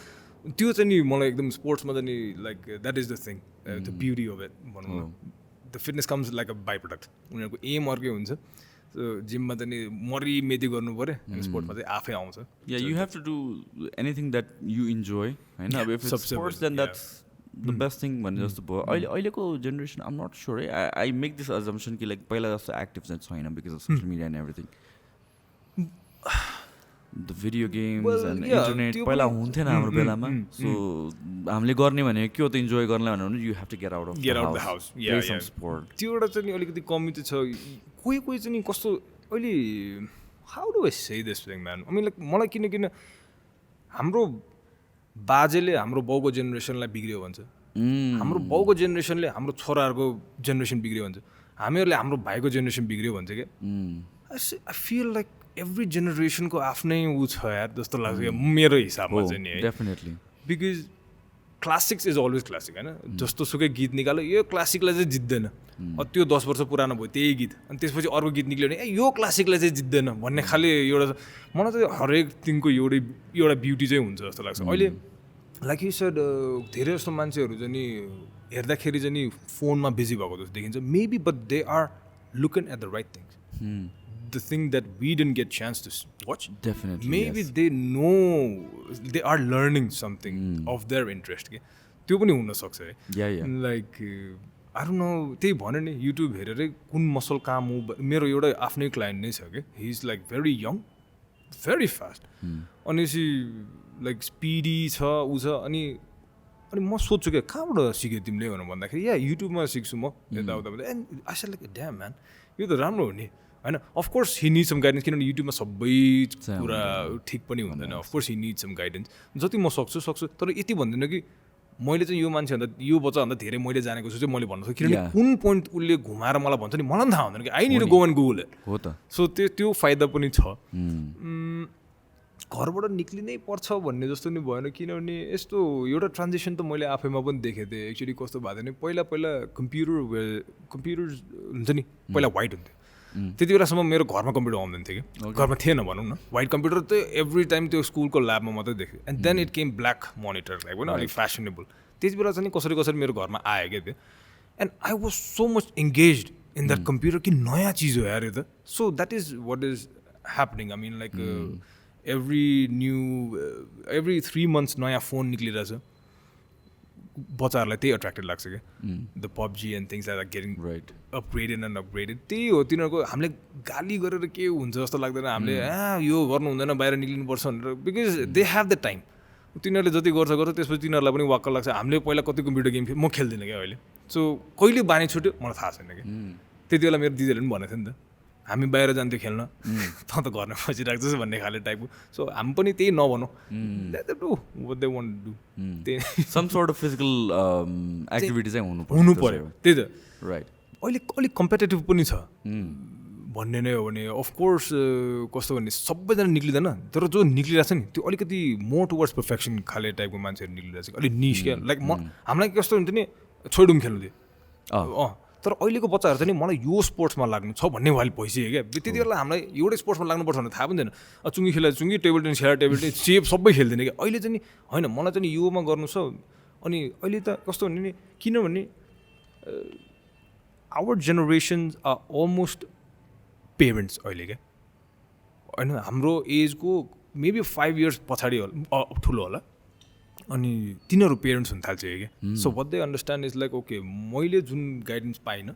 त्यो चाहिँ नि मलाई एकदम स्पोर्ट्समा चाहिँ नि like that is the thing the beauty of it भनौँ न the fitness comes like a by product उनीहरूको एम अर्कै हुन्छ जिममा चाहिँ नि मरि मेदी गर्नु पऱ्यो अनि स्पोर्ट्समा चाहिँ आफै आउँछ you have to do anything that you enjoy होइन अब if it's sports then that's the best thing भन्ने जस्तो भयो अहिलेको जेनेरेसन आम नट स्योर है आई मेक दिस अजम्सन कि लाइक पहिला जस्तो एक्टिभ चाहिँ छैन because of social media and everything the video games and internet पहिला हुन्थेन हाम्रो बेलामा सो हामीले गर्ने भने के हो त इन्जोय गर्नलाई भने you have to get out of the house play some sport त्यो एउटा चाहिँ नि अलिकति कमी चाहिँ छ कोही चाहिँ नि कस्तो अहिले how do I say this thing man I mean like मलाई किन हाम्रो बाजेले हाम्रो बाउको जेनेरेसनलाई बिग्रियो भन्छ हाम्रो बाउको जेनेरेसनले हाम्रो छोराहरूको जेनेरेसन बिग्रियो भन्छ हामीहरूले हाम्रो भाइको जेनेरेसन बिग्रियो भन्छ क्या आई फिल लाइक एभ्री जेनेरेसनको आफ्नै ऊ छ यार जस्तो लाग्छ मेरो हिसाबमा चाहिँ नि है definitely because classics is always classic होइन जस्तो सुकै गीत निकाल्यो यो क्लासिकलाई चाहिँ जित्दैन त्यो 10 वर्ष पुरानो भयो त्यही गीत अनि त्यसपछि अर्को गीत निक्ल्यो भने यो क्लासिकलाई चाहिँ जित्दैन भन्ने खाले एउटा मलाई चाहिँ हरेक दिनको एउटा ब्युटी चाहिँ हुन्छ जस्तो लाग्छ अहिले लाइक यु सेड धेरै जस्तो मान्छेहरू चाहिँ नि हेर्दाखेरि चाहिँ नि फोनमा बिजी भएको जस्तो देखिन्छ maybe but they are looking at the right things the thing that we didn't get chance to watch definitely maybe yes. they are learning something of their interest के त्यो पनि हुन सक्छ है लाइक आई डोन्ट नो त्यही भन्यो नि YouTube हेरेरै कुन मसल काम हो मेरो एउटा आफ्नै क्लाइन्ट नै छ कि he is like very young very fast अनि लाइक स्पिडी छ ऊ छ अनि म सोध्छु क्या कहाँबाट सिकेँ तिमीले भनेर भन्दाखेरि या युट्युबमा सिक्छु म यताउता and I said like damn man यो त राम्रो हो नि होइन of course he need some guidance किनभने युट्युबमा सबै कुरा ठिक पनि हुँदैन of course he need some guidance जति म सक्छु तर यति भन्दिनँ कि मैले चाहिँ यो मान्छेभन्दा यो बच्चाभन्दा धेरै मैले जानेको छु चाहिँ मैले भन्नु सक्छु किनभने कुन पोइन्ट उसले घुमाएर मलाई भन्छ नि मलाई पनि थाहा हुँदैन कि I need to go and Google it हो त सो त्यो फाइदा पनि छ घरबाट निक्लिनै पर्छ भन्ने जस्तो नि भएन किनभने यस्तो एउटा ट्रान्जेक्सन त मैले आफैमा पनि देखेको थिएँ एक्चुअली कस्तो भएको थियो भने पहिला कम्प्युटर हुन्छ नि पहिला व्हाइट हुन्थ्यो त्यति बेलासम्म मेरो घरमा कम्प्युटर आउँदैन थियो कि घरमा थिएन भनौँ न व्हाइट कम्प्युटर त एभ्री टाइम त्यो स्कुलको ल्याबमा मात्रै देख्थेँ and then it came black monitor like होइन अलिक फ्यासनेबल त्यति बेला चाहिँ कसरी मेरो घरमा आयो क्या त्यो and I was so much engaged in that computer कि नयाँ चिज हो यार यो त so that is what is happening I mean like every 3 months नयाँ फोन निक्लिरहेछ बच्चाहरूलाई त्यही अट्र्याक्टेड लाग्छ क्या the PUBG and things are getting upgraded and upgraded त्यही हो तिनीहरूको हामीले गाली गरेर के हुन्छ जस्तो लाग्दैन हामीले यो गर्नु हुँदैन बाहिर निक्लिनुपर्छ भनेर because they have the time तिनीहरूले जति गर्छ त्यसपछि तिनीहरूलाई पनि वाक्क लाग्छ हामीले पहिला कति कम्प्युटर गेम म खेल्दिनँ क्या अहिले सो कहिले बानी छुट्यो मलाई थाहा छैन कि त्यति बेला मेरो दिदीहरूले पनि भनेको थियो नि त हामी बाहिर जान्थ्यो खेल्न त घरमा बसिरहेको छस् भन्ने खाले टाइपको सो हामी पनि त्यही नभनौँ some sort of physical activity चाहिँ हुनु पर्यो त्यही त राइट अहिले अलिक कम्पिटेटिभ पनि छ भन्ने नै हो भने अफकोर्स कस्तो भने सबैजना निक्लिँदैन तर जो निक्लिरहेको छ नि त्यो अलिकति मोर टुवर्ड्स पर्फेक्सन खाले टाइपको मान्छेहरू निक्लिरहेको छ अलिक निस क्या लाइक हामीलाई कस्तो हुन्छ नि छोइडुम खेल्नु थियो तर अहिलेको बच्चाहरू चाहिँ नि मलाई यो स्पोर्ट्समा लाग्नु छ भन्ने भए भइसक्यो क्या त्यति बेला हामीलाई एउटै स्पोर्ट्समा लाग्नुपर्छ भने थाहा पनि छैन चुङ्गी खेला चुङ्गी टेबल टेनिस खेला टेबल टेनिस सेप सबै खेल्दैन क्या अहिले चाहिँ नि होइन मलाई चाहिँ योमा गर्नु छ अनि अहिले त कस्तो भने नि किनभने our generations are almost parents अहिले क्या होइन हाम्रो एजको मेबी 5 years पछाडि ठुलो होला अनि तिनीहरू पेरेन्ट्स हुन थाल्छ क्या so what they understand is like okay मैले जुन गाइडेन्स पाइनँ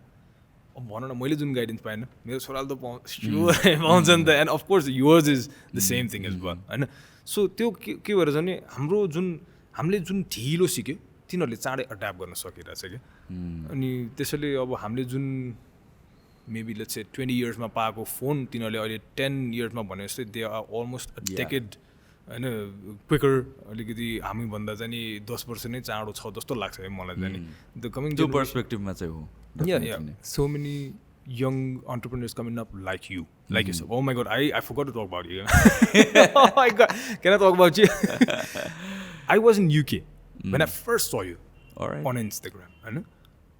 अब भनौँ न मैले जुन गाइडेन्स पाइनँ मेरो छोराले त पाउँछ नि त and of course yours is the same thing is one होइन सो त्यो के भएर चाहिँ हामीले जुन ढिलो सिक्यो तिनीहरूले चाँडै एड्याप्ट गर्न सकिरहेछ क्या अनि त्यसैले अब हामीले जुन मेबी लेट्स से 20 years पाएको फोन तिनीहरूले अहिले 10 years भने जस्तै they are almost a decade होइन क्विकर अलिकति हामीभन्दा चाहिँ नि 10 वर्ष नै चाँडो छ जस्तो लाग्छ है मलाई चाहिँ नि द कमिङ त्यो पर्सपेक्टिभमा चाहिँ हो so many young entrepreneurs coming up like you yourself. Oh my god, I forgot to talk about you. Oh my god, can I talk about you? I was in UK when I first saw you on Instagram, होइन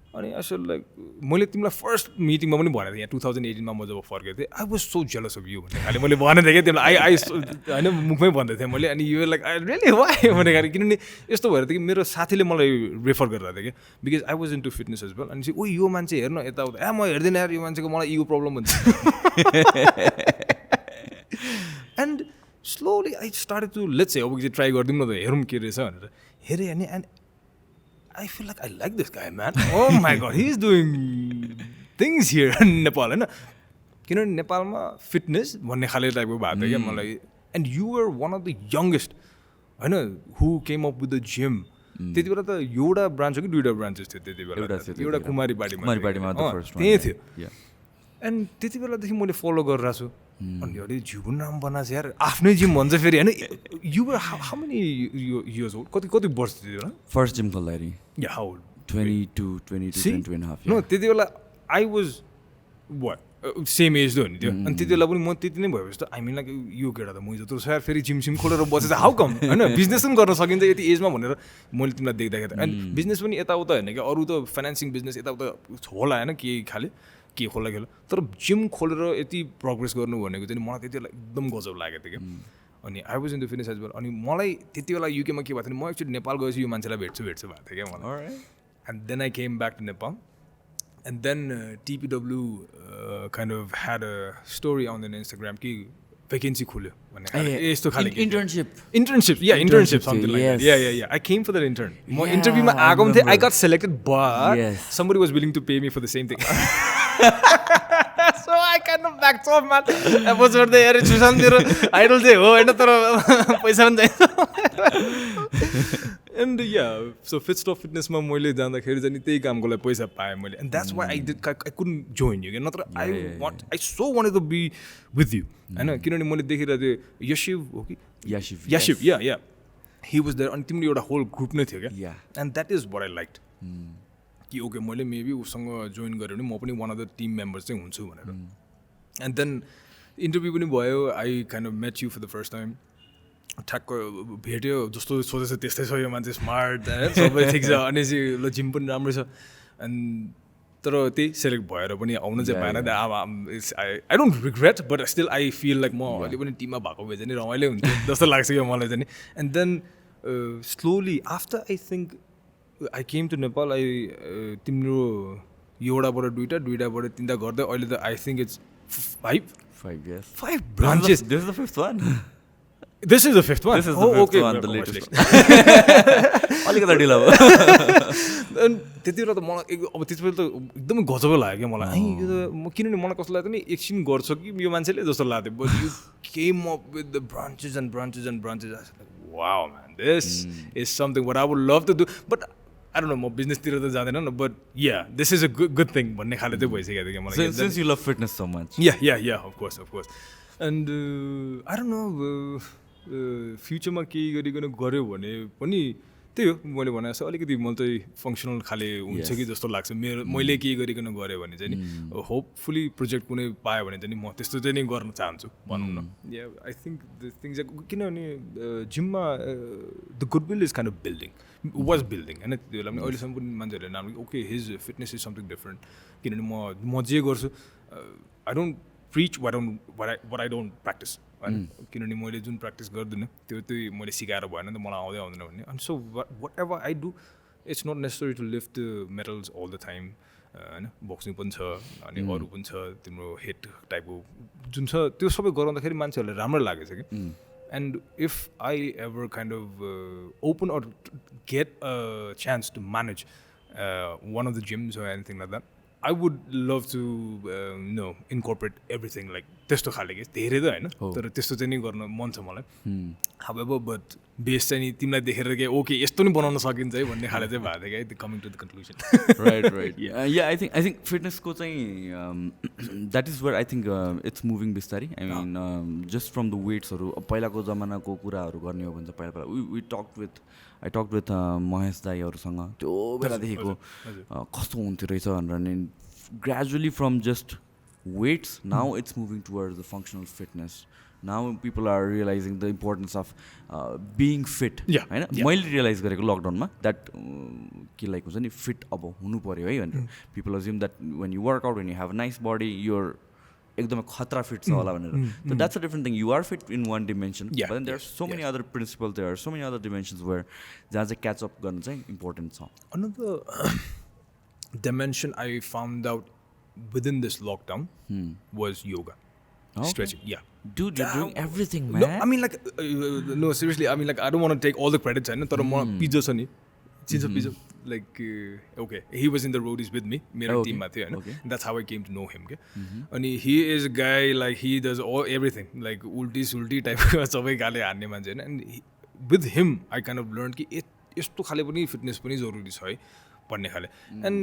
अनि I said like मैले तिमीलाई first मिटिङमा पनि भनेको थिएँ यहाँ 2018मा म जब फर्केको थिएँ I was so jealous of you भन्ने खाले मैले भनेको थिएँ क्या तिमीलाई आई होइन मुखमै भन्दै थिएँ मैले अनि यो लाइक आई रियली वाइ भने खाले किनभने यस्तो भएर थियो कि मेरो साथीले मलाई रेफर गरिरहेको थियो क्या because I was into fitness as well अनि चाहिँ ओ यो मान्छे हेर्न यताउता म हेर्दिनँ यार यो मान्छेको मलाई इगो प्रब्लम हुन्छ and slowly I started to let's say अब चाहिँ ट्राई गरिदिउँ न त हेरौँ के रहेछ भनेर हेरेँ अनि and I feel like I like this guy, man. Oh my God, he's doing things here in Nepal, होइन किनभने नेपालमा फिटनेस भन्ने खाले टाइपको भएको थियो क्या मलाई and you were one of the youngest होइन who came up with the gym त्यति बेला त एउटा ब्रान्च हो कि दुईवटा ब्रान्चेस थियो त्यति बेला एउटा कुमारीपाटीमा त्यही थियो एन्ड त्यति बेलादेखि मैले फलो गरिरहेको छु अनि अरे जिउ पनि राम्रो बनाएको छ यार आफ्नै जिम भन्छ फेरि होइन you were how many years old कति वर्ष थियो बेला फर्स्ट जिम खोल्दाखेरि या हाउ 22 नो त्यति बेला I was what same age हो नि त्यो अनि त्यति बेला पनि म त्यति नै भएपछि त आई मिन लाइक यो केटा त म जत्रो छ यार फेरि जिम खोलेर बसेछ हाउ कम होइन बिजनेस पनि गर्न सकिन्छ यति एजमा भनेर मैले तिमीलाई देख्दाखेरि अनि बिजनेस पनि यताउता होइन क्या अरू त फाइनेन्सिङ बिजनेस यताउता होला होइन के खाले के खोला खेल तर जिम खोलेर यति प्रोग्रेस गर्नु भनेको चाहिँ मलाई त्यति बेला एकदम गजब लागेको थियो क्या अनि I was in the fitness as well अनि मलाई त्यति बेला युकेमा के भएको थियो म एक्चुली नेपाल गएपछि यो मान्छेलाई भेट्छु भएको थियो क्या मलाई and then I came back to Nepal and then TPW kind of had a story on the Instagram कि भेकेन्सी खुल्यो भन्ने यस्तो खाले internship something like that yeah I came for the intern म इन्टरभ्यूमा आएको पनि थिएँ I got selected but somebody was willing to pay me for the same thing So I kind of backed off, man. I was over there, Susan, idol चाहिँ हो होइन तर पैसा पनि चाहिन्छ एन्ड या सो फिटस्टप फिटनेसमा मैले जाँदाखेरि चाहिँ त्यही कामको लागि पैसा पाएँ मैले and that's why I couldn't join you क्या नत्र I so wanted to be with you होइन किनभने मैले देखिरहेको थिएँ यशिव हो कि Yashiv yeah he was there अनि तिम्रो एउटा होल ग्रुप नै थियो क्या and that is what I liked कि ओके मैले मेबी उसँग जोइन गरेँ भने म पनि one of the team members चाहिँ हुन्छु भनेर एन्ड देन इन्टरभ्यू पनि भयो I kind of met you for the first time ठ्याक्क भेट्यो जस्तो सोचेछ त्यस्तै छ यो मान्छे स्मार्ट होइन सबै ठिक छ अनि चाहिँ ल जिम पनि राम्रै छ एन्ड तर त्यही सेलेक्ट भएर पनि आउनु चाहिँ भएन I don't regret but still I feel like म अहिले पनि टिममा भएको भए चाहिँ रमाइलो हुन्थ्यो जस्तो लाग्छ क्या मलाई चाहिँ and then slowly after I think I came to Nepal I तिम्रो एउटाबाट दुईवटाबाट तिनवटा गर्दै अहिले त I think it's 5 branches. This is the fifth one. This is the fifth one. This is the fifth one, the latest. अलिकति ढिलो भयो त्यति बेला त मलाई अब त्यसपछि त एकदमै गजब लाग्यो क्या मलाई यो त म किनभने मलाई कस्तो लाग्यो नि एकछिन गर्छ कि यो मान्छेले जस्तो लाग्थ्यो but you came up with the branches and wow man this is something what I would love to do but I don't know, म बिजनेसतिर त जाँदैन न but yeah this is a good thing भन्ने खाले चाहिँ भइसकेको थियो क्या मलाई since you love fitness so much yeah of course and I don't know फ्युचरमा केही गरिकन गऱ्यो भने पनि त्यही हो मैले भने जस्तो अलिकति मलाई चाहिँ फङ्सनल खाले हुन्छ कि जस्तो लाग्छ मैले केही गरिकन गऱ्यो भने चाहिँ नि होपफुली प्रोजेक्ट कुनै पायो भने चाहिँ नि म त्यस्तो चाहिँ नि गर्न चाहन्छु भनौँ न yeah I think the things किनभने जिममा the goodwill is kind of building was building होइन त्यो बेला पनि अहिलेसम्म पनि मान्छेहरूले नाम okay his fitness is something different किनभने म जे गर्छु I don't preach what I don't practice होइन किनभने मैले जुन प्र्याक्टिस गर्दिनँ त्यही मैले सिकाएर भएन नि त मलाई आउँदैन भन्ने अनि so whatever I do it's not necessary to lift the medals all the time होइन बक्सिङ पनि छ अनि अरू पनि छ तिम्रो हेड टाइपको जुन छ त्यो सबै गराउँदाखेरि मान्छेहरूलाई राम्रो लागेछ कि and if I ever kind of open or get a chance to manage one of the gyms or anything like that I would love to incorporate everything like त्यस्तो खाले के धेरै त होइन तर त्यस्तो चाहिँ नि गर्न मन छ मलाई हाउएभर बट बेस चाहिँ नि तिमीलाई देखेर के ओके यस्तो नि बनाउन सकिन्छ है भन्ने खाले चाहिँ भएको थियो क्या coming to the conclusion right yeah I think फिटनेसको चाहिँ that is where I think it's moving बिस्तारै I mean just from the वेट्सहरू पहिलाको जमानाको कुराहरू गर्ने हो भने चाहिँ पहिला आई टक विथ महेश दाईहरूसँग त्यो बेलादेखिको कस्तो हुन्थ्यो रहेछ भनेर नि gradually from just weights now it's moving towards the functional fitness now people are realizing the importance of being fit. Yeah. मैले रियलाइज गरेको लकडाउनमा द्याट के लाइक हुन्छ नि फिट अब हुनु पऱ्यो है भनेर people assume that when you work out when you have nice body your एकदमै खतरा फिट छ होला भनेर so that's a different thing. You are fit in one dimension, but then there are so many other principles, there are so many other dimensions where जहाँ चाहिँ catch up गर्न चाहिँ important छ. Another dimension I found out within this lockdown was yoga. Stretching, yeah. Dude, you're doing everything, man. No, I mean like, no, seriously, I mean like, I don't want to take all the credits, होइन तर म pizza छ नि pizza like okay, he was in the roadies with me, मेरो टिममा थियो होइन. That's how I came to know him. अनि he is a guy like he does everything like ulti type सबै गाले हान्ने मान्छे होइन. And with him I kind of learned कि यस्तो खाले पनि फिटनेस पनि जरुरी छ है भन्ने खाले. And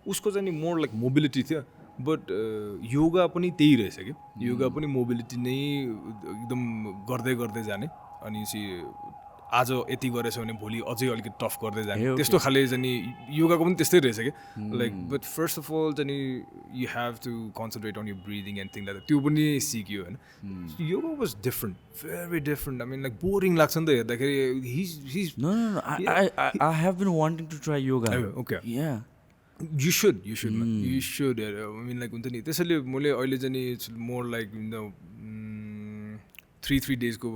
उसको चाहिँ नि more like mobility थियो. बट योगा पनि त्यही रहेछ कि योगा पनि मोबिलिटी नै एकदम गर्दै गर्दै जाने अनि आज यति गरेछ भने भोलि अझै अलिकति टफ गर्दै जाने त्यस्तो खाले चाहिँ नि योगाको पनि त्यस्तै रहेछ कि like but first of all चाहिँ नि you have to concentrate on your breathing and thing like त्यो पनि सिक्यो होइन. Yoga was different very different. I mean like boring लाग्छ नि त हेर्दाखेरि I have been wanting to try yoga. Okay. Yeah. You should man. You should. I mean like हुन्छ नि त्यसैले मैले अहिले चाहिँ नि इट्स मोर लाइक 3 days को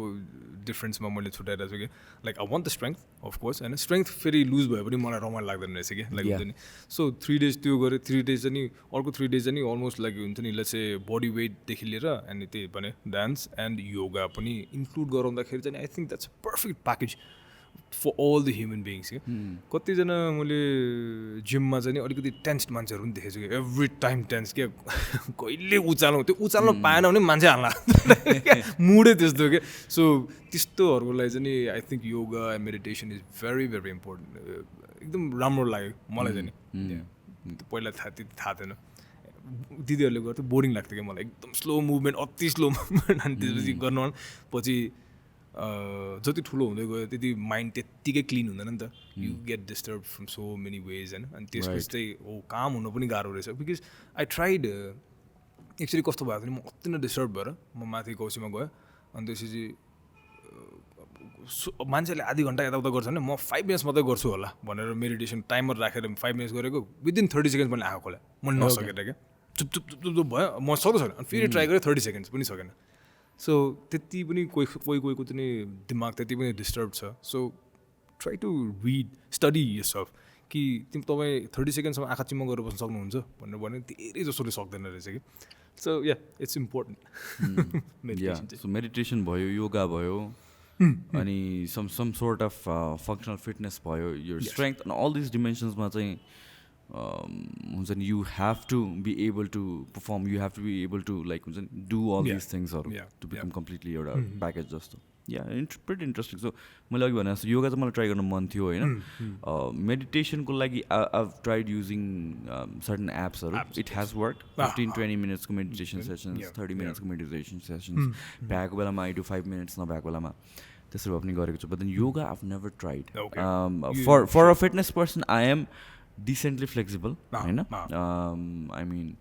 डिफरेन्समा मैले छुट्याइरहेको छु कि like I want the strength of course होइन. स्ट्रेङ्थ फेरि लुज भयो भने मलाई रमाइलो लाग्दैन रहेछ कि लाइक हुन्छ नि. सो 3 days त्यो गरेँ. 3 days चाहिँ नि अर्को 3 days चाहिँ नि अलमोस्ट लाइक हुन्छ नि लेट्स से बडी वेटदेखि लिएर अनि त्यही भने डान्स एन्ड योगा पनि इन्क्लुड गराउँदाखेरि चाहिँ I think that's a perfect package for all the human beings क्या. कतिजना मैले जिममा चाहिँ नि अलिकति टेन्स्ड मान्छेहरू पनि देखेको छु कि एभ्री टाइम टेन्स क्या कहिले उचाल्नु त्यो उचाल्नु पाएन भने मान्छे हाल्ला मुडै त्यस्तो क्या. सो त्यस्तोहरूको लागि चाहिँ नि I think yoga and meditation is very very important. एकदम राम्रो लाग्यो मलाई चाहिँ नि. पहिला त्यति थाहा थिएन. दिदीहरूले गर्थ्यो बोरिङ लाग्थ्यो क्या मलाई एकदम स्लो मुभमेन्ट अति स्लो मुभमेन्ट. अनि त्यसपछि गर्नु पछि जति ठुलो हुँदै गयो त्यति माइन्ड त्यत्तिकै क्लिन हुँदैन नि त. You get disturb from so many ways होइन. अनि त्यसपछि चाहिँ हो काम हुनु पनि गाह्रो रहेछ बिकज आई ट्राइड एक्चुली कस्तो भएको थियो नि म अति नै डिस्टर्ब भएर म माथि कौसीमा गएँ. अनि त्यसपछि मान्छेले आधी घन्टा यताउता गर्छ भने म 5 minutes मात्रै गर्छु होला भनेर मेडिटेसन टाइमर राखेर 5 minutes गरेको विदिन 30 seconds मैले आँखा खोलेँ. मैले नसकेर क्या चुप चुप चुप चुप भयो म सक्दै सकेन. अनि फेरि ट्राई गरेँ 30 seconds पनि सकेन. सो त्यति पनि कोहीको चाहिँ दिमाग त्यति पनि डिस्टर्ब छ. So try to read study yourself कि तपाईँ 30 secondsसम्म आँखा चिम्म गरेर बस्न सक्नुहुन्छ भनेर भने धेरै जसोले सक्दैन रहेछ कि. So yeah it's important. So meditation भयो योगा भयो अनि some sort of functional fitness भयो यो स्ट्रेङ्थ अनि अल दिस डिमेन्सन्समा चाहिँ हुन्छ नि you have to be able to perform. You have to be able to like हुन्छ नि डु अल दिस थिङ्सहरू टु बिकम कम्प्लिटली एउटा प्याकेज जस्तो. Yeah pretty interesting. सो मैले अघि भने जस्तो योगा चाहिँ मलाई ट्राई गर्न मन थियो होइन. मेडिटेसनको लागि आई ट्राइड युजिङ सर्टन एप्सहरू. It has work 15-20 minutes meditation sessions 30 minutes meditation sessions भ्याएको बेलामा आई डु 5 minutes नभएको बेलामा त्यसरी भए पनि गरेको छु. But then yoga I have never tried. For a fitness person I am decently flexible होइन. आई मिन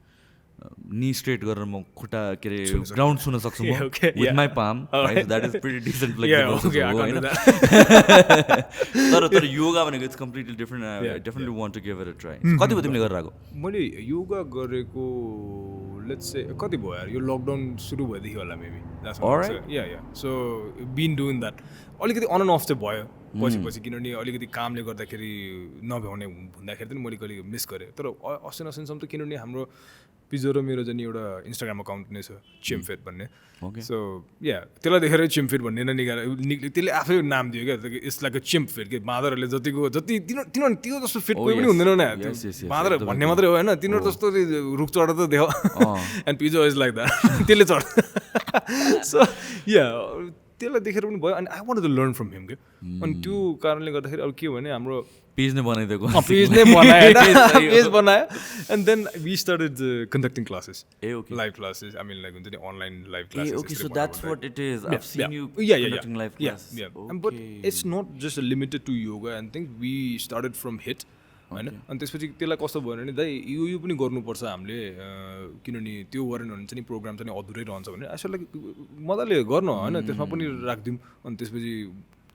नी स्ट्रेट गरेर म खुट्टा के अरे ग्राउन्ड छुन सक्छु म with my palm. That is pretty decent flexible होइन. तर योगा भनेको it's completely different. I definitely want to give it a try. कति भयो तिमीले गरेर आएको? मैले योगा गरेको लेट्स से कति भयो यार यो लकडाउन सुरु भएदेखि होला maybe. Yeah so been doing that. अलिकति अन एन्ड अफ चाहिँ भयो पछि किनभने अलिकति कामले गर्दाखेरि नभ्याउने हुँदाखेरि पनि मैले कहिले मिस गरेँ. तर असिनसम्म त किनभने हाम्रो पिजो र मेरो चाहिँ एउटा इन्स्टाग्राम अकाउन्ट नै छ चिमफिट भन्ने. सो या त्यसलाई देखेर चिमफिट भन्ने नै निकाल्यो. त्यसले आफै नाम दियो क्या. इट्स लाइक अ चिम्फिट कि बाँदरहरूले जति तिनीहरू त्यो जस्तो फिट कोही पनि हुँदैन न. बाँदर भन्ने मात्रै हो होइन. तिनीहरू जस्तो रुख चढेर त देख एन्ड पिजो इज लाइक द्याट. त्यसले चढ. सो या त्यसलाई देखेर पनि भयो. अनि I want to learn from him के. अनि त्यो कारणले गर्दाखेरि अब के भने हाम्रो पेज नै बनाइदिएको. पेज नै बनायो. And then we started conducting classes. Live classes. I mean like हुन्छ नि online live classes. Okay so that's what it is. I have seen you conducting live classes. But it's not just limited to yoga and things. We started from HIIT होइन अनि त्यसपछि त्यसलाई कस्तो भयो भने दाइ यो पनि गर्नुपर्छ हामीले किनभने त्यो गरेन भने चाहिँ नि प्रोग्राम चाहिँ अधुरै रहन्छ भने यसलाई मजाले गर्न होइन त्यसमा पनि राखिदिउँ अनि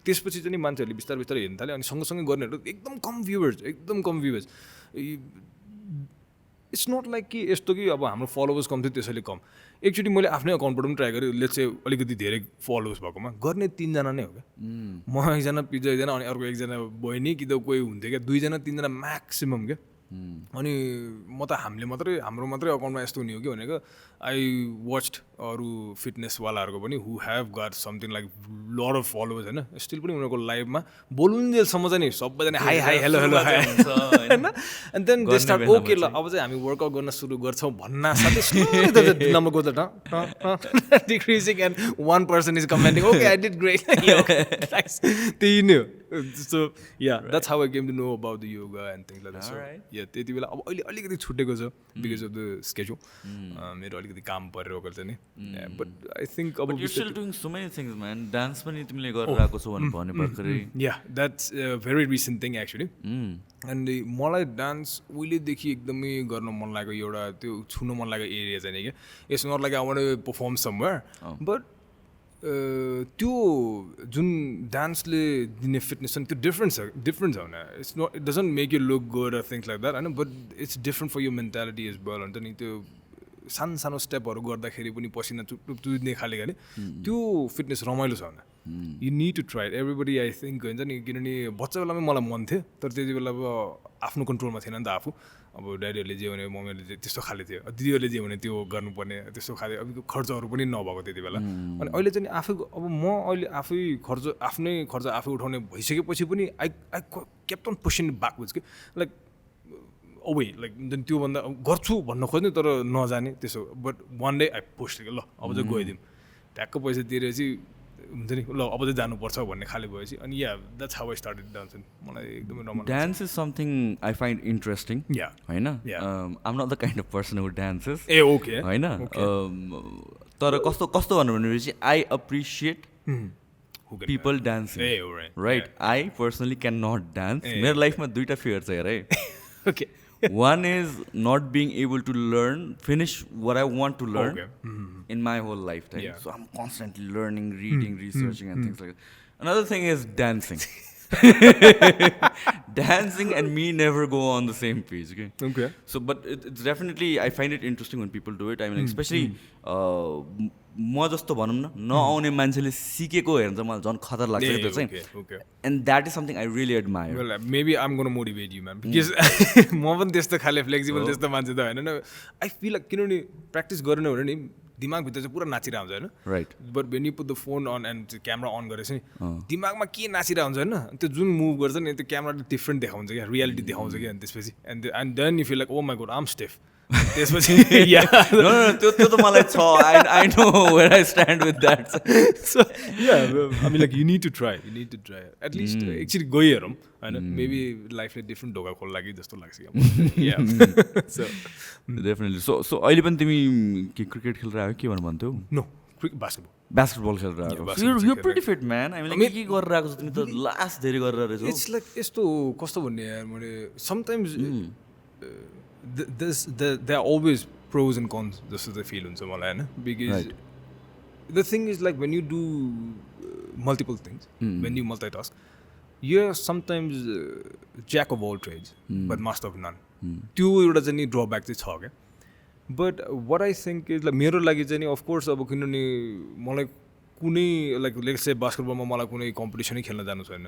त्यसपछि चाहिँ नि मान्छेहरूले बिस्तारै बिस्तारै हेर्न थाल्यो अनि सँगसँगै गर्नेहरू एकदम कम भ्युवर्स इट्स नट लाइक कि यस्तो कि अब हाम्रो फलोवर्स कम थियो त्यसैले कम एकचोटि मैले आफ्नै अकाउन्टबाट पनि ट्राई गरेँ लेट्स चाहिँ अलिकति धेरै फलोवर्स भएकोमा गर्ने 3 जना नै हो क्या म एकजना पिज्जा एकजना अनि अर्को एकजना बहिनी कि त कोही हुन्थ्यो क्या 2 जना 3 जना म्याक्सिमम् क्या अनि म त हाम्रो मात्रै अकाउन्टमा यस्तो हुने हो कि भनेको आई वाच्ड अरू फिटनेसवालाहरूको पनि who have got something like lot of followers होइन स्टिल पनि उनीहरूको लाइभमा बोलुन्जेलसम्म चाहिँ नि सबैजना हाई हेलो होइन and then they start okay ल अब चाहिँ हामी वर्कआउट गर्न सुरु गर्छौँ भन्न साथै number goes decreasing and 1% is commenting okay I did great त्यही नै हो so yeah that's how I came to know about the yoga and things like that yeah त्यति बेला अब अहिले अलिकति छुटेको छ बिकज अफ द स्केड्युल मेरो अलिकति काम परेर चाहिँ नि बट आई थिङ्क अब you still doing so many things man dance पनि तिमीले गरिरहेको छौ भने भर्खरै yeah that's very recent thing actually and मलाई डान्स उहिलेदेखि एकदमै गर्न मन लागेको एउटा त्यो छुन मन लागेको एरिया चाहिँ क्या it's not like I want to perform somewhere but त्यो जुन डान्सले दिने फिटनेस छ त्यो डिफ्रेन्ट छ होइन it's not it doesn't make you look good or things like that होइन but it's different for you mentality is well हुन्छ नि त्यो सानो स्टेपहरू गर्दाखेरि पनि पसिना चुप्ने खाले भने त्यो फिटनेस रमाइलो छ भने you need to try everybody I think हुन्छ नि किनभने बच्चा बेलामै मलाई मन थियो तर त्यति बेला अब आफ्नो कन्ट्रोलमा थिएन नि त आफू अब ड्याडीहरूले जे भने मम्मीहरूले जे त्यस्तो खाले थियो दिदीहरूले जे भने त्यो गर्नुपर्ने त्यस्तो खाले अब खर्चहरू पनि नभएको त्यति बेला अनि अहिले चाहिँ आफै अब म अहिले आफ्नै खर्च आफै उठाउने भइसकेपछि पनि I kept on pushing backwards कि लाइक ओवे लाइक त्योभन्दा गर्छु भन्न खोज्ने तर नजाने त्यसो but one day I pushed ल अब चाहिँ गइदिउँ ट्याक्क पैसा तिरेपछि हुन्छ नि ल अब चाहिँ जानुपर्छ भन्ने खाले भएपछि अनि yeah that's how I started dance मलाई एकदमै रमाइलो dance is something I find interesting होइन I'm not the kind of person who dances ah okay होइन तर कस्तो भन्नु भनेपछि I appreciate people dancing right I personally cannot dance मेरो लाइफमा दुईटा फियर छ हेर है okay one is not being able to finish what I want to learn in my whole lifetime so I'm constantly learning reading researching and things like that another thing is dancing dancing and me never go on the same page okay so but it's definitely I find it interesting when people do it I mean especially म जस्तो भनौँ न नआउने मान्छेले सिकेको हेर्नु चाहिँ मलाई झन् खतर लाग्छ त्यो चाहिँ and that is something I really admire maybe I'm gonna motivate you ma'am because म पनि त्यस्तो खाले फ्लेक्सिबल त्यस्तो मान्छे त होइन आई फिल लाइक किनभने प्र्याक्टिस गरेन भने नि दिमागभित्र चाहिँ पुरा नाचिरहेको हुन्छ होइन right but when you put the phone on and camera on गरेपछि दिमागमा के नाचिरहेको हुन्छ होइन त्यो जुन मुभ गर्छ नि त्यो क्यामेराले डिफ्रेन्ट देखाउँछ क्या रियालिटी देखाउँछ कि अनि त्यसपछि and then you feel like oh my God I'm stiff त्यसपछि त्यो त मलाई छ I know where I stand with that so yeah I mean like you need to try at least एकचोटि गइहेरौँ होइन मेबी लाइफले डिफ्रेन्ट ढोका खोल्ला कि जस्तो लाग्छ सो डेफिनेटली सो अहिले पनि तिमी के क्रिकेट खेलेर आयो के भन्नु भन्थ्यौ नो बास्केटबल खेलेर आएको you pretty fit man I mean के गरेर आएको छ तिमी त लास्ट धेरै गरेर रहेछौ इट्स लाइक यस्तो कस्तो भन्ने यार मैले sometimes there are always pros and cons जस्तो चाहिँ फिल हुन्छ मलाई होइन because the thing is like when you do multiple things when you multitask you are sometimes jack of all trades but master of none त्यो एउटा चाहिँ नि drawback चाहिँ छ क्या but what I think is like मेरो लागि चाहिँ नि अफकोर्स अब किनभने मलाई कुनै लाइक लेट्स से बास्केटबलमा मलाई कुनै कम्पिटिसनै खेल्न जानु छैन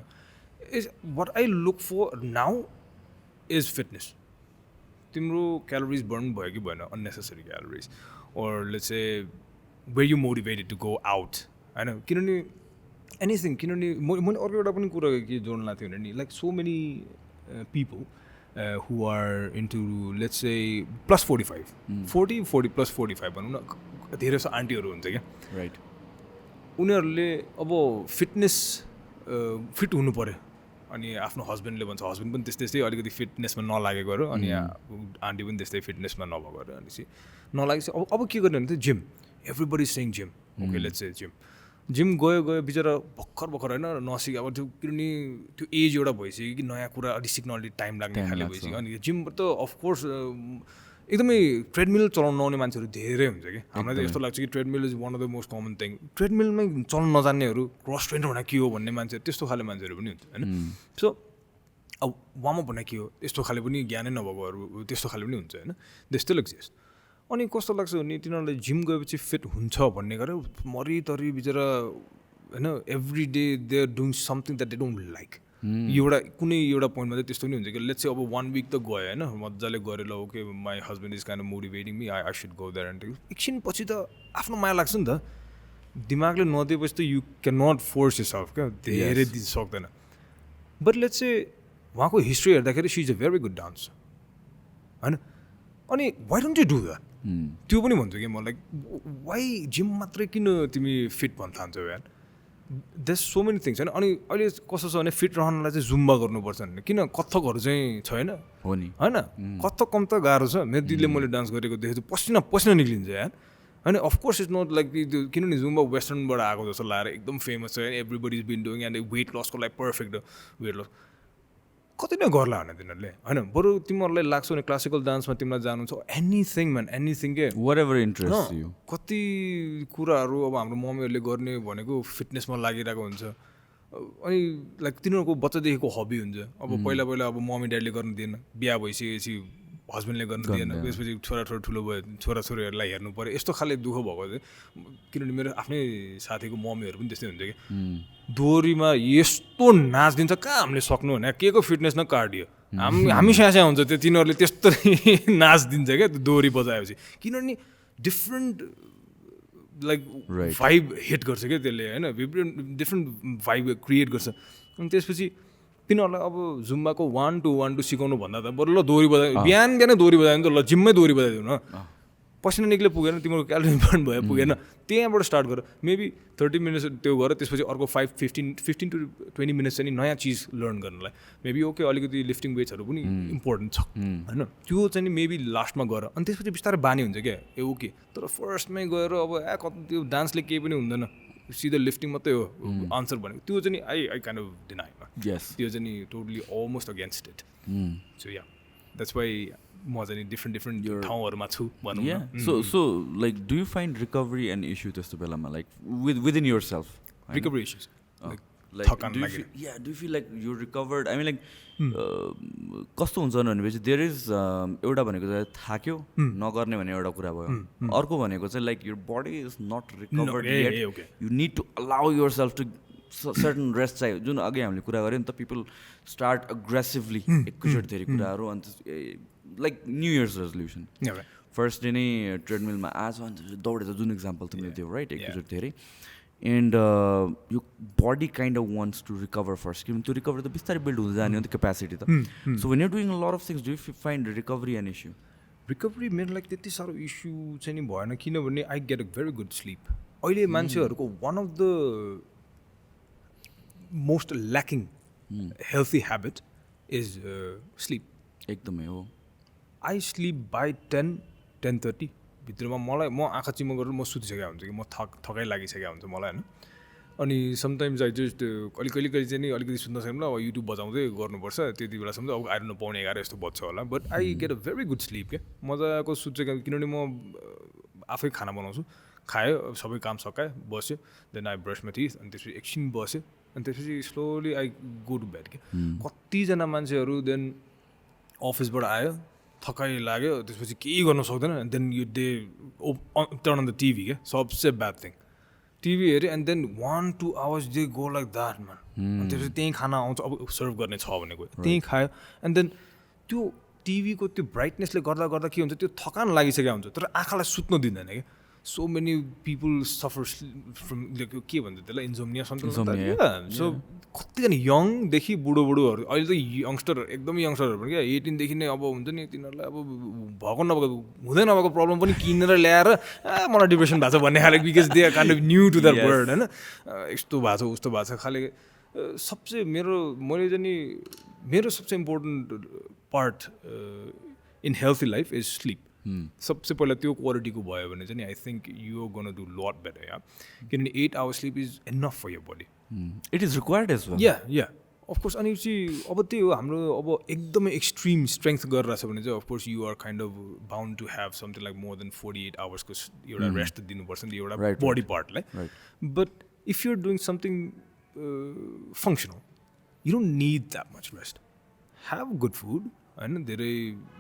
is what I look for now is fitness तिम्रो क्यालोरिज बर्न भयो कि भएन unnecessary calories or let's say where you motivated to go out होइन किनभने एनिथिङ किनभने मैले अर्को एउटा पनि कुरा के जोड्न लाग्थ्यो भने नि like so many people who are into let's say +45 40 +45 भनौँ न धेरै जस्तो आन्टीहरू हुन्छ क्या राइट उनीहरूले अब फिटनेस फिट हुनु पऱ्यो अनि आफ्नो हस्बेन्डले भन्छ हस्बेन्ड पनि त्यस्तै अलिकति फिटनेसमा नलागेकोहरू अनि आन्टी पनि त्यस्तै फिटनेसमा नभएकोहरू अनि नलागेपछि अब के गर्ने भने चाहिँ gym everybody सेङ gym okay let's say gym gym गयो बिचरा भर्खर होइन नसिक अब त्यो किनभने त्यो एज एउटा भइसक्यो कि नयाँ कुरा अलिक सिक्न अलिक टाइम लाग्ने खाले भइसक्यो अनि जिम त अफकोर्स एकदमै ट्रेडमिल चलाउनु नआउने मान्छेहरू धेरै हुन्छ कि हामीलाई त यस्तो लाग्छ कि treadmill is one of the most common thing ट्रेडमिलमै चल्न नजान्नेहरू क्रस ट्रेनर भने के हो भन्ने मान्छेहरू त्यस्तो खाले मान्छेहरू पनि हुन्छ होइन सो अब वार्मअप भने के हो त्यस्तो खाले पनि ज्ञानै नभएकोहरू त्यस्तो खाले पनि हुन्छ होइन दे स्टिल एक्जिस्ट अनि कस्तो लाग्छ भने तिनीहरूले जिम गएपछि फिट हुन्छ भन्ने गरेर मरितरी बिचरा होइन every day they are doing something that they don't like एउटा कुनै एउटा पोइन्टमा चाहिँ त्यस्तो पनि हुन्छ कि लेट्स चाहिँ अब 1 week त गयो होइन मजाले गरेर okay my husband is kind of motivating me I should go there and एकछिन पछि त आफ्नो माया लाग्छ नि त दिमागले नदिएपछि त you can not force yourself क्या धेरै दिन सक्दैन बट लेट्स चाहिँ उहाँको हिस्ट्री हेर्दाखेरि she is a very good dance होइन अनि why don't you do that त्यो पनि भन्छु कि म लाइक वाइ जिम मात्रै किन तिमी फिट भन्न थाल्छौ यार देयर सो मेनी थिङ्स होइन अनि अहिले कस्तो छ भने फिट रहनलाई चाहिँ जुम्बा गर्नुपर्छ भने किन कथकहरू चाहिँ छैन हो नि होइन कथक कम त गाह्रो छ मेरो दिदीले मैले डान्स गरेको देखेको पसिना निक्लिन्छ यार होइन अफकोर्स इट्स नट लाइक त्यो किनभने जुम्बा वेस्टर्नबाट आएको जस्तो लागेर एकदम फेमस छ everybody is been doing and weight लसको लागि पर्फेक्ट वेट लस कति नै गर्ला भने तिनीहरूले होइन बरु तिमीहरूलाई लाग्छ भने क्लासिकल डान्समा तिमीलाई जानु छ एनिथिङ म्यान एनिथिङ के whatever interests you कति कुराहरू अब हाम्रो मम्मीहरूले गर्ने भनेको फिटनेसमा लागिरहेको हुन्छ अनि लाइक तिनीहरूको बच्चादेखिको हबी हुन्छ अब पहिला अब मम्मी ड्याडीले गर्नु दिएन बिहा भइसकेपछि हस्बेन्डले गर्नु दिएन त्यसपछि छोराछोरी ठुलो भयो छोराछोरीहरूलाई हेर्नु पऱ्यो यस्तो खाले दुःख भएको चाहिँ किनभने मेरो आफ्नै साथीको मम्मीहरू पनि त्यस्तै हुन्छ कि दोरीमा यस्तो नाच दिन्छ कहाँ हामीले सक्नु भने के को फिटनेस न कार्डियो हामी स्यास्या हुन्छ त्यो तिनीहरूले त्यस्तो नाच दिन्छ क्या त्यो दोरी बजाएपछि किनभने डिफ्रेन्ट लाइक भाइब हिट गर्छ क्या त्यसले होइन डिफ्रेन्ट भाइब क्रिएट गर्छ अनि त्यसपछि तिनीहरूलाई अब जुम्बाको 1 to 1 सिकाउनु भन्दा त बरु ल दोरी बजाइ बिहानै दोरी बजायो भने त ल जिम्मै दोरी बजाइदिउँ न पसिना निक्ले पुगेन तिम्रो क्यालोरी बर्न भयो पुगेन त्यहाँबाट स्टार्ट गर मेबी 30 minutes त्यो गर त्यसपछि अर्को 15 to 20 minutes चाहिँ नयाँ चिज लर्न गर्नलाई मेबी ओके अलिकति लिफ्टिङ वेट्सहरू पनि इम्पोर्टेन्ट छ होइन त्यो चाहिँ मेबी लास्टमा गर अनि त्यसपछि बिस्तारै बानी हुन्छ क्या ए ओके तर फर्स्टमै गएर अब त्यो डान्सले केही पनि हुँदैन सिधा लिफ्टिङ मात्रै हो आन्सर भनेको त्यो चाहिँ आई काइन्ड अफ डिनाई त्यो चाहिँ totally almost against it so yeah that's why म चाहिँ डिफ्रेन्ट ठाउँहरूमा छु भनौँ so like do you find recovery and issue त्यस्तो बेलामा like within yourself recovery issues do you feel like you recovered I mean like कस्तो हुन्छ भनेपछि देयर इज एउटा भनेको चाहिँ थाक्यो नगर्ने भने एउटा कुरा भयो अर्को भनेको चाहिँ like your body is not recovered yet you need to allow yourself to certain rest चाहियो जुन अघि हामीले कुरा गऱ्यौँ नि त पिपल स्टार्ट अग्रेसिभली एकैचोटि धेरै कुराहरू अन्त like new years resolution first day नै ट्रेडमिलमा आज अन्त दौडेर जुन इक्जाम्पल तिमीले दियौ राइट एकैचोटि धेरै एन्ड यो body kind of wants to recover first किनभने त्यो रिकभर त बिस्तारै बिल्ड हुँदै जाने हो नि त क्यापेसिटी त so when you doing a lot of things do you find recovery an issue recovery मेरो लागि त्यति साह्रो इस्यु चाहिँ नि भएन किनभने I get a very good sleep अहिले मान्छेहरूको one of the most lacking healthy habit is sleep एकदमै हो आई स्लिप बाई 10-10:30 भित्रमा मलाई म आँखा चिम्म गरेर म सुतिसकेको हुन्छ कि म थकाइ लागिसकेको हुन्छ मलाई होइन अनि समटाइम्स आई जस्ट कहिले चाहिँ नि अलिकति सुत्न सक्नु अब युट्युब बजाउँदै गर्नुपर्छ त्यति बेलासम्म अब आएर न 11:30 यस्तो बज्छ होला but I get a very good sleep क्या मजाको सुत्छ किनभने म आफै खाना बनाउँछु खायो सबै काम सकाएँ बस्यो then I brush my teeth अनि त्यसपछि एकछिन बस्यो अनि त्यसपछि slowly I go to bed क्या कतिजना मान्छेहरू देन अफिसबाट आयो थकाइ लाग्यो त्यसपछि केही गर्न सक्दैन then you they turn on the TV क्या सबसे ब्याड थिङ टिभी हेऱ्यो and then 1-2 hours they go like that man अनि त्यसपछि त्यहीँ खाना आउँछ अब सर्भ गर्ने छ भने गयो त्यहीँ खायो एन्ड देन त्यो टिभीको त्यो ब्राइटनेसले गर्दा के हुन्छ त्यो थकान लागिसकेको हुन्छ तर आँखालाई सुत्न दिँदैन क्या so many people suffer from के भन्छ त्यसलाई इन्सोम्निया सो कतिजना यङदेखि बुढोहरू अहिले त यङ्स्टर एकदमै यङ्स्टरहरू पनि क्या 18देखि नै अब हुन्छ नि तिनीहरूलाई अब भएको नभएको हुँदै नभएको प्रब्लम पनि किनेर ल्याएर मलाई डिप्रेसन भएको छ भन्ने खाले because they are kind of new to that world होइन यस्तो भएको छ उस्तो भएको छ खाले सबसे मैले चाहिँ नि मेरो सबसे important part in healthy life is sleep सबसे पहिला त्यो क्वालिटीको भयो भने चाहिँ नि I think you are gonna do lot better yeah किनभने 8 hours sleep is enough for your body it is required as well yeah of course अनि चाहिँ अब त्यही हो हाम्रो अब एकदमै एक्सट्रिम स्ट्रेङ्थ गरिरहेको छ भने चाहिँ of course you are kind of bound to have something like more than 48 आवर्सको एउटा रेस्ट दिनुपर्छ नि एउटा बडी पार्टलाई but if you're doing something functional you don't need that much rest have good food होइन धेरै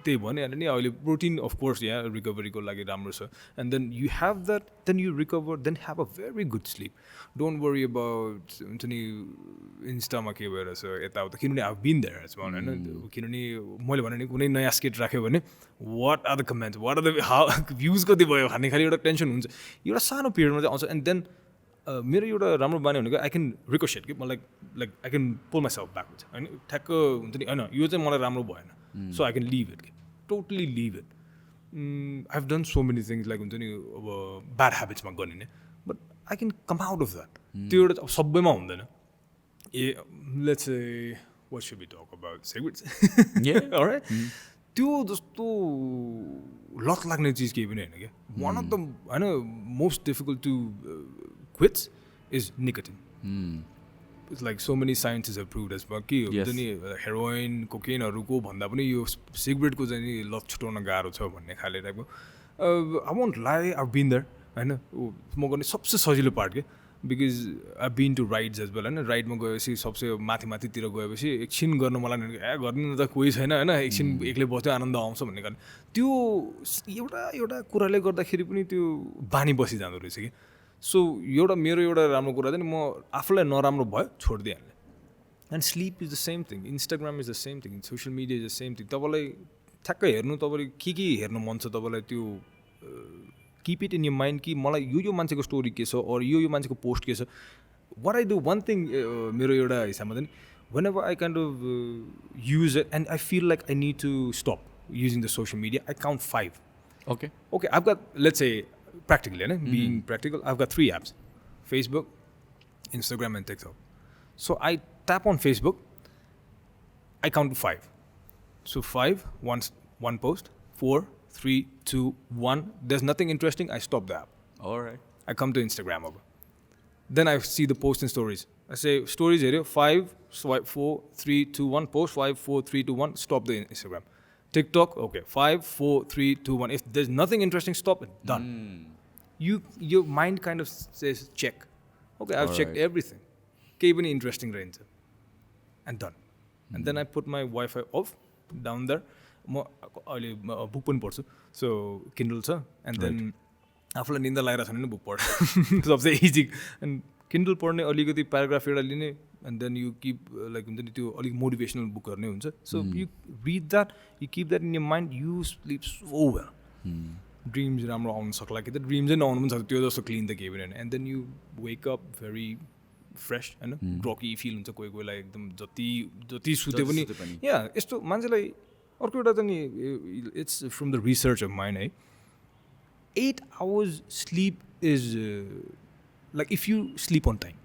त्यही भनिहाल्यो नि अहिले प्रोटिन अफकोर्स यहाँ रिकभरीको लागि राम्रो छ and then you have that then you recover then have a very good sleep don't worry about हुन्छ नि इन्स्टामा के भइरहेछ यताउता किनभने आई बिन देयर होइन किनभने मैले भने नि कुनै नयाँ स्केट राख्यो भने what are the comments what are the how views कति भयो भन्ने खालि एउटा टेन्सन हुन्छ एउटा सानो पिरियडमा चाहिँ आउँछ एन्ड देन मेरो एउटा राम्रो बानी भनेको आई क्यान रिक्वेस्ट कि मलाई like I can pull myself back हुन्छ होइन ठ्याक्क हुन्छ नि होइन यो चाहिँ मलाई राम्रो भएन so I can leave it totally leave it I have done so many things like हुन्छ नि अब ब्याड ह्याबिट्समा गरिने but I can come out of that त्यो एउटा अब सबैमा हुँदैन ah let's what should be talk about cigarettes त्यो जस्तो लत लाग्ने चिज केही पनि होइन क्या वान अफ द होइन most difficult to quits is nicotine. It's like so many sciences have proved as well कि हुन्छ नि हेरोइन कोकेनहरूको भन्दा पनि यो सिगरेटको चाहिँ नि लत छुटाउन गाह्रो छ भन्ने खाले टाइपको I won't lie I been there होइन म गर्ने सबसे सजिलो पार्ट के because I been to rides as well होइन राइडमा गएपछि सबसे माथितिर गएपछि एकछिन गर्न मलाई गर्नु त कोही छैन होइन एकछिन एक्लै बस्यो आनन्द आउँछ भन्ने कारण त्यो एउटा कुराले गर्दाखेरि पनि त्यो बानी बसिजाँदो रहेछ कि सो मेरो एउटा राम्रो कुरा चाहिँ म आफूलाई नराम्रो भयो छोडिदिइहाल्ने and sleep is the same thing Instagram is the same thing social media is the same thing तपाईँलाई ठ्याक्कै हेर्नु तपाईँले के हेर्नु मन छ तपाईँलाई त्यो keep it in your mind कि मलाई यो मान्छेको स्टोरी के छ अर यो मान्छेको पोस्ट के छ what I do one thing मेरो एउटा हिसाबमा चाहिँ whenever I kind of use it and I feel like I need to stop using the social media I count 5 okay I got let's say practically, being practical, I've got 3 apps: Facebook, Instagram, and TikTok. So I tap on Facebook, I count to 5. So 5, one post, 4, 3, 2, 1. There's nothing interesting, I stop the app. All right. I come to Instagram over. Then I see the posts and stories. I say, stories area, 5, swipe 4, 3, 2, 1, post 5, 4, 3, 2, 1, stop the Instagram. TikTok, okay, 5, 4, 3, 2, 1. If there's nothing interesting, stop it. Done. Your mind kind of says, check. Okay, I've checked everything. Keep any interesting range. And done. And then I put my Wi-Fi off down there. Book पनि पढ्छु. So Kindle छ. And then आफूलाई निन्दा लागिरहेको छ भने book पढ. सबसे इजी. And Kindle पढ्ने अलिकति प्याराग्राफ एउटा लिने and then you keep like हुन्छ नि त्यो अलिक मोटिभेसनल बुक गर्ने हुन्छ. So you read that, you keep that in your mind, you sleep so well. Dreams राम्रो आउनु सक्ला कि त ड्रिम्सै नआउनु पनि सक्छ त्यो जस्तो क्लिन त केही पनि होइन and then you wake up very fresh होइन ग्रकी फिल हुन्छ कोही कोहीलाई एकदम जति सुते पनि या यस्तो मान्छेलाई अर्को एउटा त नि it's from the research of mind है 8 hours sleep is like if you sleep on time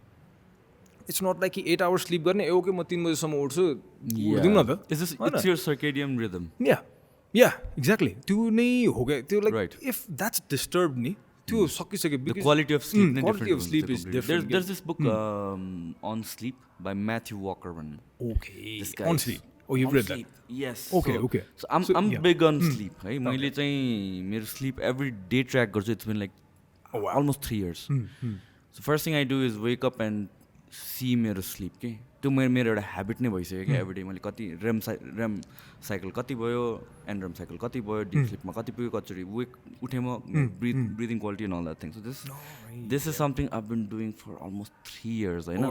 it's not like कि 8 आवर्स स्लिप गर्ने ओके म 3 बजीसम्म उठ्छु उठ्दिउँ न त it's your circadian rhythm yeah exactly त्यो नै हो क्या त्यो लाइक इफ द्याट्स डिस्टर्ब नि त्यो सकिसक्यो the quality of sleep is different. There's this book on sleep by Matthew Walker. Okay. On sleep. Oh, you've read that? Yes. Okay. So I'm big on sleep. है मैले चाहिँ मेरो sleep every day track गर्छु. It's been like almost 3 years. So first thing I do is wake up and see मेरो sleep के त्यो मेरो एउटा ह्याबिट नै भइसक्यो क्या एभ्री डे मैले कति रेम साइकल कति भयो एनरेम साइकल कति भयो डिप स्लिपमा कति पुग्यो कतिचोटि उठेँ म breathing quality and all that thing so this is something I been doing for almost 3 years होइन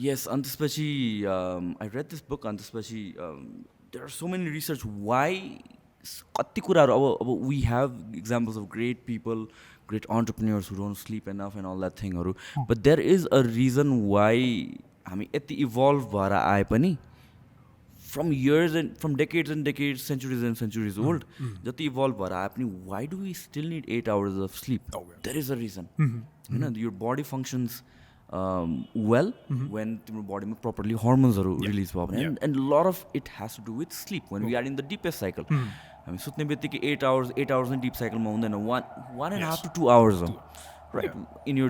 यस अनि त्यसपछि आई रेड दिस बुक अनि त्यसपछि there are so many research why कति कुराहरू अब we have examples of great people great entrepreneurs who don't sleep enough and all that thing but there is a reason why हामी यति evolve भएर आए पनि from years and from decades and decades centuries old जति evolve भएर आए पनि why do we still need 8 hours of sleep there is a reason होइन your body functions well when तिम्रो बडीमा properly hormonesहरू release भयो भने and a lot of it has to do with sleep when we are in the deepest cycle हामी सुत्ने बित्तिकै 8 hours नै deep साइकलमा हुँदैन 1.5 to 2 hours हो right in your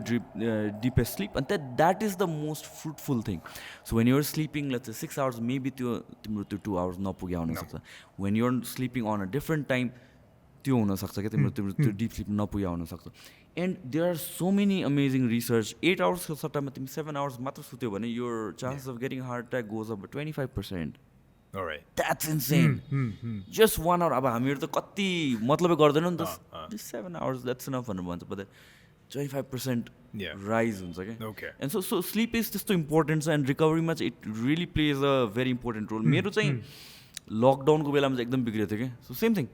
deepest sleep and that is the most fruitful thing. So when you're sleeping let's say 6 hours maybe त्यो 2 hours नपुग्या हुन सक्छ. When you're sleeping on a different time त्यो हुन सक्छ के त्यो deep sleep नपुग्या हुन सक्छ. And there are so many amazing research 8 hours को सट्टामा तिमी 7 hours मात्र सुत्यो भने your chances of getting heart attack goes up by 25%. All right. That's insane. Just 1 hour अब हामीहरु त कति मतलबै गर्दैनौ नि त just 7 hours that's enough भनेर भन्छ but 25% rise हुन्छ के. Okay. And so sleep is त्यस्तो important छ and recovery मा चाहिँ it really plays a very important role. मेरो चाहिँ लकडाउन को बेलामा चाहिँ एकदम बिग्रेको थियो के. So same thing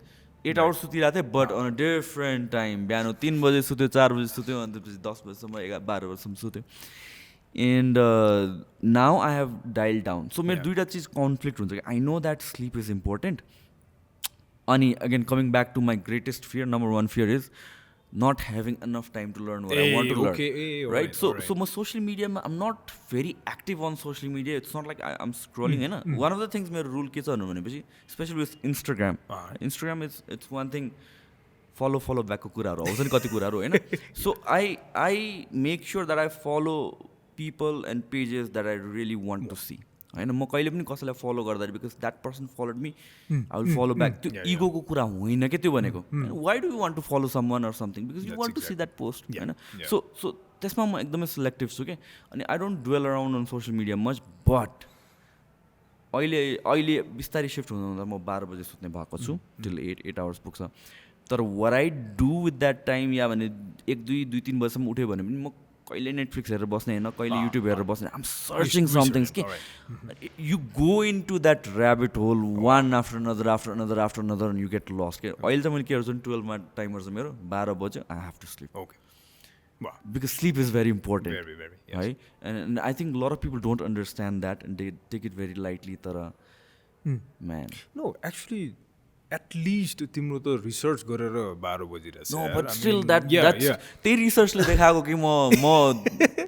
8 hours सुतिरहेको थिएँ but on a different time. बिहान 3 बजे सुत्यो 4 बजे सुत्यो अनि त्यसपछि 10 बजेसम्म 12 बजेसम्म सुत्यो. And now I have dialed down. So मेरो दुईटा चिज कन्फ्लिक्ट हुन्छ कि I know that sleep is important. अनि again coming back to my greatest fear, number one fear is not having enough time to learn what I want to learn. Right? So my social media, I'm not very active on social media. It's not like I'm scrolling. One of the things my rule ke cha especially with Instagram. Instagram is it's one thing. Follow back ko kura haru hausani kati kura haru haina. So I make sure that I follow people and pages that I really want to see. हैन म कहिले पनि कसैलाई follow गर्दाखेरि because that person followed me I will follow back. त्यो ego को कुरा होइन के त्यो भनेको. Why do you want to follow someone or something because you want to see that post हैन. So त्यसमा म एकदमै selective छु के. अनि I don't dwell around on social media much but अहिले बिस्तारै शिफ्ट हुँदा म 12 बजे सुत्ने भएको छु till 8 hours पुग्छ. तर what I do with that time या भने 1-2-3 बजेसम्म उठ्यो भने पनि म कहिले नेटफ्लिक्स हेरेर बस्ने हैन कहिले युट्युब हेरेर बस्ने I'm searching something के you go into that rabbit hole one after another and you get lost के अहिले चाहिँ मैले के गर्छु 12 मा टाइमर छ मेरो 12 बज्यो I have to sleep. Okay. Wow. Because sleep is very important. Very yes. Right? And I think a lot of people don't understand that and they take it very lightly tara man. No, actually at least तिम्रो त research गरेर 12 बजिरहेछ. No, but still that's त्यही रिसर्चले देखाएको कि म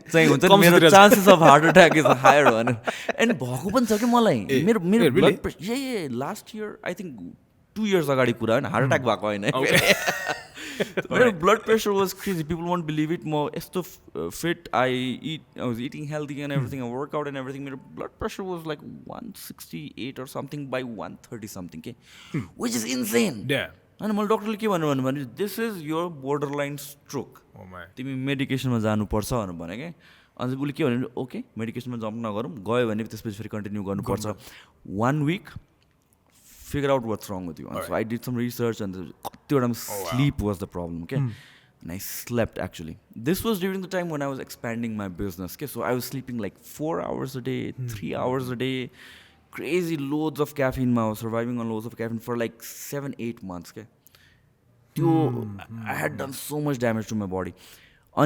चाहिँ हुन्छ नि मेरो chances of heart attack is higher भनेर एन्ड भएको पनि छ कि मलाई मेरो blood pressure last year I think 2 years अगाडि कुरा होइन हार्ट अट्याक भएको होइन मेरो blood pressure was crazy. People won't believe it. More so fit. I was eating healthy and everything. I work out and everything. My blood pressure was like 168 or something by 130 something. Okay? Which is insane. Yeah. And my doctor ke भन्नु this is your borderline stroke. Oh my. तिमी मेडिकेसनमा जानु पर्छ भनेर भने के. अनि उसले के भन्नु ओके मेडिकेसनमा जम्प नगरौँ गयो भने त्यसपछि फेरि कन्टिन्यू गर्नु पर्छ. 1 week. Figure out what's wrong with you. So I did some research and sleep was the problem. Okay, and I slept actually. This was during the time when I was expanding my business. Okay, so I was sleeping like 4 hours a day, 3 hours a day, crazy loads of caffeine. I was surviving on loads of caffeine for like 7-8 months. Okay, I had done so much damage to my body.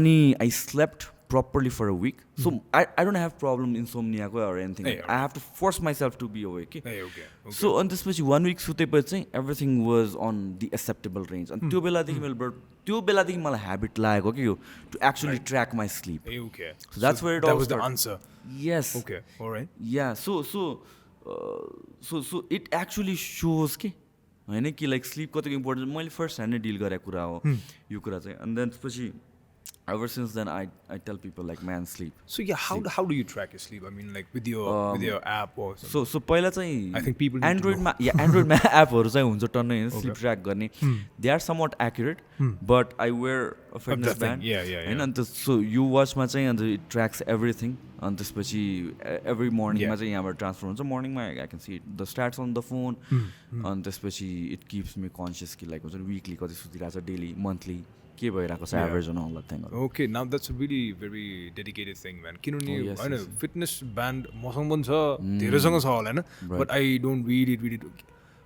Ani I slept properly for a week. So I don't have problem insomnia or anything. I have to force myself to be awake. Okay. So on this much 1 week suteपछि everything was on the acceptable range. And त्यो बेलादेखि मलाई habit लागेको के यो to actually track my sleep. Okay. So that's where it all was started. the answer. Yes. Okay. All right. Yeah. So it actually shows के हैन कि like sleep कतिको important मैले first hand deal गरेको कुरा हो यो कुरा चाहिँ. And then पछि ever since then I tell people like man sleep. So yeah, how do you track your sleep? I mean like with your app or something. So पहिला चाहिँ I think people Android मा Android मा एपहरु चाहिँ हुन्छ टन्नै sleep track गर्ने. They are somewhat accurate but I wear a fitness band. Yeah. And so you watch मा चाहिँ and it tracks everything. And त्यसपछि every morning मा चाहिँ यहाँबाट ट्रान्सफर हुन्छ morning मा I can see the stats on the phone. And त्यसपछि it keeps me conscious कि like हुन्छ weekly कति सुतिरहेछ daily monthly के भइरहेको छ average on all thing. Okay, now that's a really very dedicated thing man. किनभने हैन फिटनेस ब्यान्ड मसँग पनि छ धेरैसँग छ होला हैन but I don't read it.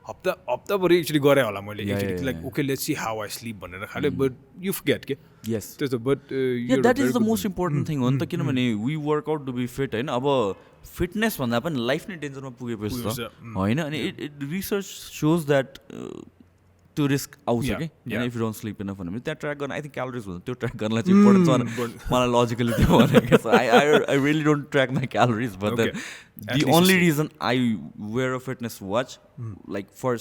हप्ताभरि एक्चुअली गरे होला मैले actually like okay let's see how I sleep भनेर खाले बट यु फर्गेट के. यस त्यस्तो but that is the most important thing हो नि त किनभने we work out to be fit होइन. अब फिटनेस भन्दा पनि लाइफ नै डेन्जरमा पुगेपछि त होइन. अनि इट रिसर्च सोज द्याट त्यो रिस्क आउँछ कि होइन if you don't sleep enough भने त्यहाँ ट्र्याक गर्न आई थिङ्क क्यालोरिज हुन्छ त्यो ट्र्याक गर्नलाई चाहिँ इम्पोर्टेन्ट छ मलाई लजिकली त्यो भनेको. I really don't track my calories but then the only reason I wear a fitness watch like for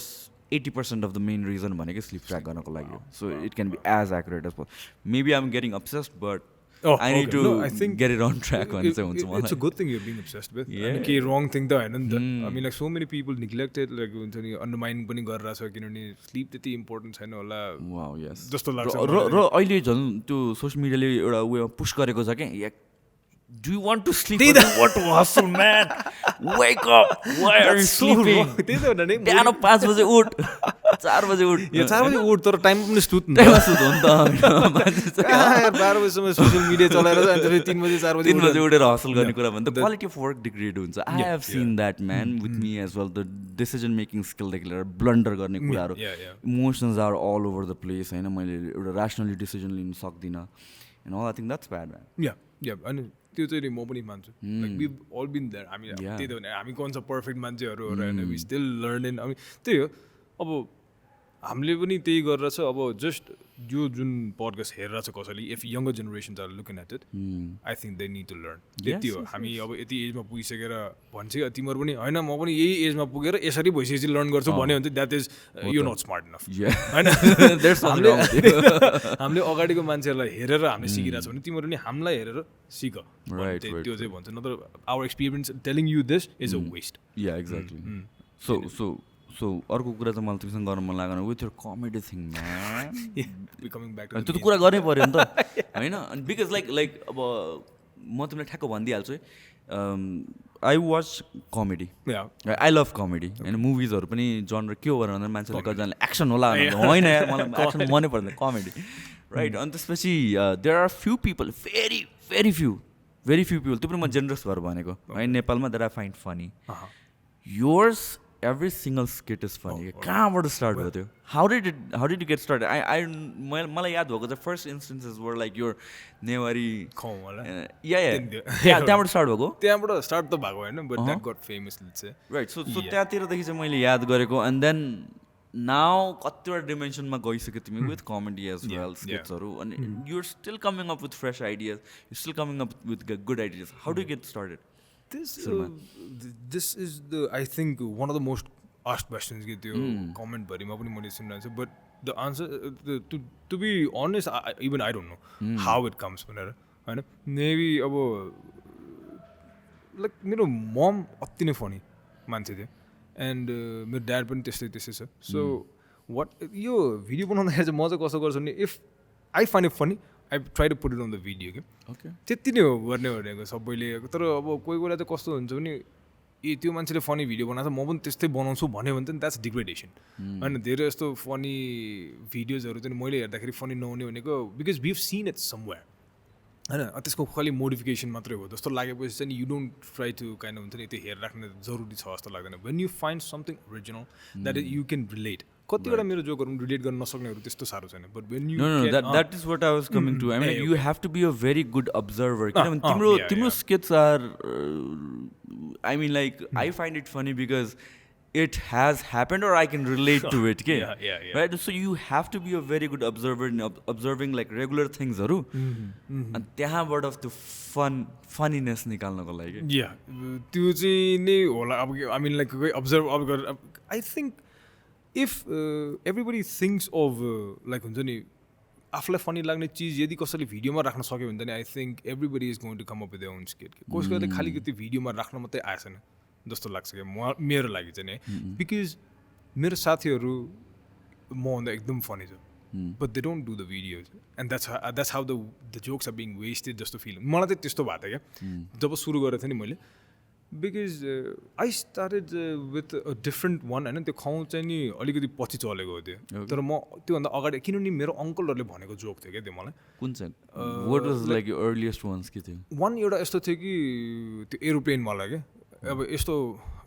80% of the main reason भनेकै sleep track गर्नको लागि हो. So it can be as accurate as possible. Maybe I'm getting obsessed, but I need to get it on track भने चाहिँ हुन्छ मलाई. It's a good thing you're being obsessed with. Yeah. And केही wrong thing त हैन नि त. I mean like so many people neglect it, like हुन्छ नि undermine पनि गरिरहेछ किनभने sleep त्यति important छैन होला. Wow, yes. जस्तो लाग्छ. र अहिले झन् त्यो सोशल मिडियाले एउटा उयो पुश गरेको छ क्या. Do you want to sleep? You want to hustle, man. Wake up. Why are you sleeping? त्यही त भने बिहान 5 बजे उठ, 4 बजे उठ. यो 4 बजे उठ तर टाइम पनि सुत न. टाइममा सुत हो नि त. यार 12 बजेसम्म सोशल मिडिया चलाएर अनि 3 बजे 4 बजे 3 बजे उठेर हसल गर्ने कुरा भन्दा क्वालिटी अफ वर्क डिग्रेड हुन्छ. I have seen that, man, with me as well. The decision making skill देखि लिएर ब्लन्डर गर्ने कुराहरू, emotions are all over the place हैन. मैले एउटा rationally decision लिन सक्दिनँ. And all, I think that's bad, man. Yeah. अनि त्यो चाहिँ म पनि मान्छु. Like we've all been there. हामी त्यही त भने हामी कौन सा पर्फेक्ट मान्छेहरू हो र हैन. We still learning. I mean त्यही हो. अब हामीले पनि त्यही गरेर छ. अब जस्ट यो जुन पडकास्ट हेरेर छ कसैले, if younger generations are looking at it, I think they need to learn. त्यति हो. हामी अब यति एजमा पुगिसकेर भन्छ तिमीहरू पनि होइन म पनि यही एजमा पुगेर यसरी भइसकेपछि लर्न गर्छु भन्यो भने चाहिँ that is you not smart enough होइन. हामीले अगाडिको मान्छेहरूलाई हेरेर हामीले सिकिरहेको छ भने तिमीहरू पनि हामीलाई हेरेर सिक. त्यो चाहिँ भन्छ नत्र our experience telling you this is a waste. Yeah exactly. So अर्को कुरा चाहिँ मलाई तिमीसँग गर्न मन लागेन with your comedy thing man. त्यो त कुरा गर्नै पऱ्यो नि त होइन. अनि बिकज लाइक अब म तिमीलाई ठ्याक्क भनिदिइहाल्छु है. I watch comedy. I love comedy होइन. मुभिजहरू पनि जनर के हो भनेर मान्छेले कतिजनाले एक्सन होला होइन यार मलाई एक्सन मनै पर्दैन कमेडी राइट. अनि त्यसपछि there are few people very few people त्यो पनि म जेनरस भएर भनेको है नेपालमा there I find funny. Yours every single skit is funny. कहाँबाट स्टार्ट भयो त्यो? How did you get started? मलाई याद भएको चाहिँ first instances were like your Newari त्यहाँबाट स्टार्ट भएको. त्यहाँबाट स्टार्ट त भएको होइन बट द्याट गट फेमस चाहिँ राइट. सो त्यहाँतिरदेखि चाहिँ मैले याद गरेको. एन्ड देन नाउ कतिवटा डिमेन्सनमा गइसक्यो तिमी विथ कमेडी एज वेल स्किट्सहरू. अनि you're still coming up with fresh ideas, you still coming up with good ideas. How do get started? This is the, I think, one of the most asked questions get त्यो comment भरिमा पनि मैले सुनिरहेको छु. But the answer, to be honest, even I don't know how it comes भनेर होइन. Maybe अब like मेरो मम अति नै फनी मान्छे थियो एन्ड मेरो ड्याड पनि त्यस्तै छ. सो वाट यो भिडियो बनाउँदाखेरि चाहिँ म चाहिँ कस्तो गर्छु भने if I find it funny I try to put it on the video क्या. त्यति नै हो गर्ने भनेको सबैले. तर अब कोही बेला चाहिँ कस्तो हुन्छ भने ए त्यो मान्छेले फनी भिडियो बनाएको म पनि त्यस्तै बनाउँछु भन्यो भने चाहिँ द्याट्स डिग्रेडेसन होइन. धेरै जस्तो फनी भिडियोजहरू चाहिँ मैले हेर्दाखेरि फनी नहुने भनेको because we have seen it somewhere होइन. त्यसको खालि मोडिफिकेसन मात्रै हो जस्तो लागेपछि चाहिँ you don't try to kind हुन्छ नि त्यो हेरिराख्ने जरुरी छ जस्तो लाग्दैन. When you find something original that is you can relate. कतिवटा मेरो जोकहरू रिलेट गर्न नसक्नेहरू त्यस्तो साह्रो छैन. But when you that is what I was coming to. I mean you have to be a very good observer. किनभने तिम्रो skits are I mean like I find it funny because it has happened or I can relate to it. Right? So you have to be a very good observer in observing like regular things. And त्यहाँबाट त्यो funniness निकाल्नको लागि. त्यो चाहिँ नै होला. अब I mean like observe I think if everybody thinks of like हुन्छ नि आफूलाई फनी लाग्ने चिज यदि कसैले भिडियोमा राख्न सक्यो भने I think everybody is going to come up with their own skit. कसैले त खालि त्यो भिडियोमा राख्न मात्रै आएछन् जस्तो लाग्छ क्या मेरो लागि चाहिँ नि. बिकज मेरो साथीहरू मभन्दा एकदम फनी छ but they don't do the videos and that's how the jokes are being wasted जस्तो फिल. मलाई चाहिँ त्यस्तो भएको थियो क्या जब सुरु गरेको थिएँ नि मैले. Because I started with a different one होइन. त्यो खाउँ चाहिँ नि अलिकति पछि चलेको हो त्यो. तर म त्योभन्दा अगाडि किनभने मेरो अङ्कलहरूले भनेको जोक थियो क्या त्यो मलाई. कुन चाहिँ what was like earliest ones के थियो? वान एउटा यस्तो थियो कि त्यो एरोप्लेनवाला क्या. अब यस्तो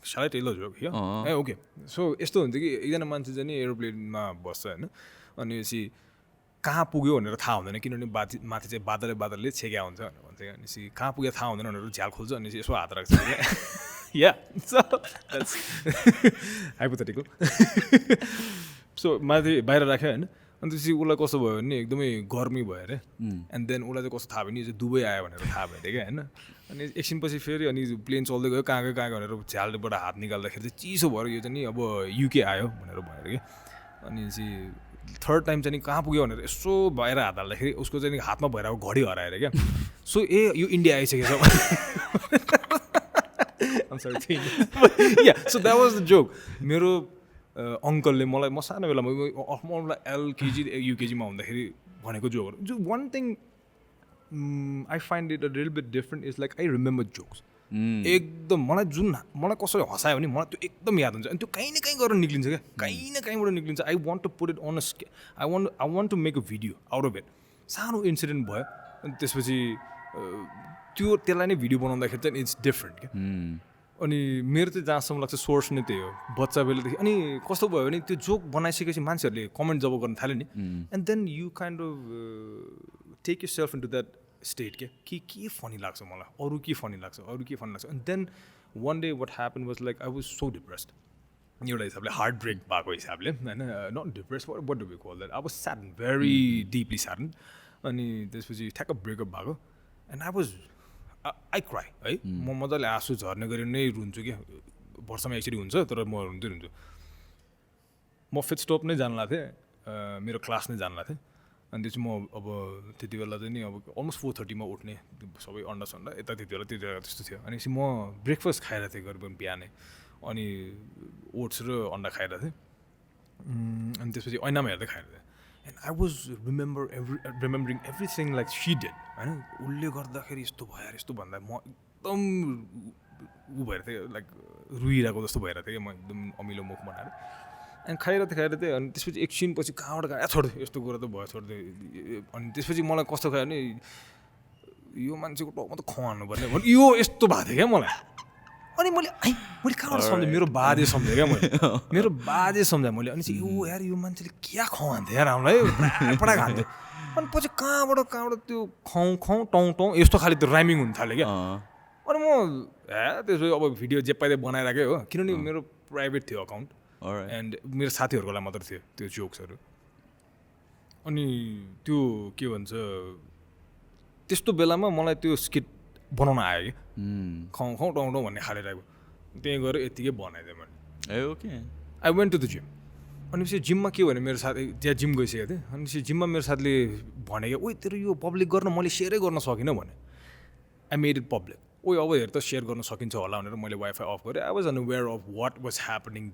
साह्रै टेलर जोक ए ओके. सो यस्तो हुन्छ कि एकजना मान्छे चाहिँ नि एरोप्लेनमा बस्छ होइन. अनि पछि कहाँ पुग्यो भनेर थाहा हुँदैन किनभने माथि चाहिँ बादलले छेक्या हुन्छ भनेर भन्छ क्या. अनि कहाँ पुग्यो थाहा हुँदैन भनेर झ्याल खोल्छ अनि यसो हात राख्छ क्या. या सो द्याट्स हाइपोथेटिकल. सो माथि बाहिर राख्यो होइन. अनि त्यसपछि उसलाई कस्तो भयो भने एकदमै गर्मी भयो अरे एन्ड देन उसलाई चाहिँ कस्तो थाहा भयो नि यो चाहिँ दुबई आयो भनेर थाहा भयो अरे क्या होइन अनि एकछिनपछि फेरि अनि प्लेन चल्दै गयो कहाँ गयो भनेर झ्यालबाट हात निकाल्दाखेरि चाहिँ चिसो भएर यो चाहिँ नि अब युके आयो भनेर भयो अरे क्या अनि चाहिँ थर्ड टाइम चाहिँ नि कहाँ पुग्यो भनेर यसो भएर हात हाल्दाखेरि उसको चाहिँ नि हातमा भएर घडी हराएर क्या सो यो इन्डिया आइसकेछ so that was the joke मेरो अङ्कलले मलाई म सानो बेलामा मलाई एलकेजी युकेजीमा हुँदाखेरि भनेको जोकहरू जो one thing I find it a little beet different is like I remember jokes एकदम मलाई कसरी हँसायो भने मलाई त्यो एकदम याद हुन्छ अनि त्यो कहीँ न कहीँ गरेर निक्लिन्छ क्या कहीँ न कहीँबाट निक्लिन्छ I want to put it on a I want to make a video out of it सानो इन्सिडेन्ट भयो अनि त्यसपछि त्यसलाई नै भिडियो बनाउँदाखेरि चाहिँ इट्स डिफरेन्ट क्या अनि मेरो चाहिँ जहाँसम्म लाग्छ सोर्स नै त्यही हो बच्चा बेलादेखि अनि कस्तो भयो भने त्यो जोक बनाइसकेपछि मान्छेहरूले कमेन्ट जब गर्न थाल्यो नि and then you kind of take yourself into that state क्या के फनी लाग्छ मलाई अरू के फनी लाग्छ and then one day what happen was like I was so depressed एउटा हिसाबले हार्ट ब्रेक भएको हिसाबले होइन not depress what do we call that I was sad very deeply sad अनि त्यसपछि ठ्याक्क ब्रेकअप भएको and I was I cry है म मजाले आँसु झर्ने गरी नै रुन्छु क्या वर्षमा एकचोटि हुन्छ तर म रुन्दै रुन्छु म फिट स्टप नै जान लाग्थेँ मेरो क्लास नै जान लाग्थेँ अनि त्यसपछि म अब त्यति बेला चाहिँ नि अब अलमोस्ट 4:30 उठ्ने सबै अन्डा सन्डा यता त्यति बेला त्यस्तो थियो अनि म ब्रेकफास्ट खाइरहेको थिएँ गरिब बिहानै अनि ओट्स र अन्डा खाइरहेको थिएँ अनि त्यसपछि ऐनामा हेर्दै खाइरहेको थिएँ and I was remembering everything like she did होइन उसले गर्दाखेरि यस्तो भयो यस्तो भन्दा म एकदम ऊ भएर थिएँ लाइक रुइरहेको जस्तो भइरहेको थिएँ कि म एकदम अमिलो मुख बनाएर एन्ड खाइरहेको थिएँ अनि त्यसपछि एकछिनपछि कहाँबाट गयो छोड्दै यस्तो कुरा त भयो छोड्दै अनि त्यसपछि मलाई कस्तो खायो भने यो मान्छेको टाउमा त खुवाउनुपर्ने यो यस्तो भएको थियो क्या मलाई अनि मैले कहाँबाट सम्झेँ मेरो बाजे सम्झेँ क्या मैले मैले अनि चाहिँ यो यार यो मान्छेले क्या खुवाउँथ्यो यार हामीलाई पडा खान्थ्यो अनि पछि कहाँबाट त्यो खाउँ टाउँ यस्तो खालि त्यो राइमिङ हुन थाल्यो क्या अनि म त्यसो अब भिडियो जे पाइदै बनाइराखेँ हो किनभने मेरो प्राइभेट थियो अकाउन्ट एन्ड मेरो साथीहरूको लागि मात्र थियो त्यो जोक्सहरू अनि त्यो के भन्छ त्यस्तो बेलामा मलाई त्यो स्किट बनाउन आयो कि खाउँ टाउँ भन्ने खाले टाइपको त्यहीँ गएर यत्तिकै बनाइदिएँ मैले okay I went to the gym अनि पछि जिममा के भने मेरो साथी त्यहाँ जिम गइसकेको थिएँ अनि पछि जिममा मेरो साथीले भने कि ओइ तेरो यो पब्लिक गर्न मैले सेयरै गर्न सकिनँ भने आई मेड इट पब्लिक ओइ अब हेर त सेयर गर्न सकिन्छ होला भनेर मैले वाइफाई अफ गरेँ I was unaware of what was happening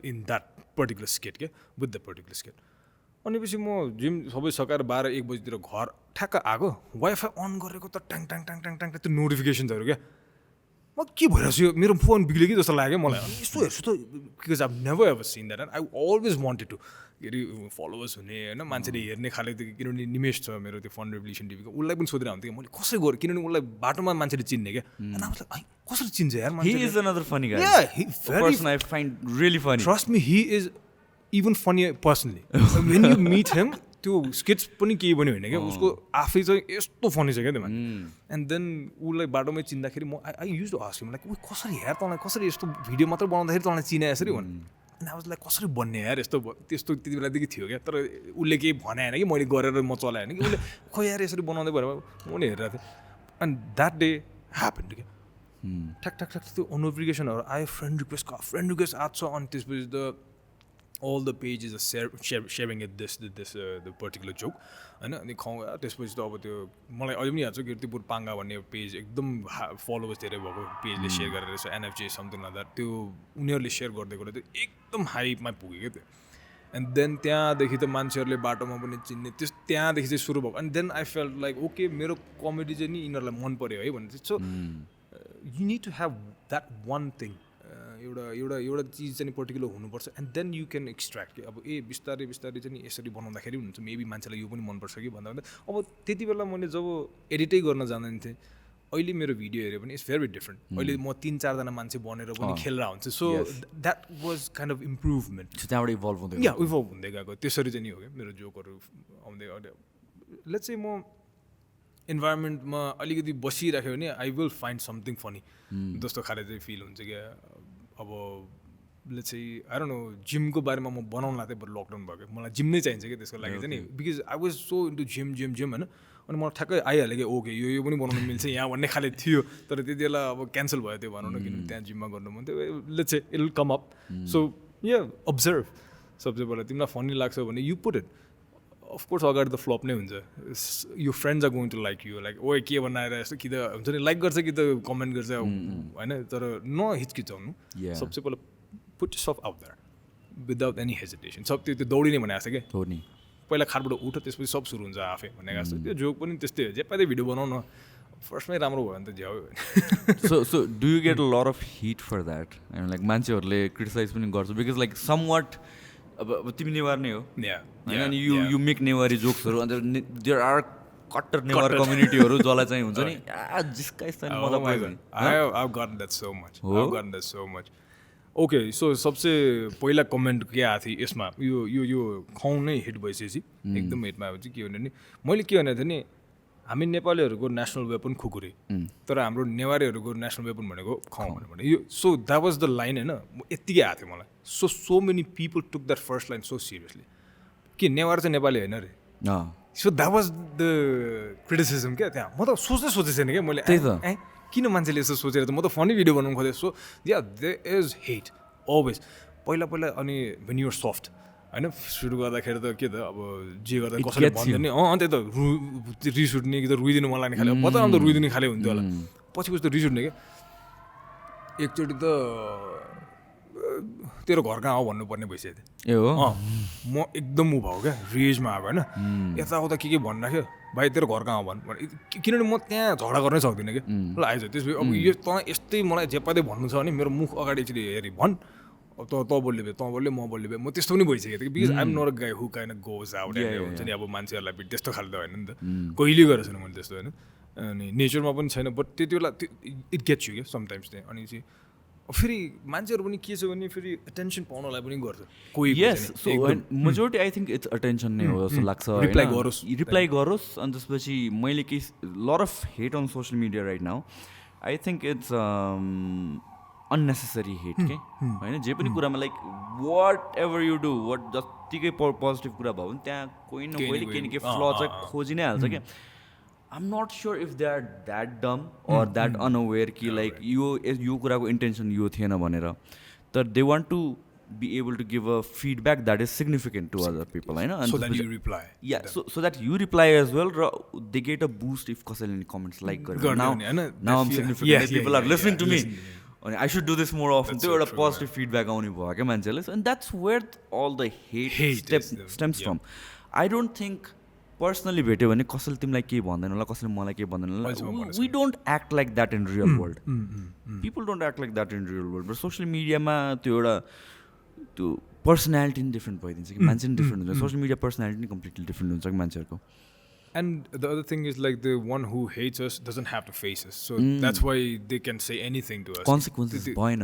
in that particular skit क्या विथ द पर्टिकुलर स्केट अनि पछि म जिम सबै सकाएर 12-1 बजीतिर घर ठ्याक्क आएको वाइफाई अन गरेको त ट्याङ त्यो नोटिफिकेसन्सहरू क्या म के भइरहेको छु यो मेरो फोन बिग्ल्यो कि जस्तो लाग्यो मलाई अनि यस्तो हेर्छु त because I never ever seen that and I always wanted to के अरे फलोवर्स हुने होइन मान्छेले हेर्ने खाले त्यो किनभने निमेश छ मेरो त्यो फन रेभोल्युसन टिभीको उसलाई पनि सोधिरहेको हुन्थ्यो मैले कसरी गरेँ किनभने उसलाई बाटोमा मान्छेले चिन्ने क्या कसरी चिन्छ यार trust me he is even funny personally when you meet him त्यो स्केट्स पनि केही पनि होइन क्या उसको आफै चाहिँ यस्तो फनी छ क्या त्यो एन्ड देन उसलाई बाटोमै चिन्दाखेरि म I use to ask him like ऊ कसरी यार तँलाई कसरी यस्तो भिडियो मात्र बनाउँदाखेरि तँलाई चिने यसरी भन्नु एन्ड आई वाज लाइक कसरी बन्ने यार यस्तो त्यस्तो त्यति बेलादेखि थियो क्या तर उसले केही भने होइन कि मैले गरेर म चलाएँ होइन कि उसले खोइ यार यसरी बनाउँदै भएर म नि हेरिरहेको थिएँ एन्ड द्याट डे ह्यापन क्या ठ्याक त्यो नोटिफिकेसनहरू आयो फ्रेन्ड रिक्वेस्ट आएको छ अनि त्यसपछि त all the pages are sharing it this the particular joke होइन अनि त्यसपछि त अब त्यो मलाई अहिले पनि याद छ कीर्तिपुर पाङ्गा भन्ने पेज एकदम फलोवर्स धेरै भएको पेजले सेयर गरेर रहेछ एनएफजे समथिङ लाइक द्याट त्यो उनीहरूले सेयर गर्दै गर्दा त्यो एकदम हाइपमा पुग्यो क्या त्यो एन्ड देन त्यहाँदेखि त मान्छेहरूले बाटोमा पनि चिन्ने त्यहाँदेखि चाहिँ सुरु भएको and then I felt like okay मेरो कमेडी चाहिँ नि यिनीहरूलाई मन पऱ्यो है भनेर so you need to have that one thing एउटा चिज चाहिँ पर्टिकुलर हुनुपर्छ and then you can extract कि अब बिस्तारै चाहिँ नि यसरी बनाउँदाखेरि हुन्छ मेबी मान्छेलाई यो पनि मनपर्छ कि भन्दा अब त्यति बेला मैले जब एडिटै गर्न जाँदैन थिएँ अहिले मेरो भिडियो हेऱ्यो भने इट्स भेरी डिफ्रेन्ट अहिले म 3-4 जना मान्छे बनेर पनि खेलेर हुन्छ so that was kind of improvement त्यहाँबाट इभल्भ हुँदै गएको त्यसरी चाहिँ नि हो क्या मेरो जोकहरू आउँदै लेट्स चाहिँ म इन्भाइरोमेन्टमा अलिकति बसिराख्यो भने I will find something funny जस्तो खाले चाहिँ फिल हुन्छ क्या अब let's say I don't know जिमको बारेमा म बनाउन लाग्थेँ बट लकडाउन भयो कि मलाई जिम नै चाहिन्छ कि त्यसको लागि चाहिँ नि because I was so into gym होइन अनि मलाई ठ्याक्कै आइहाल्यो कि ओके यो पनि बनाउनु मिल्छ यहाँ भन्ने खाले थियो तर त्यति बेला अब क्यान्सल भयो त्यो भनौँ न किनभने त्यहाँ जिममा गर्नु मन थियो let's say it will come up so yeah observe सबसे पहिला तिमीलाई फनी लाग्छ भने यु पुट इट अफकोर्स अगाडि त फ्लप नै हुन्छ यो friends are going to like you like okay बनाएर यस्तो कि त हुन्छ नि लाइक गर्छ कि त कमेन्ट गर्छ होइन तर नहिचकिचाउनु सबसे पहिला put yourself out there without any hesitation सब त्यो दौडिने भने जस्तो क्या हो नि पहिला खाटबाट उठ त्यसपछि सब सुरु हुन्छ आफै भनेको जस्तो त्यो जोक पनि त्यस्तै हो जे पाइदै भिडियो बनाउन फर्स्टमै राम्रो भयो भने त झ्याउ so do you get a lot of hit for that like मान्छेहरूले क्रिटिसाइज पनि गर्छ बिकज लाइक सम वाट अब तिमी नेवार नै हो होइन अनि यु मेक नेवारी जोक्सहरू अन्त देयर आर कट्टर नेवार कम्युनिटीहरू जसलाई चाहिँ हुन्छ नि जिसका सो मच ओके सो सबसे पहिला कमेन्ट के आएको थियो यसमा यो खाउँ नै हिट भइसकेपछि एकदम हिटमा आएपछि के भने नि मैले के भनेको थिएँ नि हामी नेपालीहरूको नेसनल वेपन खुकुरी तर हाम्रो नेवारीहरूको नेसनल वेपन भनेको खाउँ भने यो so that was the line होइन यत्तिकै आएको थियो मलाई so many people took that first line so seriously कि नेवार चाहिँ नेपाली होइन अरे so that was the criticism क्या त्यहाँ म त सोचेको छैन क्या मैले त्यही त किन मान्छेले यस्तो सोचेर त म त फनी भिडियो बनाउनु खोजेँ so yeah there is hate always पहिला अनि वेन युआर सफ्ट होइन सुरु गर्दाखेरि त के त अब जे गर्दा कसैले भन्दैन नि त्यही त रिस उठ्ने कि त रुइदिनु मन लाग्ने खाले पत्ता त रुइदिने खाले हुन्थ्यो होला पछि पछि त रिस उठ्ने क्या एकचोटि त तेरो घर कहाँ हो भन्नुपर्ने भइसकेको थियो म एकदम ऊ भयो क्या रेजमा आएको होइन यताउता के भनिराख्यो भाइ तेरो घर कहाँ हो भने किनभने म त्यहाँ झगडा गर्नै सक्दिनँ कि ल आइज त्यसपछि अब यो त यस्तै मलाई जे पादै भन्नु छ भने मेरो मुख अगाडि एकचोटि हेरी भन् अब त बोल्ने भए त बोल्ने म बोल्ने भए म त्यस्तो पनि भइसकेको थिएँ because I'm not a guy who kind of goes out हुन्छ नि अब मान्छेहरूलाई पनि त्यस्तो खाले त होइन नि त कहिले गरेको छैन मैले त्यस्तो होइन अनि नेचरमा पनि छैन बट त्यति बेला इट गेट्स यु क्या समटाइम्स त्यहाँ अनि चाहिँ फेरि मान्छेहरू पनि के छ भने फेरि एटेन्सन पाउनलाई पनि गर्छ कोही majority I think it's attention नै हो जस्तो लाग्छ रिप्लाई गरोस् अनि त्यसपछि मैले केही lot of hate on social media right now I think it's unnecessary hate के होइन जे पनि कुरामा like whatever you do what जत्तिकै पोजिटिभ कुरा भयो भने त्यहाँ कोही न कोहीले केही न केही फ्ल चाहिँ खोजि नै हाल्छ क्या I'm not sure if they are that dumb or that unaware कि like यो कुराको intention यो थिएन भनेर तर they want to be able to give a feedback that is significant to other people होइन so that you reply so that you reply as well र they get a boost if कसैले comments like गर्यो now I'm significant people are listening to me अनि I should do this more often त्यो एउटा positive feedback आउने भयो क्या मान्छेले and that's where all the hate stems from I don't think personally भेट्यो भने कसैले तिमीलाई केही भन्दैन होला कसैले मलाई केही भन्दैन होला we don't act like that in real world people don't act like that in real world but social मिडियामा त्यो एउटा त्यो पर्सनालिटी पनि डिफ्रेन्ट भइदिन्छ कि मान्छे पनि डिफ्रेन्ट हुन्छ सोसियल मिडिया पर्सनालिटी पनि कम्प्लिटली डिफ्रेन्ट हुन्छ कि मान्छेहरूको And the other thing is like the one who hates us doesn't have to face us. So that's why they can say anything to us. Consequences भएन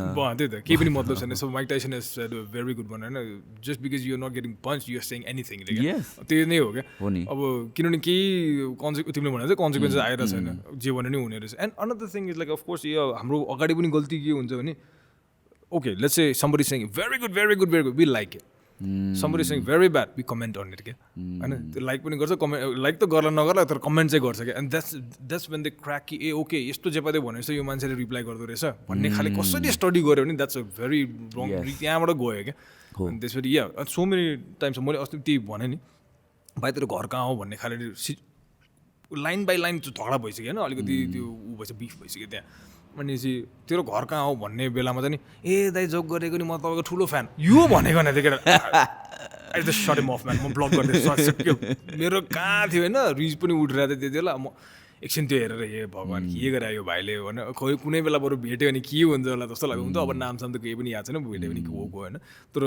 केही पनि मतलब छैन So Mike Tyson has said a very good one होइन just because you're not getting punched you're saying anything त्यो नै हो क्या अब किनभने केही तिमीले भने चाहिँ कन्सिक्वेन्सेस आएर छैन जे भने नि हुने रहेछ and another thing is like of course यो हाम्रो अगाडि पनि गल्ती के हुन्छ भने okay let's say somebody saying very good we like it somebody saying very bad we comment on it क्या होइन त्यो लाइक पनि गर्छ कमेन्ट लाइक त गर्ला नगर्ला तर कमेन्ट चाहिँ गर्छ क्या and that's when they crack कि ए ओके यस्तो जे पादै भनेपछि यो मान्छेले रिप्लाई गर्दो रहेछ भन्ने खाले कसरी स्टडी गऱ्यो भने द्याट्स अ भेरी रङ त्यहाँबाट गयो क्या अनि त्यसपछि या सो मेनी टाइम्स मैले अस्ति त्यही भने नि भाइ तेरो घर कहाँ हो भन्ने खाले लाइन बाई लाइन झगडा भइसक्यो होइन अलिकति त्यो ऊ भइसक्यो बिफ भइसक्यो त्यहाँ अनि चाहिँ तेरो घर कहाँ हो भन्ने बेलामा चाहिँ नि ए दाइ जोक गरेको नि म तपाईँको ठुलो फ्यान यो भनेको नै थियो I just sort him off man म ब्लक गरिदिएँ मेरो कहाँ थियो होइन रिज पनि उठिरहेको थियो त्यति बेला म एकछिन त्यो हेरेर हे भगवान् के गरे यो भाइले भने खोइ कुनै बेला बरु भेट्यो भने के हुन्छ होला जस्तो लाग्यो हुन्छ अब नामसाम त केही पनि याद छैन भेट्यो भने को होइन तर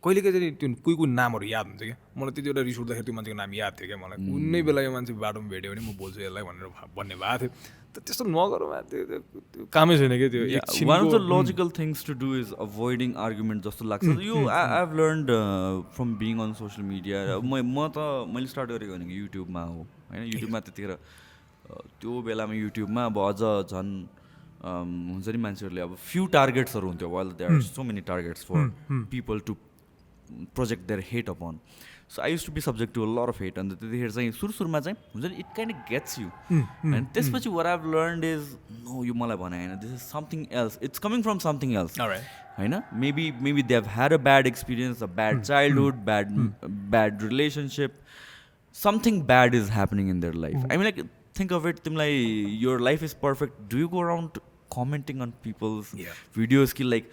कहिलेकाहीँ चाहिँ त्यो कोही नामहरू याद हुन्छ क्या मलाई त्यति बेला रिस उठ्दाखेरि त्यो मान्छेको नाम याद थियो क्या मलाई कुनै बेला यो मान्छे बाटोमा भेट्यो भने म बोल्छु यसलाई भनेर भन्ने भएको थियो त त्यस्तो नगरौँ त्यो कामै छैन क्या त्यो one of the logical things to do is avoiding argument जस्तो लाग्छ यो I have learned from being on social media मैले स्टार्ट गरेको भनेको युट्युबमा हो होइन युट्युबमा त्यतिखेर त्यो बेलामा युट्युबमा अब अझ झन् हुन्छ नि मान्छेहरूले अब फ्यु टार्गेट्सहरू हुन्थ्यो while there are so many targets for people to project their hate upon so I use to be subject to a lot of hate अन्त त्यतिखेर चाहिँ सुरुमा चाहिँ हुन्छ नि it kind of gets you अनि त्यसपछि what I've learned is no यो मलाई भने होइन this is something else it's coming from something else होइन maybe they have had a bad experience a bad childhood bad relationship something bad is happening in their life. I mean, like, think of it, तिमीलाई your life is perfect. Do you go around commenting on people's videos कि like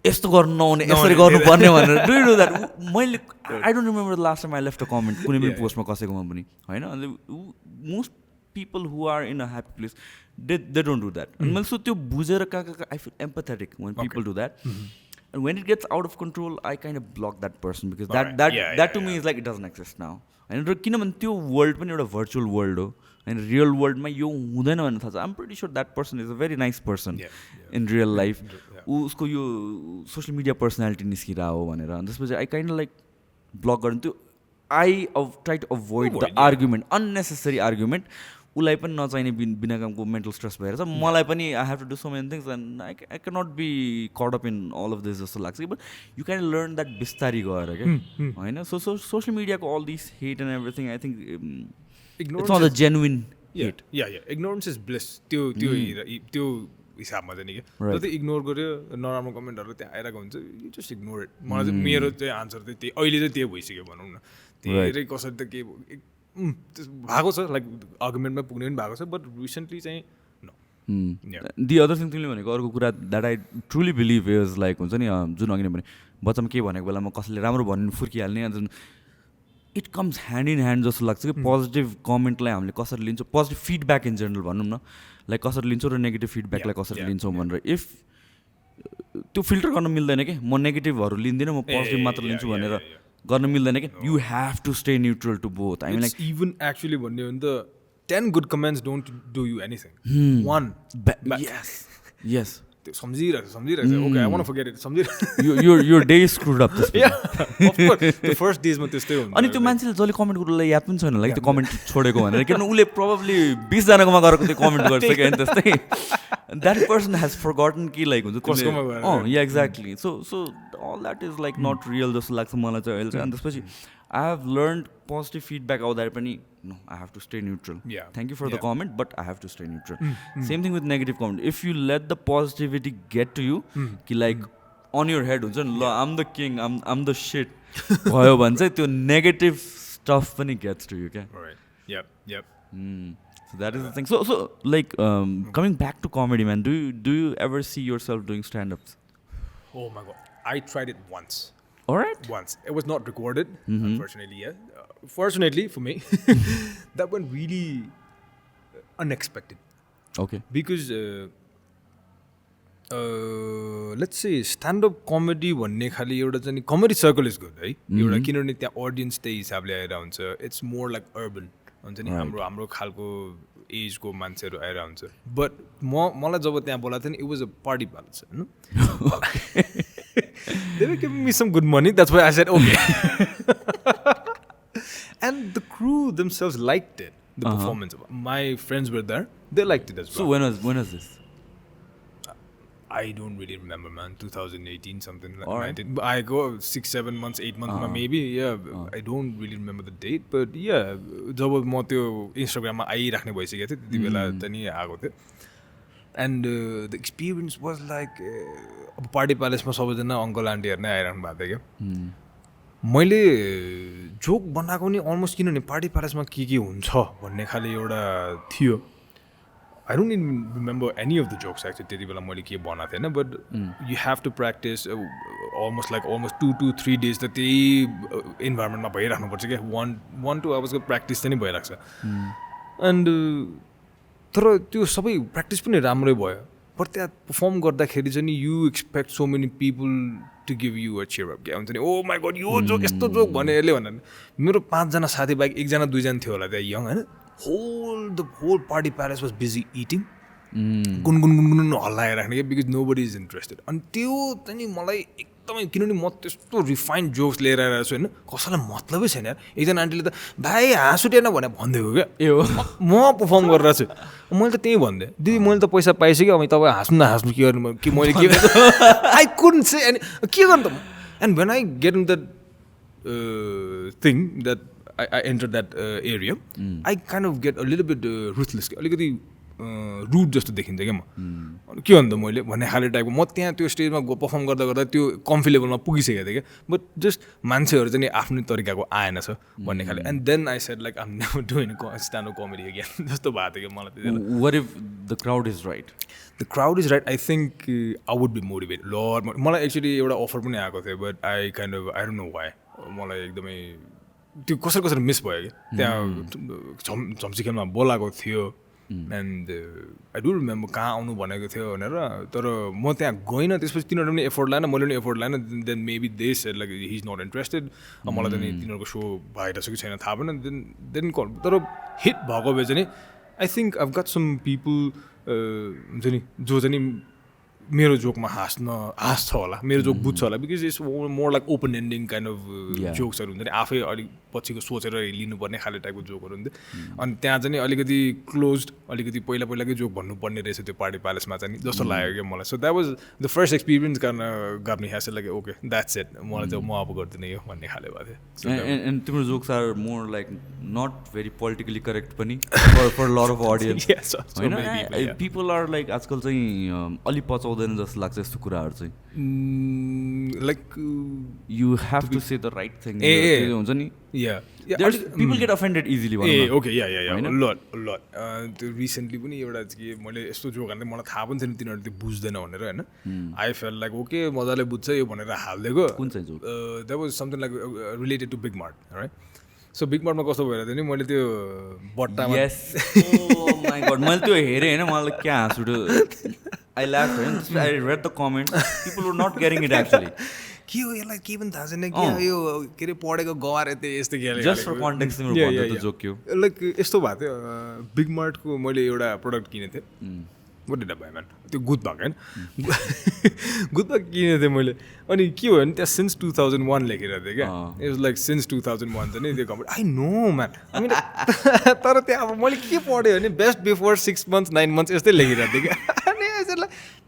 यस्तो गर्नु नहुने यसरी गर्नुपर्ने भनेर do you do that? मैले I don't remember the last time I left a comment कुनै पनि पोस्टमा कसैकोमा पनि होइन most people who are in a happy place they don't do that. अनि मैले सो त्यो बुझेर कहाँ I feel empathetic when people do that. And when it gets out of control, I kind of block that person because that to me is like it doesn't exist now. होइन र किनभने त्यो world पनि एउटा virtual world हो होइन real वर्ल्डमा यो हुँदैन भन्ने थाहा छ I'm pretty sure that person is a very nice person in real life उसको यो सोसियल मिडिया पर्सनालिटी निस्किरह हो भनेर अनि त्यसपछि आई काइन्ड लाइक ब्लक गर्नु त्यो I try to avoid the argument unnecessary argument उसलाई पनि नचाहिने बिना कामको मेन्टल स्ट्रेस भएर छ मलाई पनि I have to do so many things and I can not be caught up in all of this जस्तो लाग्छ कि but you can learn that बिस्तारी गएर क्या होइन सो सोसियल मिडियाको all this hate and everything I think it's not the genuine hate ignorance is bliss त्यो हिसाबमा चाहिँ नि क्या जति इग्नोर गर्यो नराम्रो कमेन्टहरू त्यहाँ आइरहेको हुन्छ यु जस्ट इग्नोर इट मलाई चाहिँ मेरो चाहिँ आन्सर चाहिँ त्यही अहिले चाहिँ त्यही भइसक्यो भनौँ न धेरै कसरी त के भएको छ लाइक आर्गुमेन्टमा पुग्ने पनि भएको छ बट रिसेन्टली चाहिँ दि अदर थिङ तिमीले भनेको अर्को कुरा that I truly believe is like हुन्छ नि जुन अघि नै भने बच्चामा के भनेको बेलामा कसैले राम्रो भन्नु फुर्किहाल्ने अन्त it comes hand in hand जस्तो लाग्छ कि पोजिटिभ कमेन्टलाई हामीले कसरी लिन्छौँ पोजिटिभ फिडब्याक इन जेनरल भनौँ न लाइक कसरी लिन्छौँ र नेगेटिभ फिडब्याकलाई कसरी लिन्छौँ भनेर इफ त्यो फिल्टर गर्न मिल्दैन कि म नेगेटिभहरू लिँदिनँ म पोजिटिभ मात्र लिन्छु भनेर गर्न मिल्दैन कि you have to stay neutral to both I mean like even actually भन्ने हो भने त 10 good comments don't do you anything one yes सम्झिरहेको छ okay I want to forget it सम्झिरहेको your day is screwed up of course त्यो first डेजमा त्यस्तै हुन्छ अनि त्यो मान्छेले जसले कमेन्ट गर्नुलाई याद पनि छैन त्यो कमेन्ट छोडेको भनेर किनभने उसले प्रोबेबली 20 जनाकोमा गएको त्यो कमेन्ट गर्छ क्या अनि त्यस्तै द्याट पर्सन हेज फरगटन कि लाइक हुन्छ yeah exactly so all that is like not real जस्तो लाग्छ मलाई चाहिँ अहिले चाहिँ अनि त्यसपछि I have learn positive feedback आउँदा पनि no, I have to stay neutral. Thank you for the comment, but I have to stay neutral. Same thing with negative comment. If you let the positivity get to you, कि like on your head हुन्छ नि ल I'm the king, I'm the shit भयो भने चाहिँ त्यो negative stuff पनि gets to you क्या. Right. Yep. So that is the thing. So like coming back to comedy, man, do you ever see yourself doing stand-ups? Oh my god, I tried it once. All right. Once. It was not recorded, unfortunately. Fortunately for me, that went really unexpected. Okay. Because let's say stand-up comedy भन्ने खाली एउटा चाहिँ comedy circle is good है एउटा किनभने त्यहाँ audience त्यही हिसाबले आएर हुन्छ it's more like urban हुन्छ नि हाम्रो खालको एजको मान्छेहरू आएर हुन्छ but मलाई जब त्यहाँ बोलाएको थियो नि it was a party palace होइन they were giving me some good money that's why I said okay and the crew themselves liked it the performance my friends were there they liked it as well so when was this I don't really remember man 2018 something like that I go 6-7 months 8 months maybe I don't really remember the date but जब म त्यो इन्स्टाग्राममा आइराख्ने भइसकेको थियो त्यति बेला त नि आएको थियो and the experience was like अब पार्टी प्यालेसमा सबैजना अङ्कल आन्टीहरू नै आइरहनु भएको थियो क्या मैले जोक बनाएको नि अलमोस्ट किनभने पार्टी प्यालेसमा के हुन्छ भन्ने खाले एउटा थियो I don't even remember any of the jokes actually त्यति बेला मैले के बनाएको थिएन but you have to practice almost 2 to 3 days त त्यही इन्भाइरोमेन्टमा भइराख्नुपर्छ क्या 1-2 hours प्र्याक्टिस चाहिँ नि भइरहेको छ एन्ड तर त्यो सबै प्र्याक्टिस पनि राम्रै भयो बट त्यहाँ पर्फर्म गर्दाखेरि चाहिँ नि you expect so many people to give you a cheer up क्या हुन्छ नि ओ माई गड यो जोक यस्तो जोक भने यसले भनेर मेरो 5जना साथी बाहेक 1-2 थियो होला त्यहाँ यङ होइन the whole party palace was busy eating Gungun हल्लाएर राख्ने क्या because nobody is interested अनि त्यो चाहिँ नि मलाई एकदमै किनभने म त्यस्तो रिफाइन्ड जोक्स लिएर आएको छु होइन कसैलाई मतलबै छैन यार एकजना आन्टीले त भाइ हाँस उठेन भने भनिदिएको क्या ए हो म पर्फर्म गरिरहेको छु मैले त त्यही भनिदिएँ दिदी मैले त पैसा पाइसकेँ अब तपाईँ हाँस्नु नहाँस्नु के गर्नु कि मैले के आई कुडन्ट से अनि के गर्नु त and when I get in that thing that I entered that area. I kind of get a little bit ruthless. अलिकति रुड जस्तो देखिन्छ क्या म के भन्दा मैले भन्ने खाले टाइपको म त्यहाँ त्यो स्टेजमा पर्फर्म गर्दा गर्दा त्यो कम्फी लेभलमा पुगिसकेको थिएँ क्या बट जस्ट मान्छेहरू चाहिँ आफ्नै तरिकाको आएन छ भन्ने खाले and then I said like um never doing stand up comedy again जस्तो भएको थियो क्या मलाई त्यति what if the crowd is right the crowd is right I think I would be motivated मलाई एक्चुली एउटा अफर पनि आएको थियो but I kind of I don't know why मलाई एकदमै त्यो कसरी कसरी मिस भयो कि त्यहाँ झम्सी खेलमा बोलाएको थियो एन्ड आई डु रिमेम्बर कहाँ आउनु भनेको थियो भनेर तर म त्यहाँ गइनँ त्यसपछि तिनीहरू पनि एफोर्ट लाएन मैले पनि एफोर्ट लाएन then maybe they said like he is not interested मलाई त नि तिनीहरूको सो भइरहेछ कि छैन थाहा भएन देन तर हिट भएको भए चाहिँ I think I've got some people हुन्छ नि जो चाहिँ नि मेरो जोकमा हाँस्छ होला मेरो जोक बुझ्छ होला because it's more like open ending kind of जोक्सहरू हुन्छ नि आफै अलिक पछिको सोचेर लिनुपर्ने खाले टाइपको जोकहरू हुन्थ्यो अनि त्यहाँ चाहिँ अलिकति क्लोज अलिकति पहिलाकै जोक भन्नुपर्ने रहेछ त्यो पार्टी प्यालेसमा चाहिँ जस्तो लाग्यो क्या मलाई so that was the first experience गर्न गर्ने hash like okay that's it मलाई चाहिँ म अब गर्दिनँ यो भन्ने खाले भएको थियो एन्ड तिम्रो jokes are more like not very politically correct पनि फर लट अफ अडियन्स होइन पिपल आर लाइक आजकल चाहिँ अलि पचाउँदैन जस्तो लाग्छ यस्तो कुराहरू चाहिँ like you have to say the right thing हुन्छ नि people get offended easily okay lot त्यो रिसेन्टली पनि एउटा के मैले यस्तो जोक हाल्दै मलाई थाहा पनि छैन तिनीहरू त्यो बुझ्दैन भनेर होइन आई फेल लाइक ओके मजाले बुझ्छ यो भनेर हालिदिएको कुन चाहिँ joke that was something like related to Big Mart right so Big मार्टमा कस्तो भएर थियो नि मैले त्यो बट्टामा मैले त्यो हेरेँ होइन मलाई क्या हाँस उठ्यो आई ल्याफ होइन I read the comment people were not getting it actually के हो यसलाई केही पनि थाहा छैन कि यो के अरे पढेको गवार यस्तो के जस्ट फर कन्टेक्स्ट तिम्रो जोक्यो लाइक यस्तो भएको थियो बिग मार्टको मैले एउटा प्रडक्ट किनेको थिएँ बुढी डब्बा म्यान त्यो गुड भएको होइन गुड भएको किनेको थिएँ मैले अनि के भयो भने त्यहाँ सिन्स 2001 लेखेर थिएँ क्या इट वाज लाइक सिन्स 2001 चाहिँ नि त्यो कम्पनी आई नो म्यान तर त्यहाँ अब मैले के पढेँ भने बेस्ट बिफोर 6 months 9 months यस्तै लेखिरहेको थिएँ क्या अनि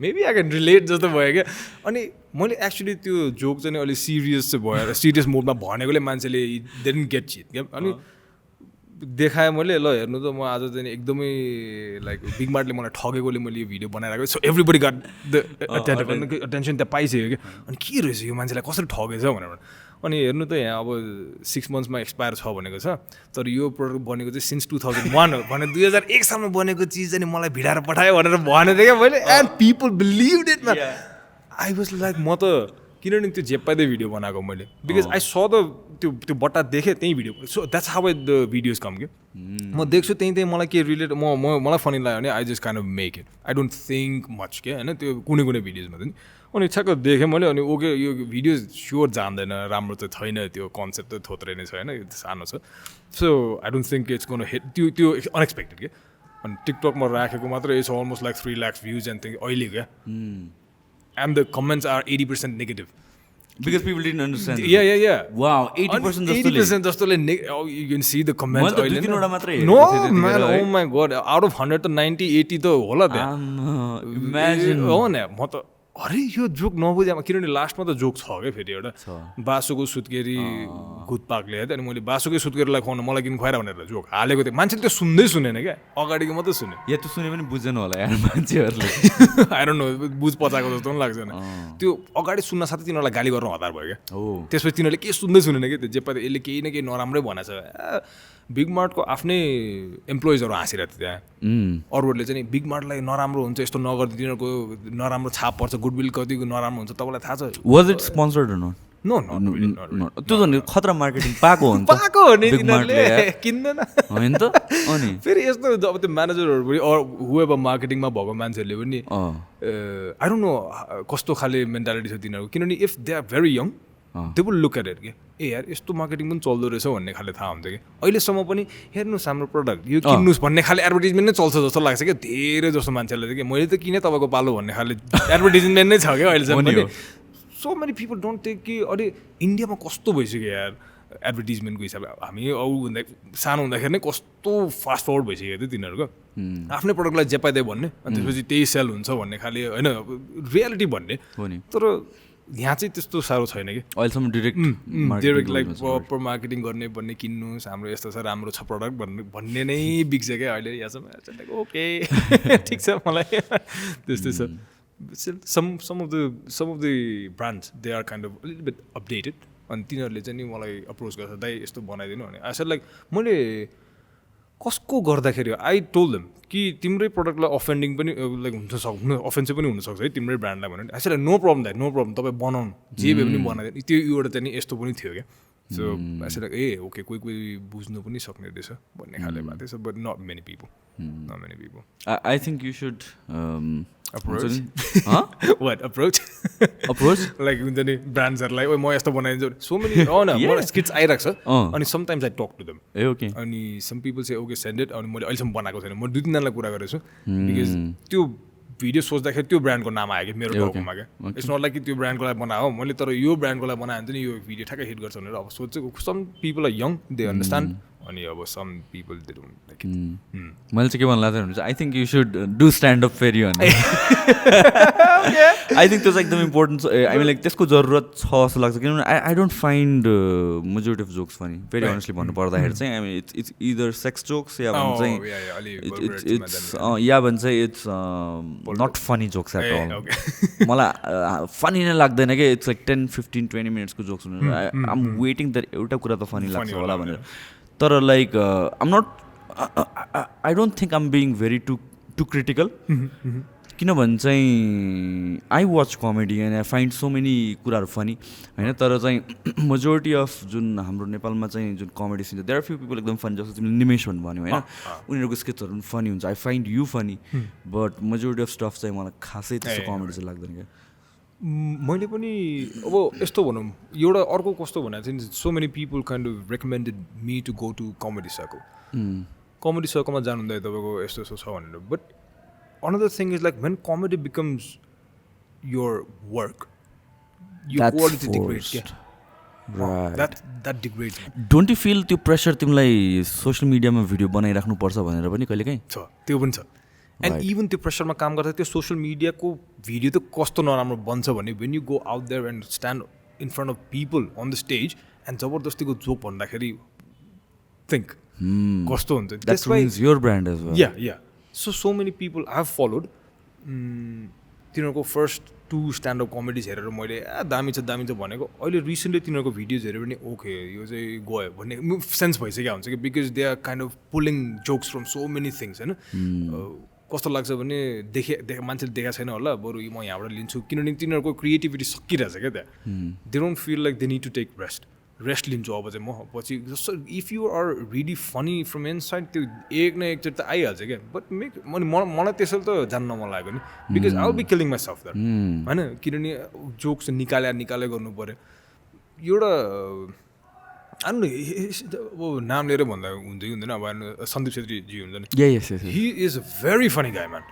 मेबी आई क्यान रिलेट जस्तो भयो क्या अनि मैले एक्चुली त्यो जोक चाहिँ अलिक सिरियस चाहिँ भयो सिरियस मोडमा भनेकोले मान्छेले डेन्ट गेट चिट क्या अनि देखाएँ मैले ल हेर्नु त म आज चाहिँ एकदमै लाइक बिग मार्टले मलाई ठगेकोले मैले यो भिडियो बनाएर so everybody got the attention त्यहाँ पाइसक्यो क्या अनि के रहेछ यो मान्छेलाई कसरी ठगेछ भनेर अनि हेर्नु त यहाँ अब 6 monthsमा एक्सपायर छ भनेको छ तर यो प्रडक्ट बनेको चाहिँ सिन्स 2001 हो भने 2001 सालमा बनेको चिज चाहिँ मलाई भिडाएर पठायो भनेर भनेको थिएँ क्या मैले and people believed it man I was like म त किनभने त्यो जेपाइदै भिडियो बनाएको मैले बिकज आई स द त्यो बट्टा देखेँ त्यही video so that's how the videos come के म देख्छु त्यही मलाई के रिलेट मलाई फनी लाग्यो भने I just kind of make it I don't think much के होइन त्यो कुनै भिडियोजमा चाहिँ अनि ठ्याक्क देखेँ मैले अनि ओके यो भिडियो स्योर जान्दैन राम्रो चाहिँ छैन त्यो कन्सेप्ट त थोत्रै नै छ होइन यो सानो छ so I don't think it's gonna hit त्यो अनएक्सपेक्टेड के अनि टिकटकमा राखेको मात्र it's almost like 3 lakhs views and think अहिले क्या and the comments are 80% negative because people didn't understand yeah wow 80% just you can see the comments no man oh my god out of 100 to 90 80 to hola there imagine oh na म त अरे यो joke नबुझामा किनभने लास्टमा त joke छ क्या फेरि एउटा बासुको सुत्केरी गुदपाकले अनि मैले बासुकै सुत्केरीलाई खुवाउनु मलाई किन खुवाएर भनेर जोक हालेको थिएँ मान्छेले त्यो सुन्दै सुनेन क्या अगाडिको मात्रै सुने या त्यो सुने पनि बुझ्दैन होला यार मान्छेहरूले आई डोन्ट नो बुझ पचाएको जस्तो पनि लाग्दैन त्यो अगाडि सुन्न साथै तिनीहरूलाई गाली गर्न हतार भयो क्या त्यसपछि तिनीहरूले के सुन्दै सुनेन क्या त्यो जे पाए यसले केही न केही नराम्रै भनेको छ बिग मार्टको आफ्नै एम्प्लोइजहरू हाँसिरहेको थियो त्यहाँ अरूहरूले चाहिँ बिग मार्टलाई नराम्रो हुन्छ यस्तो नगर्दै तिनीहरूको नराम्रो छाप पर्छ गुडविल कतिको नराम्रो हुन्छ तपाईँलाई थाहा छ was it sponsored no no त्यो त खतरा मार्केटिङ पाएको हो नि तिनीहरूले किन्दैन होइन त अनि फेरि यस्तो अब त्यो म्यानेजरहरू पनि हुएब मार्केटिङमा भएको मान्छेहरूले पनि आई डोन्ट नो कस्तो खाले मेन्टालिटी छ तिनीहरूको किनभने if they are very young they will look at it के ए यार यस्तो मार्केटिङ पनि चल्दो रहेछ भन्ने खाले थाहा हुन्छ कि अहिलेसम्म पनि हेर्नुहोस् हाम्रो प्रडक्ट यो किन्नुहोस् भन्ने खाले एडभर्टिजमेन्ट नै चल्छ जस्तो लाग्छ क्या धेरै जस्तो मान्छेलाई कि मैले त किनेँ तपाईँको पालो भन्ने खाले एडभर्टिजमेन्ट नै छ क्या अहिलेसम्म पनि so many people don't take कि अरे इन्डियामा कस्तो भइसक्यो यार एडभर्टिजमेन्टको हिसाबले हामी अरू सानो हुँदाखेरि नै कस्तो फास्ट फरवर्ड भइसक्यो थियो तिनीहरूको आफ्नै प्रडक्टलाई जे पाइदियो भन्ने अनि त्यसपछि त्यही सेल हुन्छ भन्ने खाले होइन रियालिटी भन्ने तर यहाँ चाहिँ त्यस्तो साह्रो छैन कि अहिलेसम्म डिरेक्ट लाइक प्रपर मार्केटिङ गर्ने भन्ने किन्नुहोस् हाम्रो यस्तो छ राम्रो छ प्रडक्ट भन्ने नै बिग्छ क्या अहिले यहाँसम्म ओके ठिक छ मलाई त्यस्तै छ some of the brands they are kind of a little bit updated अनि तिनीहरूले चाहिँ नि मलाई अप्रोच गर्छ दाइ यस्तो बनाइदिनु भने आई सेड लाइक मैले कसको गर्दाखेरि आई टोल्ड देम कि तिम्रै प्रडक्टलाई अफेन्डिङ पनि लाइक अफेन्सिभ पनि हुनसक्छ है तिम्रै ब्रान्डलाई भने I said like no problem दाइ नो प्रब्लम तपाईँ बनाउनु जे भए पनि बनाइदिनु त्यो एउटा चाहिँ नि यस्तो पनि थियो क्या so I said like ah okay कोही बुझ्नु पनि सक्ने रहेछ भन्ने खाले भएको थियो but not many people I think you should approach what approach like हुन्छ नि ब्रान्ड्सहरुलाई ओइ म यस्तो बनाइदिन्छु so many मलाई स्किट्स आइराख्छ अनि sometimes I talk to them okay अनि some people say okay send it अनि मैले अहिलेसम्म बनाएको छैन म 2-3 जनालाई कुरा गरेको छु बिकज त्यो भिडियो सोच्दाखेरि त्यो ब्रान्डको नाम आयो कि मेरो टाउकोमा क्या इट्स नट लाइक कि त्यो ब्रान्डको लागि बनायो मैले तर यो ब्रान्डको लागि बनायो भने चाहिँ यो भिडियो ठ्याक्कै हिट गर्छ भनेर अब सोचेको some people are young they understand अनि अब some people they don't like it मैले चाहिँ के भन्नु लाग्छ भने I think you should do stand up फेरि भने आई थिङ्क त्यो चाहिँ एकदम इम्पोर्टेन्ट छ आई मिन लाइक त्यसको जरुरत छ जस्तो लाग्छ किनभने I don't find majority of jokes funny very honestly भन्नु पर्दाखेरि चाहिँ I mean it's either sex jokes या भन्छ चाहिँ इट्स या भन्छ चाहिँ it's not funny jokes at all मलाई फनी नै लाग्दैन कि इट्स लाइक 10-15-20 मिनट्सको जोक्स हुनु आई एम वेटिङ द्याट एउटा कुरा त फनी लाग्छ होला भनेर तर like um not I don't think um being very too critical किनभने चाहिँ I watch comedy and I find so many कुराहरू फनी होइन तर चाहिँ मेजोरिटी अफ जुन हाम्रो नेपालमा चाहिँ जुन comedy scene there are few people एकदम फनी जस्तो तिमीले निमेश भन्यो होइन उनीहरूको स्केचहरू पनि फनी हुन्छ I find you funny but majority of stuff चाहिँ मलाई खासै त्यस्तो कमेडी चाहिँ लाग्दैन क्या मैले पनि अब यस्तो भनौँ एउटा अर्को कस्तो भने चाहिँ so many people kind of recommended me to go to comedy सर्कलमा जानु हुँदा तपाईँको यस्तो यस्तो छ भनेर but another thing is like when comedy becomes your work your quality degrades right that degrades don't you feel त्यो प्रेसर तिमीलाई सोशल मिडियामा भिडियो बनाइराख्नु पर्छ भनेर पनि कहिलेकाहीँ छ त्यो पनि छ एन्ड इभन त्यो प्रेसरमा काम गर्दा त्यो सोशल मिडियाको भिडियो त कस्तो नराम्रो बन्छ भने when you go out there and stand in front of people on the stage and जबरजस्तीको जोक भन्दाखेरि think कस्तो हुन्छ that ruins your brand as well yeah so many people I have followed तिनीहरूको फर्स्ट 2 स्ट्यान्डअप कमेडिज हेरेर मैले दामी छ भनेको अहिले रिसेन्टली तिनीहरूको भिडियोज हेऱ्यो भने ओके यो चाहिँ गयो भन्ने सेन्स भइसक्यो हुन्छ कि because they are kind of pulling jokes from so many things होइन कस्तो लाग्छ भने मान्छेले देखाएको छैन होला बरु म यहाँबाट लिन्छु किनभने तिनीहरूको क्रिएटिभिटी सकिरहेछ क्या त्यहाँ they don't feel like they need to take rest लिन्छु अब चाहिँ म पछि जस्तो if you are really funny from inside त्यो एक न एकचोटि त आइहाल्छ क्या बट मलाई त्यसरी त जान्न मन लागेको नि because I will be killing myself that होइन किनभने जोक्स निकाले गर्नु पऱ्यो एउटा अब नाम लिएर भन्दा हुन्छ कि हुँदैन अब सन्दीप छेत्रीजी हुन्छ नि he is a very funny guy man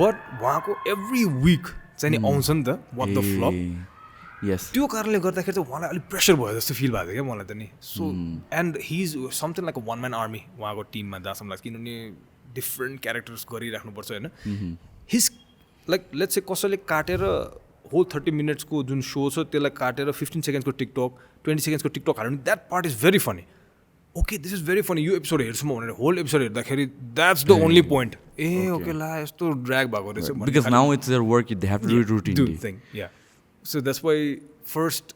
but उहाँको एभ्री विक चाहिँ नि आउँछ नि त वाट द फ्लप त्यो कारणले गर्दाखेरि चाहिँ उहाँलाई अलिक प्रेसर भयो जस्तो फिल भएको थियो क्या मलाई त नि so and he is something like a one man army उहाँको टिममा जहाँसम्म लाग्छ किनभने डिफ्रेन्ट क्यारेक्टर्स गरिराख्नुपर्छ होइन हिज लाइक लेट्स से कसैले काटेर होल 30 मिनट्सको जुन सो छ त्यसलाई काटेर 15 सेकेन्ड्सको टिकटक 20 सेकेन्ड्सको टिकटक हाल्यो भने that part is very funny okay this is very funny यो एपिसोड हेर्छु म भनेर होल एपिसोड हेर्दाखेरि द्याट्स द ओन्ली पोइन्ट ए ओके ला यस्तो ड्र्याग भएको रहेछ because now it's their work they have to do it routinely thing yeah so that's why first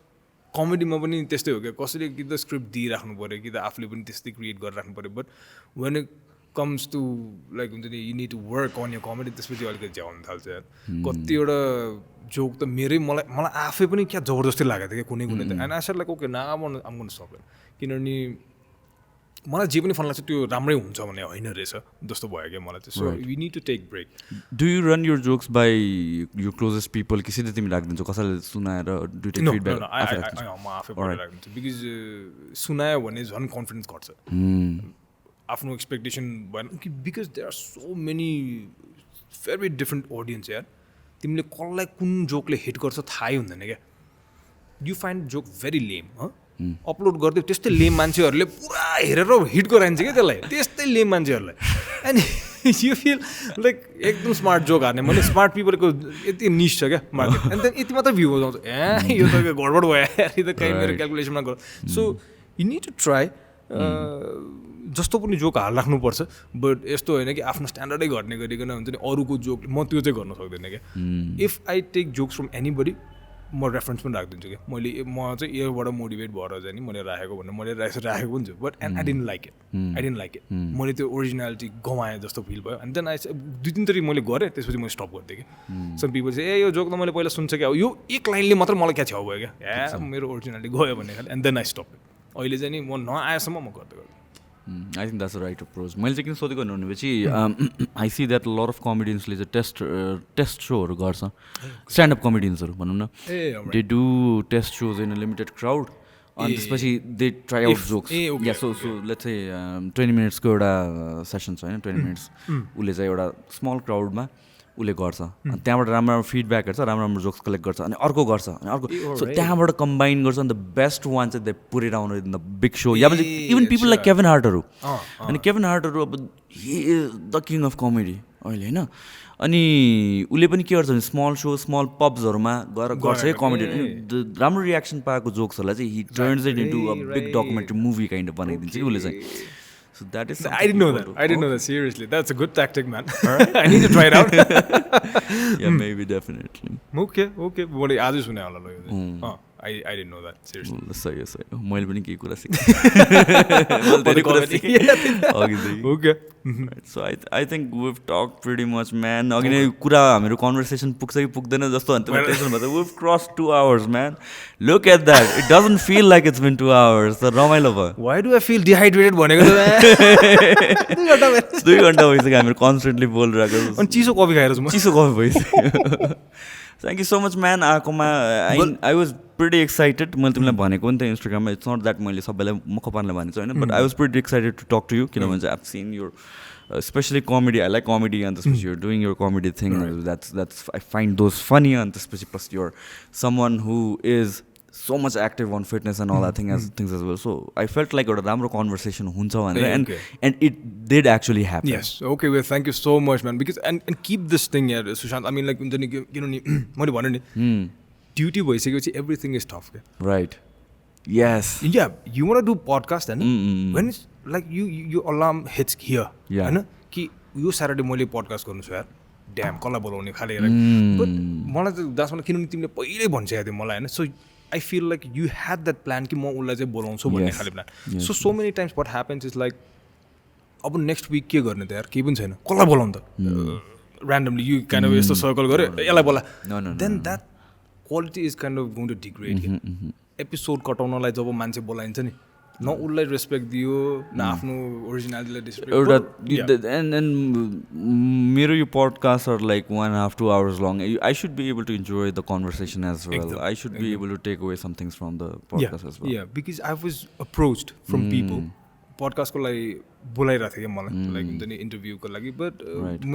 कमेडीमा पनि त्यस्तै हो क्या कसैले कि त स्क्रिप्ट दिइराख्नु पऱ्यो कि त आफूले पनि त्यस्तै क्रिएट गरिराख्नु पऱ्यो but when it comes to like हुन्छ नि you need to work on your comedy त्यसपछि अलिकति झ्याउनु थाल्छ यार कतिवटा जोक त मलाई आफै पनि क्या जबरजस्ती लागेको थियो क्या कुनै त and I said like okay नाम गर्न सक्दैन किनभने मलाई जे पनि फन लाग्छ त्यो राम्रै हुन्छ भन्ने होइन रहेछ जस्तो भयो क्या मलाई चाहिँ so you need to take break do you run your jokes by your closest people कि सिधै तिमी राखिदिन्छौ कसैले सुनाएर डु टेक फिडब्याक म आफै पढेर राखिदिन्छु बिकज सुनायो भने झन् कन्फिडेन्स घट्छ आफ्नो एक्सपेक्टेसन भएन कि because there are so many very different audience यार तिमीले कसलाई कुन जोकले हिट गर्छ थाहै हुँदैन क्या you find joke very lame upload गरिदियो त्यस्तै लेम मान्छेहरूले पुरा हेरेर हिट गराइन्छ क्या त्यसलाई त्यस्तै लेम मान्छेहरूलाई अनि यु फिल लाइक एकदम स्मार्ट जोक हार्ने मैले स्मार्ट पिपलको यति निस छ क्या मार्केट अनि त्यहाँदेखि यति मात्रै भ्यू आउँछ यो त गडबड भयो यो त कहीँ मेरो क्यालकुलेसनमा गर so you need to try जस्तो पनि जोक हालिराख्नुपर्छ बट यस्तो होइन कि आफ्नो स्ट्यान्डर्डै घट्ने गरिकन हुन्छ नि अरूको जोक म त्यो चाहिँ गर्न सक्दैन क्या if I take jokes from anybody म रेफरेन्स पनि राखिदिन्छु क्या म चाहिँ योबाट मोटिभेट भएर चाहिँ नि मैले राखेको भनेर मैले राखेको पनि छु but and I didn't like it मैले त्यो ओरिजिनालिटी गवाएँ जस्तो फिल भयो अनि देन आई 2-3 मैले गरेँ त्यसपछि मैले स्टप गरिदिएँ कि सम पिपल चाहिँ यो जोक त मैले पहिला सुन्छ क्या यो एक लाइनले मात्र मलाई क्या छेउ भयो क्या मेरो ओरिजिनालिटी गयो भन्ने खाले एन्ड देन आई स्टप अहिले चाहिँ नि म नआएसम्म म गर्दै गर्छु I think that's right approach मैले चाहिँ किन सोधेको भनेपछि I see that lot of कमेडियन्सले चाहिँ टेस्ट सोहरू गर्छ स्ट्यान्डअप कमेडियन्सहरू भनौँ न they do test shows in a limited crowd अनि त्यसपछि they try out jokes yeah so let's say 20 मिनट्सको एउटा सेसन छ होइन 20 मिनट्स उसले चाहिँ एउटा स्मल क्राउडमा उसले गर्छ अनि त्यहाँबाट राम्रो राम्रो फिडब्याकहरू छ राम्रो राम्रो जोक्स कलेक्ट गर्छ अनि अर्को गर्छ अनि अर्को सो त्यहाँबाट कम्बाइन गर्छ अनि द बेस्ट वान चाहिँ they put it out in the big show या भने इभन पिपल लाइक केभिन हार्टहरू अनि केभिन हार्टहरू अब he is the king of comedy अहिले होइन अनि उसले पनि के गर्छ भने स्मल सो स्मल पब्सहरूमा गएर गर्छ है कमेडी राम्रो रियाक्सन पाएको जोक्सहरूलाई चाहिँ he turns it into a big documentary movie kind of बनाइदिन्छ कि उसले चाहिँ So that is I didn't know that. I didn't know that. Seriously, that's a good tactic, man. I need to try it out. Yeah, maybe definitely. Okay. What आज सुने होला लो यो I didn't know that. Seriously. सही मैले पनि केही कुरा सिकेँ मैले कुरा सिकेँ Okay. So I think we've talked pretty much, man. अघि नै कुरा हाम्रो कन्भर्सेसन पुग्छ कि पुग्दैन जस्तो अन्त टेन्सन भयो we've crossed 2 hours, man. Look at that. It doesn't feel like it's been 2 hours. So रमाइलो भयो. Why do I feel dehydrated भनेको त 2 घण्टा भइसक्यो हामीहरू कन्स्टेन्टली बोलिरहेको अनि चिसो कफी खाएर छु म चिसो कफी भइसक्यो Thank you so much, man. आएकोमा I was pretty excited. मैले तिमीलाई भनेको नि त इन्स्टाग्राममा इट्स नट द्याट मैले सबैलाई मुख पार्नलाई भनेको छु होइन but I was pretty excited to talk to you किनभने चाहिँ I seen your especially comedy. I like comedy and त्यसपछि you're doing your comedy thing. That's I find those funny and त्यसपछि plus you're someone who is so much active on fitness and all that things as well. So I felt like a राम्रो conversation huncha भनेर and it did actually happen. Yes. Okay. Well, thank you so much, man. Because and keep this thing here, Sushant. I mean, like you know, मैले भने नि duty भइसकेपछि everything is tough. Right. Yes. Yeah. You want to do podcast and when it's like your alarm hits here. Yeah. होइन कि यो Saturday मैले podcast गर्नु छ यार. Damn, कसलाई बोलाउने खाले हेर. But मलाई त दासमा किनभने तिमीले पहिल्यै भनिसकेको थियौ मलाई होइन. So I feel like you had that plan कि म उसलाई चाहिँ बोलाउँछु भन्ने खाले plan so many times what happens is like अब नेक्स्ट विक के गर्ने त यार केही पनि छैन कसलाई बोलाउनु त randomly you kind of यस्तो सर्कल गऱ्यो यसलाई बोला then that quality is kind of going to degrade episode कटाउनलाई जब मान्छे बोलाइन्छ नि न उसलाई रेस्पेक्ट दियो न आफ्नो ओरिजिनालिटीलाई डिस्पेक्ट एउटा and मेरो यो podcasts are like 1.5-2 hours long. I should be able to enjoy the conversation as well. I should be able to take away some things from the podcast as well. Yeah, because I was approached from people podcast को लागि बोलाइरहेको थियो मलाई like हुन्छ नि इन्टरभ्यूको लागि but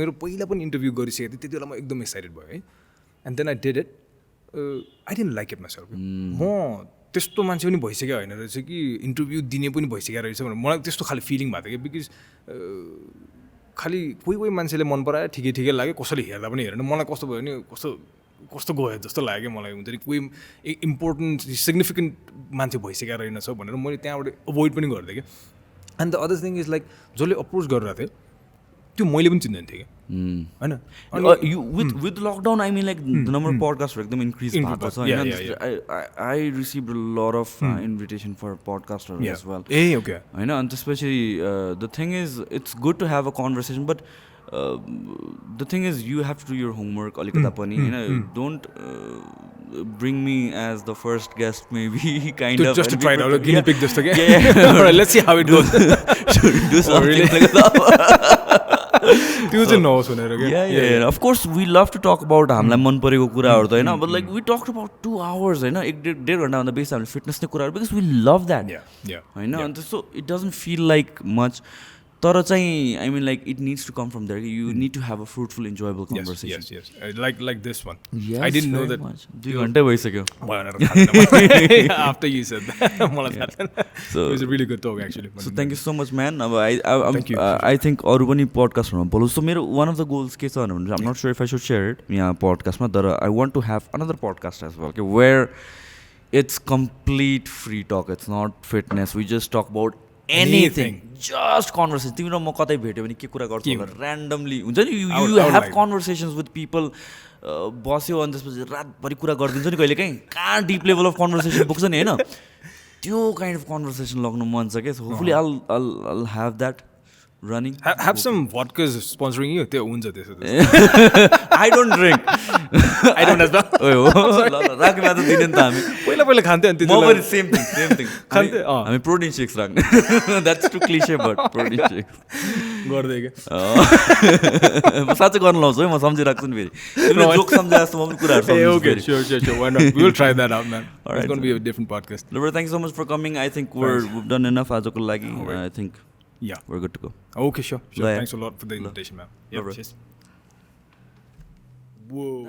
मेरो पहिला पनि इन्टरभ्यू गरिसकेको थिएँ त्यति बेला म एकदम एक्साइटेड भयो है and then I did it I didn't like it myself म त्यस्तो मान्छे पनि भइसक्यो होइन रहेछ कि इन्टरभ्यू दिने पनि भइसकेको रहेछ भनेर मलाई त्यस्तो खालि फिलिङ भएको थियो कि बिकज खालि कोही मान्छेले मन परायो ठिकै लाग्यो कसैले हेर्दा पनि हेरेन मलाई कस्तो भयो भने कस्तो गयो जस्तो लाग्यो मलाई हुन्छ नि कोही इम्पोर्टेन्ट सिग्निफिकेन्ट मान्छे भइसकेको रहेनछ भनेर मैले त्यहाँबाट अभोइड पनि गरिदिएँ क्या and the other thing is like जसले अप्रोच गरिरहेको थियो त्यो मैले पनि चिन्दैन थिएँ क्या होइन with lockdown I mean like the number of podcasts एकदम increase भएको छ हैन I received a lot of invitation for podcasters as well okay हैन अनि त्यसपछि the thing is it's good to have a conversation but the thing is you have to do your homework alikata pani हैन don't bring me as the first guest maybe kind of just to try it out guinea pig just again alright let's see how it goes do something like that त्यो चाहिँ नहोस् भनेर yeah of course we love to talk about हामीलाई मन परेको कुराहरु त हैन but like we talked about 2 hours हैन एक डेढ घण्टा भन्दा बेसी हामीले फिटनेस नै कुराहरु because we love that yeah हैन अनि so it doesn't feel like much तर चाहिँ I mean like it needs to come from there. You need to have a fruitful, enjoyable conversation. Yes. Like this one. Yes, I didn't know very that. much. 2 घन्टा भइसक्यो. After you said that, मलाई थाहा थिएन. It was a really good talk actually. So thank you so much, man. I think अरू पनि पडकास्टहरूमा बोलौँ. So मेरो one of the goals के छ भने I'm not sure if I should share it यहाँ पडकास्टमा, तर I want to have another podcast as well, where it's complete free talk. It's not fitness. We just talk about anything. Just conversation. तिमी र म कतै भेट्यो भने के कुरा गर्छौ होला randomly हुन्छ नि. You have conversations with people. बस्यो अनि त्यसपछि रातभरि कुरा गरिदिन्छ नि कहिले काहीँ. कहाँ डिप लेभल अफ कन्भर्सेसन पुग्छ नि होइन. त्यो काइन्ड अफ कन्भर्सेसन लग्नु मन छ क्या. So hopefully I'll have that running. Have some vodkas sponsoring you. त्यो हुन्छ त्यसो. I don't drink. I don't as well. ओइ हो राख्ने त दिने नि त हामी. पहिला खान्थे अनि म पनि same thing. खान्थे. हामी प्रोटिन शेक्स राख्ने. That's too cliche but protein shakes. गर्दै के. म साँच्चै गर्न लाउँछु है, म सम्झिराख्छु नि फेरि. तिमीले जोक सम्झे जस्तो म पनि कुराहरू सम्झिन्छु. Okay, sure. Why not? We will try that out, man. It's going to be a different podcast. Thank you so much for coming. I think we've done enough आजको लागि. I think we're good to go. Okay, sure. Thanks a lot for the invitation, man. Yeah, cheers. Whoa.